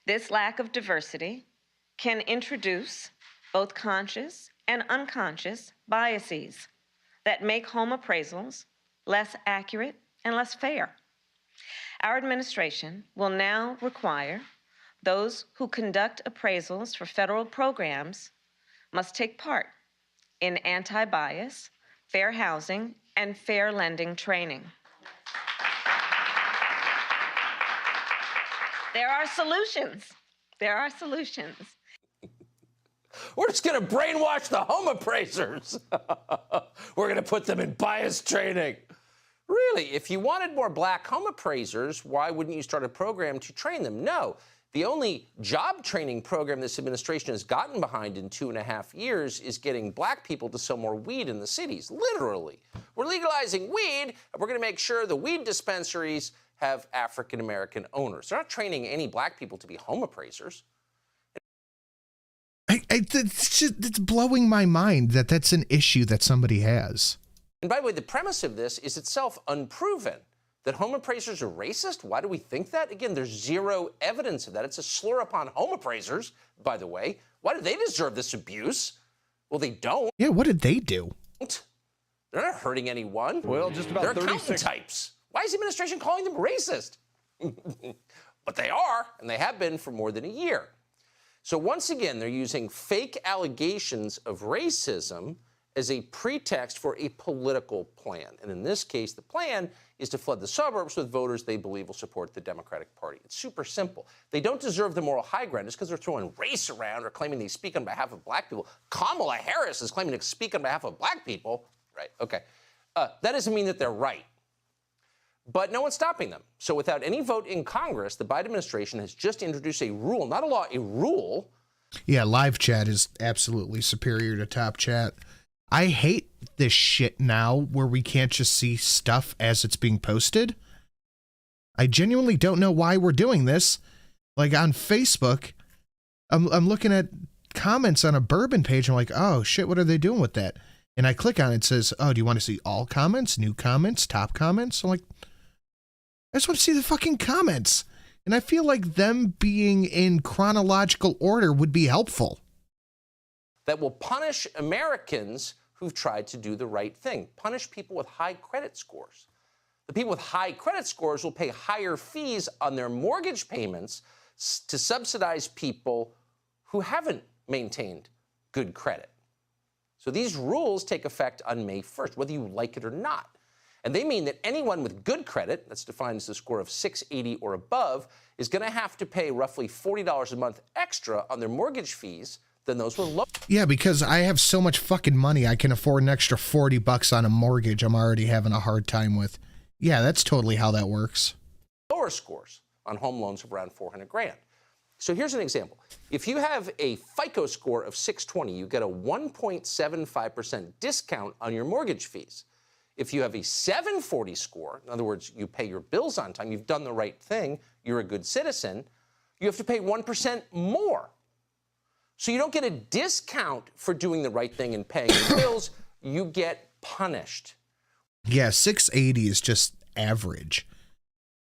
This lack of diversity can introduce both conscious and unconscious biases that make home appraisals less accurate and less fair. Our administration will now require those who conduct appraisals for federal programs must take part in anti-bias, fair housing, and fair lending training. There are solutions. There are solutions. We're just going to brainwash the home appraisers. We're going to put them in bias training. Really, if you wanted more black home appraisers, why wouldn't you start a program to train them? No. The only job training program this administration has gotten behind in 2.5 years is getting black people to sell more weed in the cities. Literally. We're legalizing weed, and we're going to make sure the weed dispensaries have African-American owners. They're not training any black people to be home appraisers. It's blowing my mind that that's an issue that somebody has. And by the way, the premise of this is itself unproven. That home appraisers are racist? Why do we think that? Again, there's zero evidence of that. It's a slur upon home appraisers, by the way. Why do they deserve this abuse? Well, they don't. Yeah, what did they do? They're not hurting anyone. Well, just about They're 36 accountant types. Why is the administration calling them racist? But they are, and they have been for more than a year. So once again, they're using fake allegations of racism as a pretext for a political plan. And in this case, the plan is to flood the suburbs with voters they believe will support the Democratic Party. It's super simple. They don't deserve the moral high ground just because they're throwing race around or claiming they speak on behalf of black people. Kamala Harris is claiming to speak on behalf of black people. Right, okay. That doesn't mean that they're right. But no one's stopping them. So without any vote in Congress, the Biden administration has just introduced a rule, not a law, a rule. Yeah, live chat is absolutely superior to top chat. I hate this shit now where we can't just see stuff as it's being posted. I genuinely don't know why we're doing this. Like on Facebook, I'm looking at comments on a bourbon page. I'm like, oh shit, what are they doing with that? And I click on it, it says, oh, do you want to see all comments, new comments, top comments? I'm like, I just want to see the fucking comments. And I feel like them being in chronological order would be helpful. That will punish Americans who've tried to do the right thing. Punish people with high credit scores. The people with high credit scores will pay higher fees on their mortgage payments to subsidize people who haven't maintained good credit. So these rules take effect on May 1st, whether you like it or not. And they mean that anyone with good credit, that's defined as a score of 680 or above, is going to have to pay roughly $40 a month extra on their mortgage fees than those with low. Yeah, because I have so much fucking money, I can afford an extra $40 on a mortgage I'm already having a hard time with. Yeah, that's totally how that works. Lower scores on home loans of around $400,000. So here's an example. If you have a FICO score of 620, you get a 1.75% discount on your mortgage fees. If you have a 740 score, in other words, you pay your bills on time, you've done the right thing, you're a good citizen, you have to pay 1% more. So you don't get a discount for doing the right thing and paying your bills, you get punished. Yeah, 680 is just average.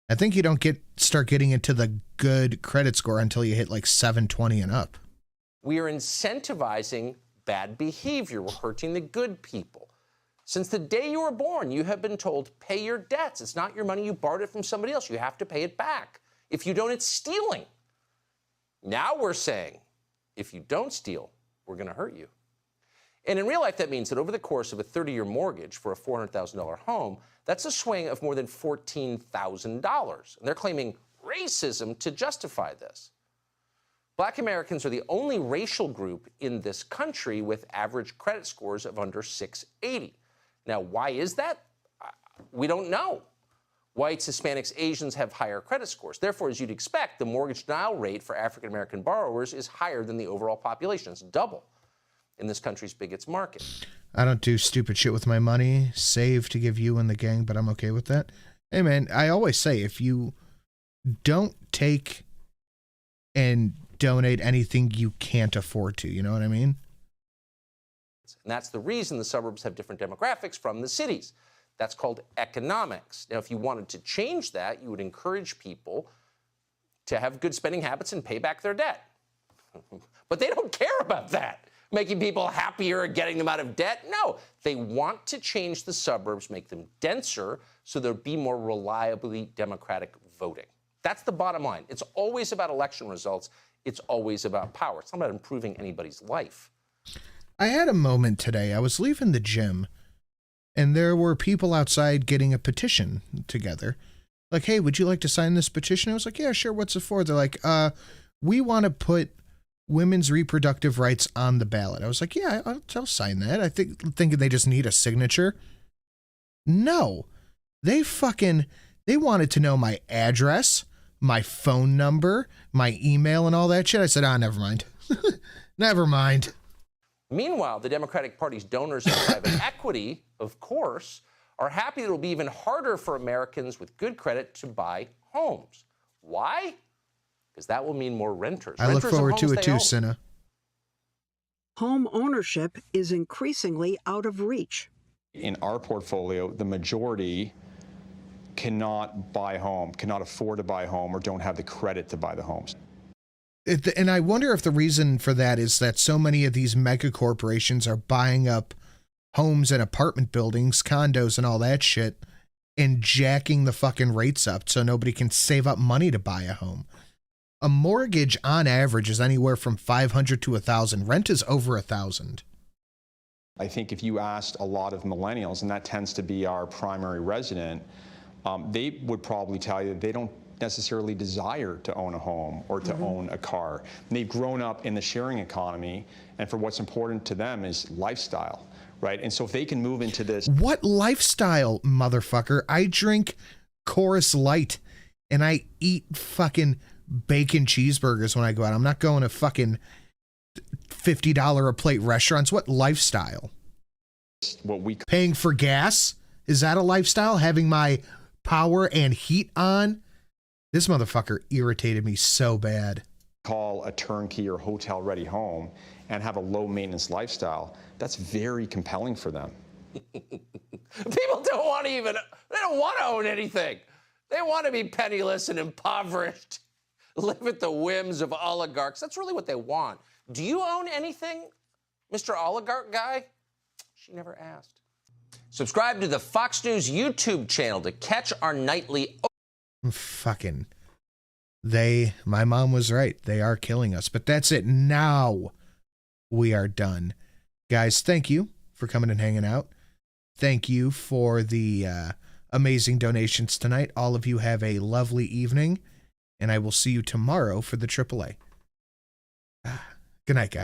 I think you don't start getting into the good credit score until you hit like 720 and up. We are incentivizing bad behavior. We're hurting the good people. Since the day you were born, you have been told, pay your debts. It's not your money. You borrowed it from somebody else. You have to pay it back. If you don't, it's stealing. Now we're saying, If you don't steal, we're going to hurt you. And in real life, that means that over the course of a 30-year mortgage for a $400,000 home, that's a swing of more than $14,000. And they're claiming racism to justify this. Black Americans are the only racial group in this country with average credit scores of under 680. Now, why is that? We don't know. Whites, Hispanics, Asians have higher credit scores. Therefore, as you'd expect, the mortgage denial rate for African-American borrowers is higher than the overall population. It's double in this country's biggest market. I don't do stupid shit with my money. Save to give you and the gang, but I'm okay with that. Hey, man, I always say if you don't take and donate anything you can't afford to, you know what I mean? And that's the reason the suburbs have different demographics from the cities. That's called economics. Now, if you wanted to change that, you would encourage people to have good spending habits and pay back their debt. But they don't care about that. Making people happier and getting them out of debt? No, they want to change the suburbs, make them denser, so there'll be more reliably democratic voting. That's the bottom line. It's always about election results. It's always about power. It's not about improving anybody's life. I had a moment today. I was leaving the gym, and there were people outside getting a petition together. Like, hey, would you like to sign this petition? I was like, yeah, sure. What's it for? They're like, we want to put women's reproductive rights on the ballot. I was like, yeah, I'll sign that. I thinking they just need a signature. No, they wanted to know my address, my phone number, my email, and all that shit. I said, never mind. Never mind. Meanwhile, the Democratic Party's donors and private equity, of course, are happy that it'll be even harder for Americans with good credit to buy homes. Why? Because that will mean more renters. I look forward to it too, Cinna. Home ownership is increasingly out of reach. In our portfolio, the majority cannot buy a home, cannot afford to buy a home, or don't have the credit to buy the homes. And I wonder if the reason for that is that so many of these mega corporations are buying up homes and apartment buildings, condos, and all that shit, and jacking the fucking rates up so nobody can save up money to buy a home. A mortgage on average is anywhere from $500 to $1,000. Rent is over $1,000. I think if you asked a lot of millennials, and that tends to be our primary resident, they would probably tell you that they don't necessarily desire to own a home or to own a car. And they've grown up in the sharing economy, and for what's important to them is lifestyle, right? And so if they can move into this... What lifestyle, motherfucker? I drink Chorus Light, and I eat fucking bacon cheeseburgers when I go out. I'm not going to fucking $50 a plate restaurants. What lifestyle? What we paying for gas? Is that a lifestyle? Having my power and heat on? This motherfucker irritated me so bad. Call a turnkey or hotel ready home and have a low maintenance lifestyle. That's very compelling for them. People don't want to they don't want to own anything. They want to be penniless and impoverished. Live at the whims of oligarchs. That's really what they want. Do you own anything, Mr. Oligarch guy? She never asked. Subscribe to the Fox News YouTube channel to catch our nightly... Fucking... My mom was right. They are killing us. But that's it. Now we are done. Guys, thank you for coming and hanging out. Thank you for the amazing donations tonight. All of you have a lovely evening. And I will see you tomorrow for the AAA. Good night, guys.